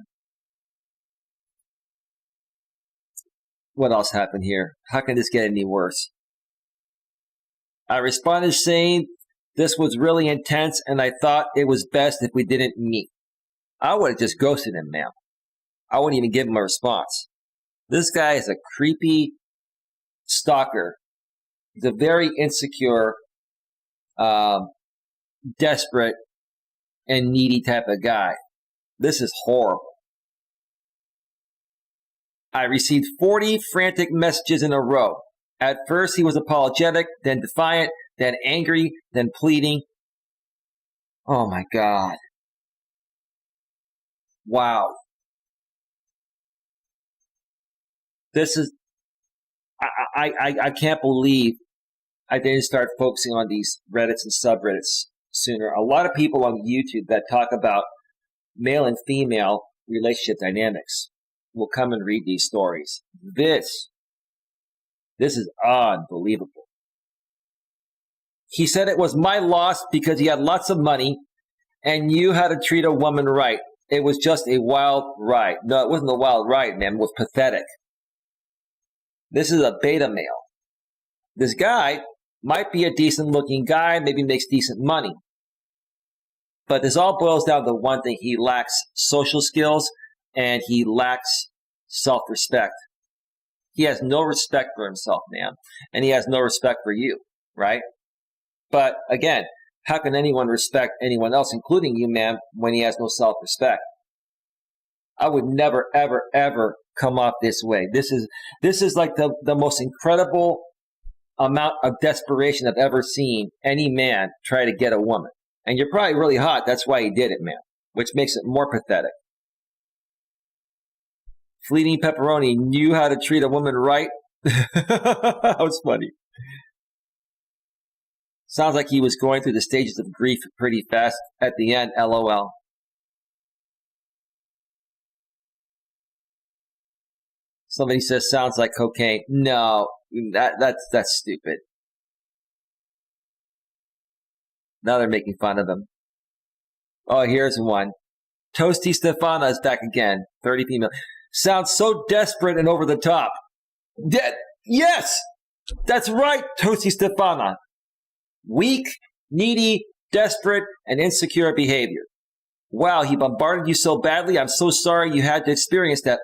What else happened here? How can this get any worse? I responded saying this was really intense and I thought it was best if we didn't meet. I would have just ghosted him, man. I wouldn't even give him a response. This guy is a creepy stalker. He's a very insecure, desperate, and needy type of guy. This is horrible. I received 40 frantic messages in a row. At first, he was apologetic, then defiant, then angry, then pleading. Oh, my God. Wow. This is, I can't believe I didn't start focusing on these Reddits and subreddits sooner. A lot of people on YouTube that talk about male and female relationship dynamics will come and read these stories. This is unbelievable. He said it was my loss because he had lots of money and knew how to treat a woman right. It was just a wild ride. No, it wasn't a wild ride, man. It was pathetic. This is a beta male. This guy might be a decent looking guy, maybe makes decent money. But this all boils down to one thing. He lacks social skills and he lacks self-respect. He has no respect for himself, man. And he has no respect for you, right? But again, how can anyone respect anyone else, including you, man, when he has no self-respect? I would never, ever, ever come off this way. This is like the most incredible amount of desperation I've ever seen any man try to get a woman. And you're probably really hot. That's why he did it, man, which makes it more pathetic. Fleeting Pepperoni knew how to treat a woman right. That was funny. Sounds like he was going through the stages of grief pretty fast at the end, LOL. Somebody says, sounds like cocaine. No, that's stupid. Now they're making fun of him. Oh, here's one. Toasty Stefana is back again. 30 female. Sounds so desperate and over the top. Yes, that's right, Toasty Stefana. Weak, needy, desperate, and insecure behavior. Wow, he bombarded you so badly. I'm so sorry you had to experience that.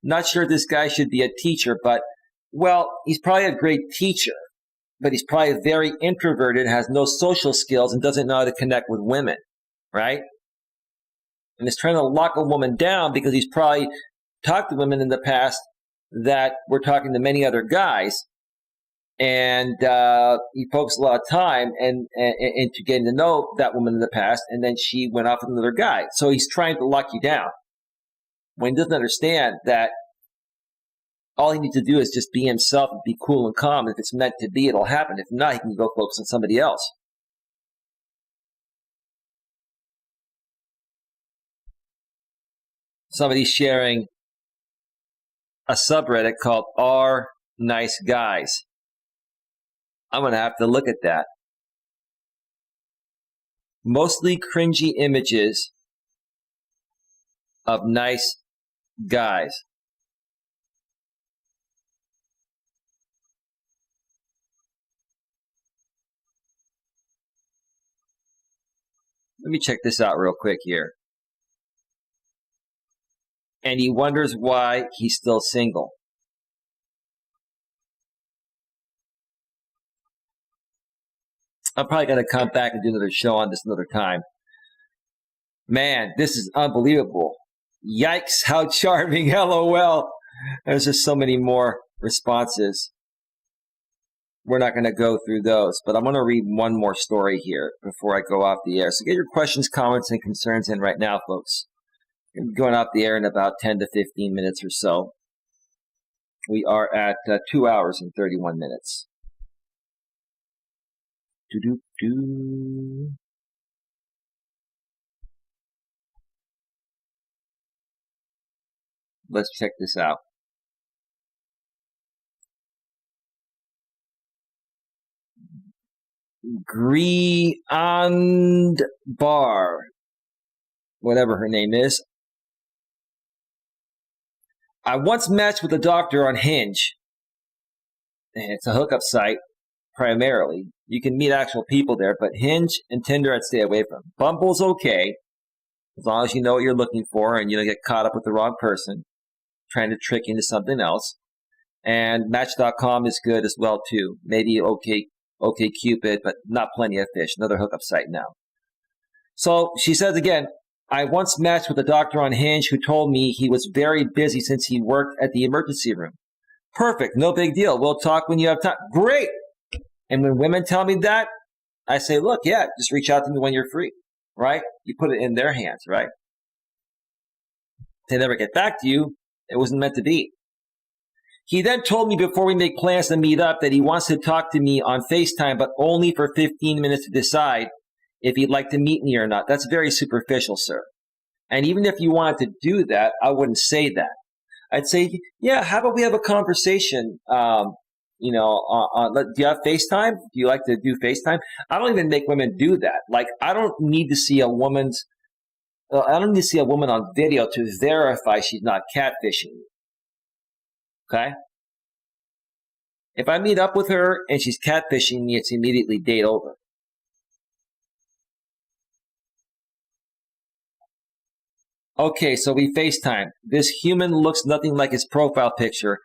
Not sure this guy should be a teacher, but, well, he's probably a great teacher, but he's probably very introverted, has no social skills, and doesn't know how to connect with women, right? And is trying to lock a woman down because he's probably talked to women in the past that were talking to many other guys, and he focused a lot of time into getting to know that woman in the past, and then she went off with another guy. So he's trying to lock you down when he doesn't understand that all he needs to do is just be himself and be cool and calm. If it's meant to be, it'll happen. If not, he can go focus on somebody else. Somebody's sharing a subreddit called R Nice Guys. I'm going to have to look at that. Mostly cringy images of nice guys. Let me check this out real quick here. And he wonders why he's still single. I'm probably going to come back and do another show on this another time. Man, this is unbelievable. Yikes, how charming, LOL. There's just so many more responses. We're not going to go through those, but I'm going to read one more story here before I go off the air. So get your questions, comments, and concerns in right now, folks. I'm going off the air in about 10 to 15 minutes or so. We are at 2 hours and 31 minutes. Let's check this out. Griand Bar, whatever her name is. I once matched with a doctor on Hinge. And it's a hookup site, primarily. You can meet actual people there, but Hinge and Tinder I'd stay away from. Bumble's okay, as long as you know what you're looking for and you don't get caught up with the wrong person trying to trick you into something else. And Match.com is good as well, too. Maybe OkCupid, but not Plenty of Fish, another hookup site now. So she says again, I once matched with a doctor on Hinge who told me he was very busy since he worked at the emergency room. Perfect, no big deal. We'll talk when you have time. Great! And when women tell me that, I say, look, yeah, just reach out to me when you're free, right? You put it in their hands, right? If they never get back to you, it wasn't meant to be. He then told me before we make plans to meet up that he wants to talk to me on FaceTime, but only for 15 minutes to decide if he'd like to meet me or not. That's very superficial, sir. And even if you wanted to do that, I wouldn't say that. I'd say, yeah, how about we have a conversation, do you have FaceTime? Do you like to do FaceTime? I don't even make women do that. Like, I don't need to see a woman on video to verify she's not catfishing me. Okay? If I meet up with her and she's catfishing me, it's immediately date over. Okay, so we FaceTime. This human looks nothing like his profile picture.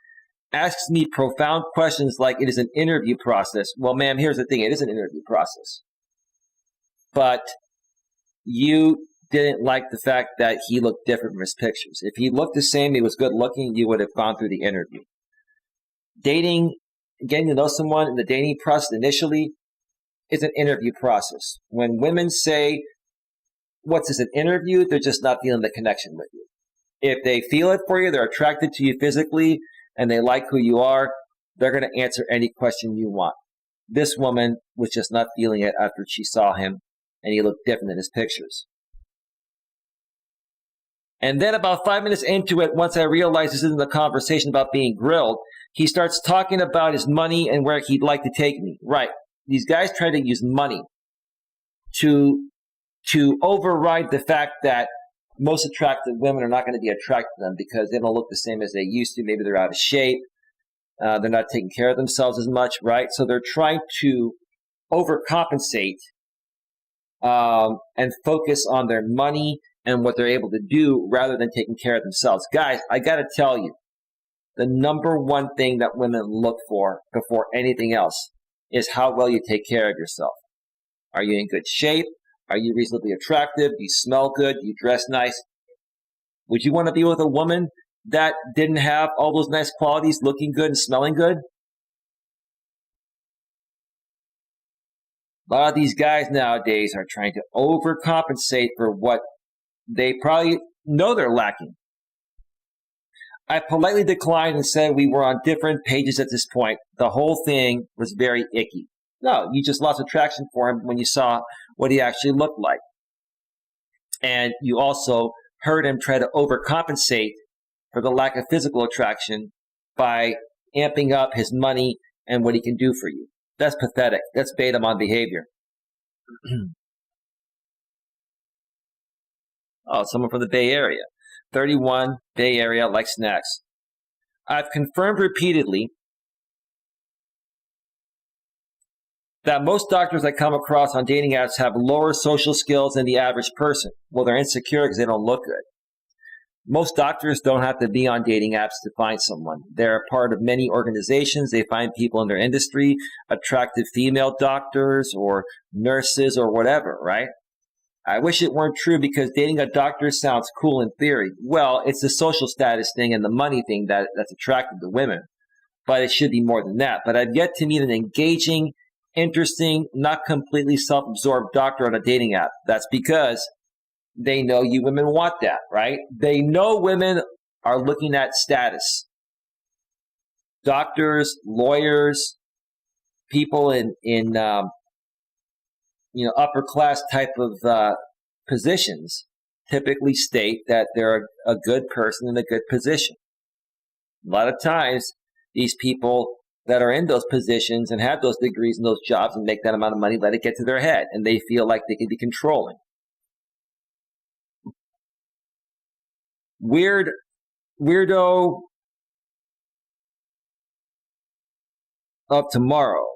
Asks me profound questions like it is an interview process. Well, ma'am, here's the thing. It is an interview process. But you didn't like the fact that he looked different from his pictures. If he looked the same, he was good looking, you would have gone through the interview. Dating, getting to know someone in the dating process initially is an interview process. When women say, what's this, an interview? They're just not feeling the connection with you. If they feel it for you, they're attracted to you physically, and they like who you are, they're going to answer any question you want. This woman was just not feeling it after she saw him, and he looked different in his pictures. And then about 5 minutes into it, once I realized this isn't a conversation about being grilled, he starts talking about his money and where he'd like to take me. Right. These guys try to use money to override the fact that most attractive women are not going to be attracted to them because they don't look the same as they used to. Maybe they're out of shape. They're not taking care of themselves as much, right? So they're trying to overcompensate and focus on their money and what they're able to do rather than taking care of themselves. Guys, I got to tell you, the number one thing that women look for before anything else is how well you take care of yourself. Are you in good shape? Are you reasonably attractive? Do you smell good? Do you dress nice? Would you want to be with a woman that didn't have all those nice qualities, looking good and smelling good? A lot of these guys nowadays are trying to overcompensate for what they probably know they're lacking. I politely declined and said we were on different pages at this point. The whole thing was very icky. No, you just lost attraction for him when you saw what he actually looked like. And you also heard him try to overcompensate for the lack of physical attraction by amping up his money and what he can do for you. That's pathetic. That's beta on behavior. Oh, someone from the Bay Area. 31, Bay Area, like snacks. I've confirmed repeatedly that most doctors I come across on dating apps have lower social skills than the average person. Well, they're insecure because they don't look good. Most doctors don't have to be on dating apps to find someone. They're a part of many organizations. They find people in their industry, attractive female doctors or nurses or whatever, right? I wish it weren't true because dating a doctor sounds cool in theory. Well, it's the social status thing and the money thing that's attractive to women. But it should be more than that. But I've yet to meet an engaging, interesting, not completely self-absorbed doctor on a dating app. That's because they know you women want that, right? They know women are looking at status. Doctors, lawyers, people in upper class type of positions typically state that they're a good person in a good position. A lot of times, these people that are in those positions and have those degrees and those jobs and make that amount of money, let it get to their head, and they feel like they can be controlling. Weirdo of tomorrow,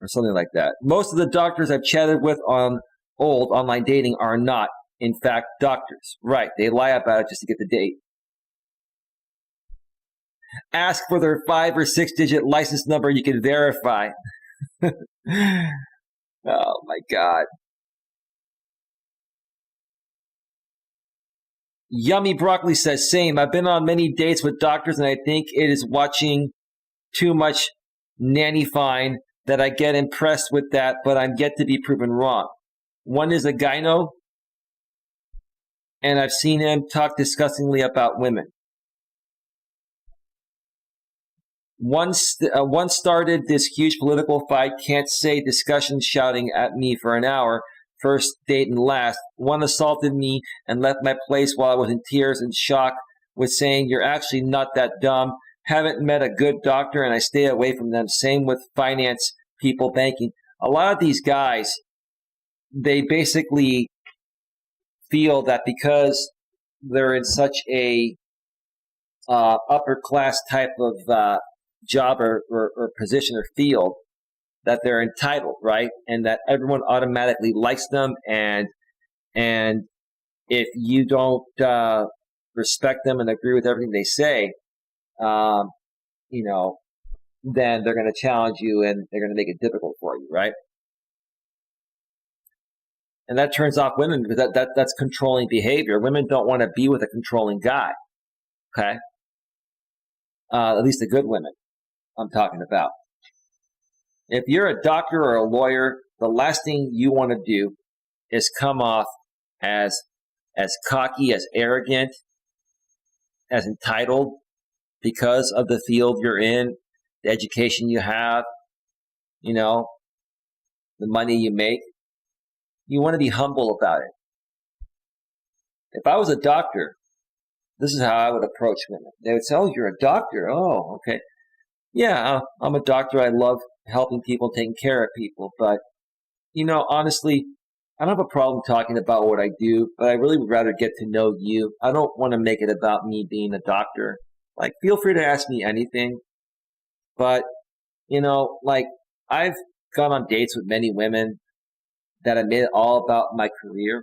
or something like that. Most of the doctors I've chatted with on old online dating are not, in fact, doctors. Right, they lie about it just to get the date. Ask for their 5 or 6 digit license number you can verify. Oh my God. Yummy Broccoli says, same. I've been on many dates with doctors and I think it is watching too much nanny fine that I get impressed with that, but I'm yet to be proven wrong. One is a gyno, and I've seen him talk disgustingly about women. One started this huge political fight, can't say discussion shouting at me for an hour, first date and last. One assaulted me and left my place while I was in tears and shock with saying, you're actually not that dumb. Haven't met a good doctor and I stay away from them. Same with finance people, banking. A lot of these guys, they basically feel that because they're in such a upper class type of job or position or field that they're entitled, right? And that everyone automatically likes them. And if you don't respect them and agree with everything they say, then they're going to challenge you and they're going to make it difficult for you, right? And that turns off women because that's controlling behavior. Women don't want to be with a controlling guy, okay? At least the good women I'm talking about. If you're a doctor or a lawyer, the last thing you want to do is come off as cocky, as arrogant, as entitled because of the field you're in, the education you have, the money you make. You want to be humble about it. If I was a doctor, this is how I would approach women. They would say, "Oh, you're a doctor. Oh, okay. Yeah, I'm a doctor. I love helping people, taking care of people. But, honestly, I don't have a problem talking about what I do, but I really would rather get to know you. I don't want to make it about me being a doctor. Like, feel free to ask me anything. But, like, I've gone on dates with many women that have made it all about my career.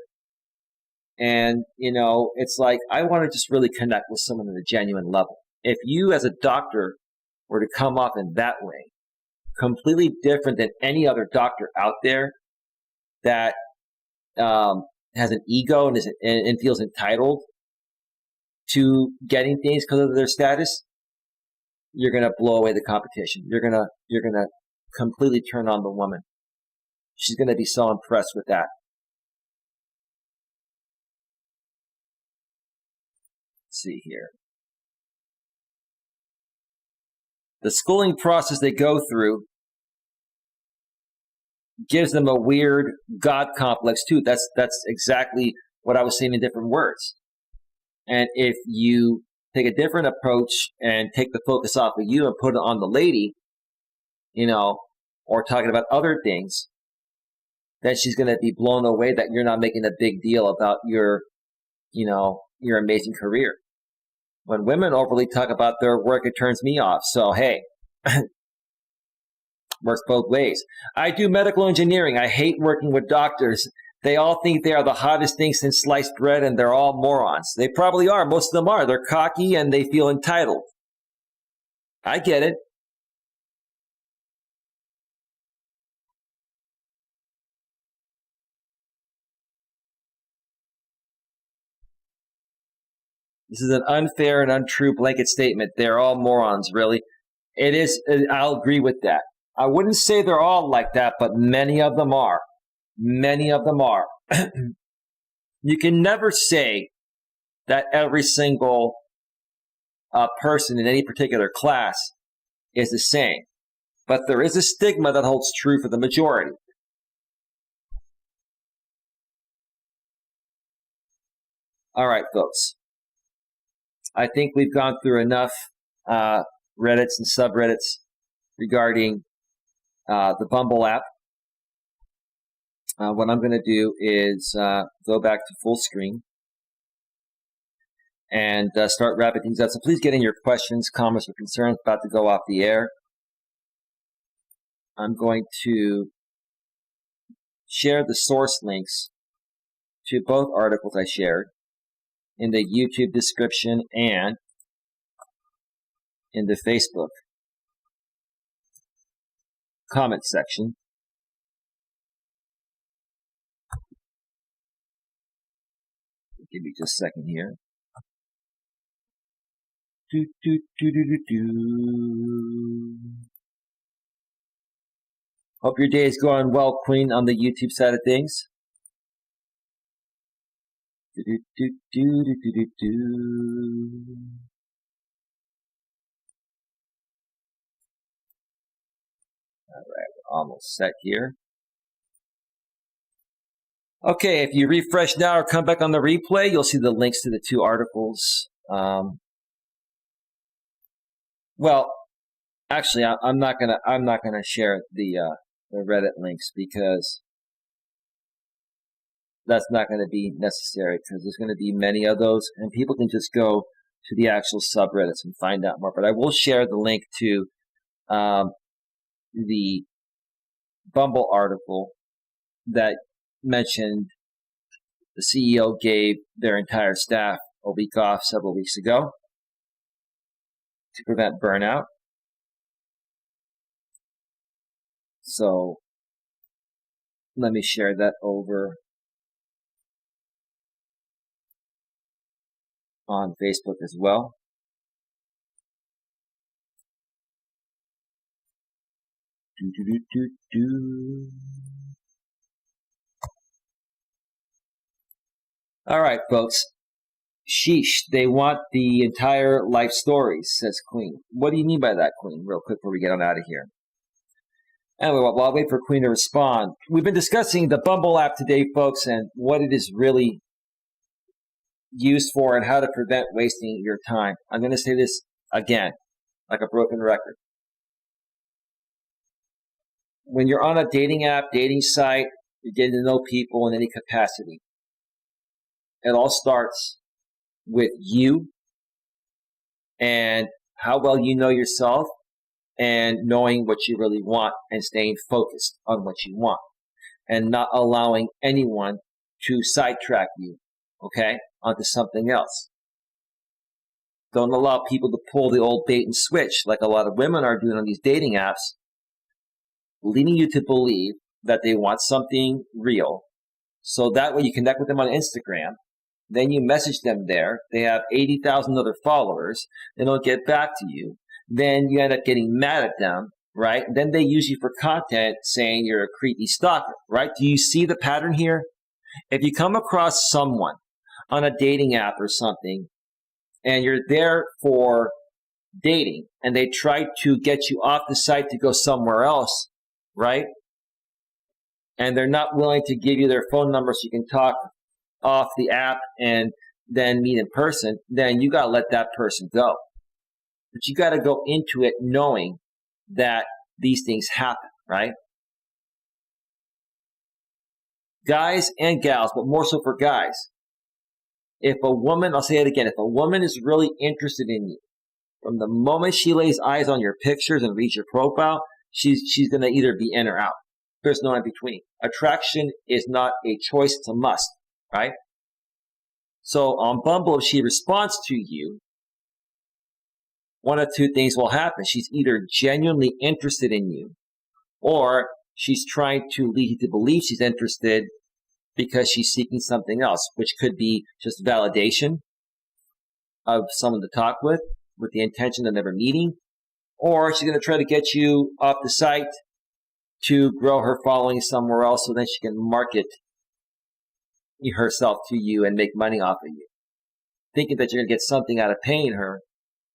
And, it's like, I want to just really connect with someone at a genuine level. If you as a doctor were to come off in that way, completely different than any other doctor out there that has an ego and feels entitled to getting things because of their status, you're going to blow away the competition. You're going to completely turn on the woman. She's going to be so impressed with that. Let's see here. The schooling process they go through gives them a weird God complex too. That's exactly what I was saying in different words. And if you take a different approach and take the focus off of you and put it on the lady, or talking about other things, then she's going to be blown away that you're not making a big deal about your amazing career. When women overly talk about their work, it turns me off. So, hey, works both ways. I do medical engineering. I hate working with doctors. They all think they are the hottest thing since sliced bread, and they're all morons. They probably are. Most of them are. They're cocky, and they feel entitled. I get it. This is an unfair and untrue blanket statement. They're all morons, really. It is. I'll agree with that. I wouldn't say they're all like that, but many of them are. Many of them are. You can never say that every single person in any particular class is the same. But there is a stigma that holds true for the majority. All right, folks. I think we've gone through enough Reddits and subreddits regarding the Bumble app. What I'm going to do is go back to full screen and start wrapping things up. So please get in your questions, comments, or concerns about to go off the air. I'm going to share the source links to both articles I shared in the YouTube description and in the Facebook comment section. Give me just a second here. Hope your day is going well, Queen, on the YouTube side of things. All right, we're almost set here. Okay, if you refresh now or come back on the replay, you'll see the links to the two articles. Well, actually, I'm not gonna share the Reddit links because that's not going to be necessary because there's going to be many of those, and people can just go to the actual subreddits and find out more. But I will share the link to the Bumble article that mentioned the CEO gave their entire staff a week off several weeks ago to prevent burnout. So let me share that over on Facebook as well. All right, folks. Sheesh, they want the entire life stories, says Queen. What do you mean by that, Queen? Real quick before we get on out of here. Anyway, while I'll wait for Queen to respond, we've been discussing the Bumble app today, folks, and what it is really used for and how to prevent wasting your time. I'm going to say this again, like a broken record. When you're on a dating app, dating site, you're getting to know people in any capacity. It all starts with you and how well you know yourself and knowing what you really want and staying focused on what you want and not allowing anyone to sidetrack you, okay, onto something else. Don't allow people to pull the old bait and switch like a lot of women are doing on these dating apps, leading you to believe that they want something real. So that way you connect with them on Instagram. Then you message them there. They have 80,000 other followers. They don't get back to you. Then you end up getting mad at them, right? Then they use you for content saying you're a creepy stalker, right? Do you see the pattern here? If you come across someone on a dating app or something and you're there for dating and they try to get you off the site to go somewhere else, right? And they're not willing to give you their phone number so you can talk off the app and then meet in person, then you got to let that person go. But you got to go into it knowing that these things happen, right? Guys and gals, but more so for guys. If a woman, I'll say it again, if a woman is really interested in you, from the moment she lays eyes on your pictures and reads your profile, she's going to either be in or out. There's no in between. Attraction is not a choice, it's a must, right? So on Bumble, if she responds to you, one of two things will happen. She's either genuinely interested in you, or she's trying to lead you to believe she's interested because she's seeking something else, which could be just validation of someone to talk with the intention of never meeting, or she's going to try to get you off the site to grow her following somewhere else so then she can market herself to you and make money off of you, thinking that you're going to get something out of paying her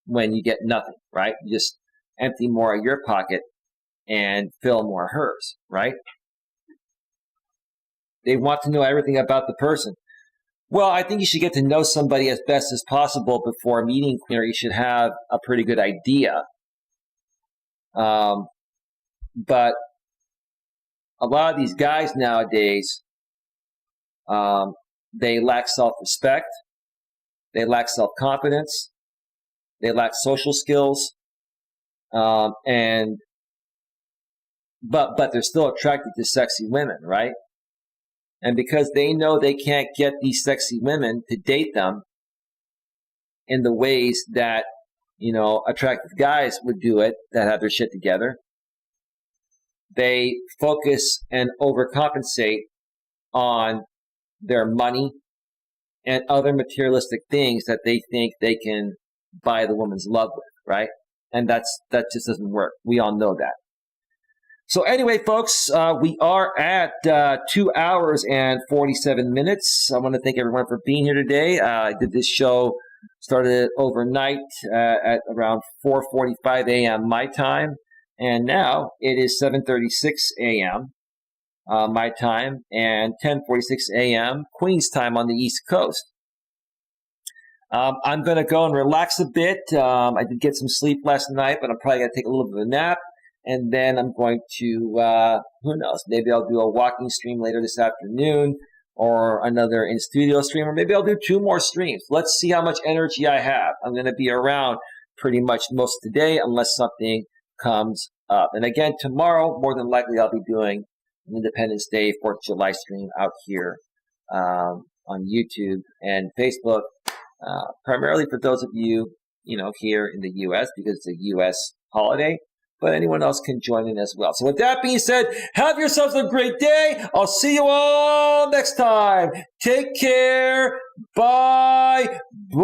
when you get nothing, right? You just empty more of your pocket and fill more of hers, right? They want to know everything about the person. Well, I think you should get to know somebody as best as possible before meeting her. You should have a pretty good idea. But a lot of these guys nowadays, they lack self-respect. They lack self-confidence. They lack social skills. But they're still attracted to sexy women, right? And because they know they can't get these sexy women to date them in the ways that, attractive guys would do it that have their shit together, they focus and overcompensate on their money and other materialistic things that they think they can buy the woman's love with, right? And that just doesn't work. We all know that. So anyway, folks, we are at 2 hours and 47 minutes. I want to thank everyone for being here today. I did this show, started overnight at around 4:45 a.m. my time, and now it is 7:36 a.m. My time and 10:46 a.m. Queen's time on the East Coast. I'm going to go and relax a bit. I did get some sleep last night, but I'm probably going to take a little bit of a nap. And then I'm going to, who knows, maybe I'll do a walking stream later this afternoon or another in-studio stream, or maybe I'll do 2 more streams. Let's see how much energy I have. I'm going to be around pretty much most of the day unless something comes up. And again, tomorrow, more than likely, I'll be doing an Independence Day 4th of July stream out here on YouTube and Facebook, primarily for those of you, here in the U.S. because it's a U.S. holiday. But anyone else can join in as well. So with that being said, have yourselves a great day. I'll see you all next time. Take care. Bye. Bye.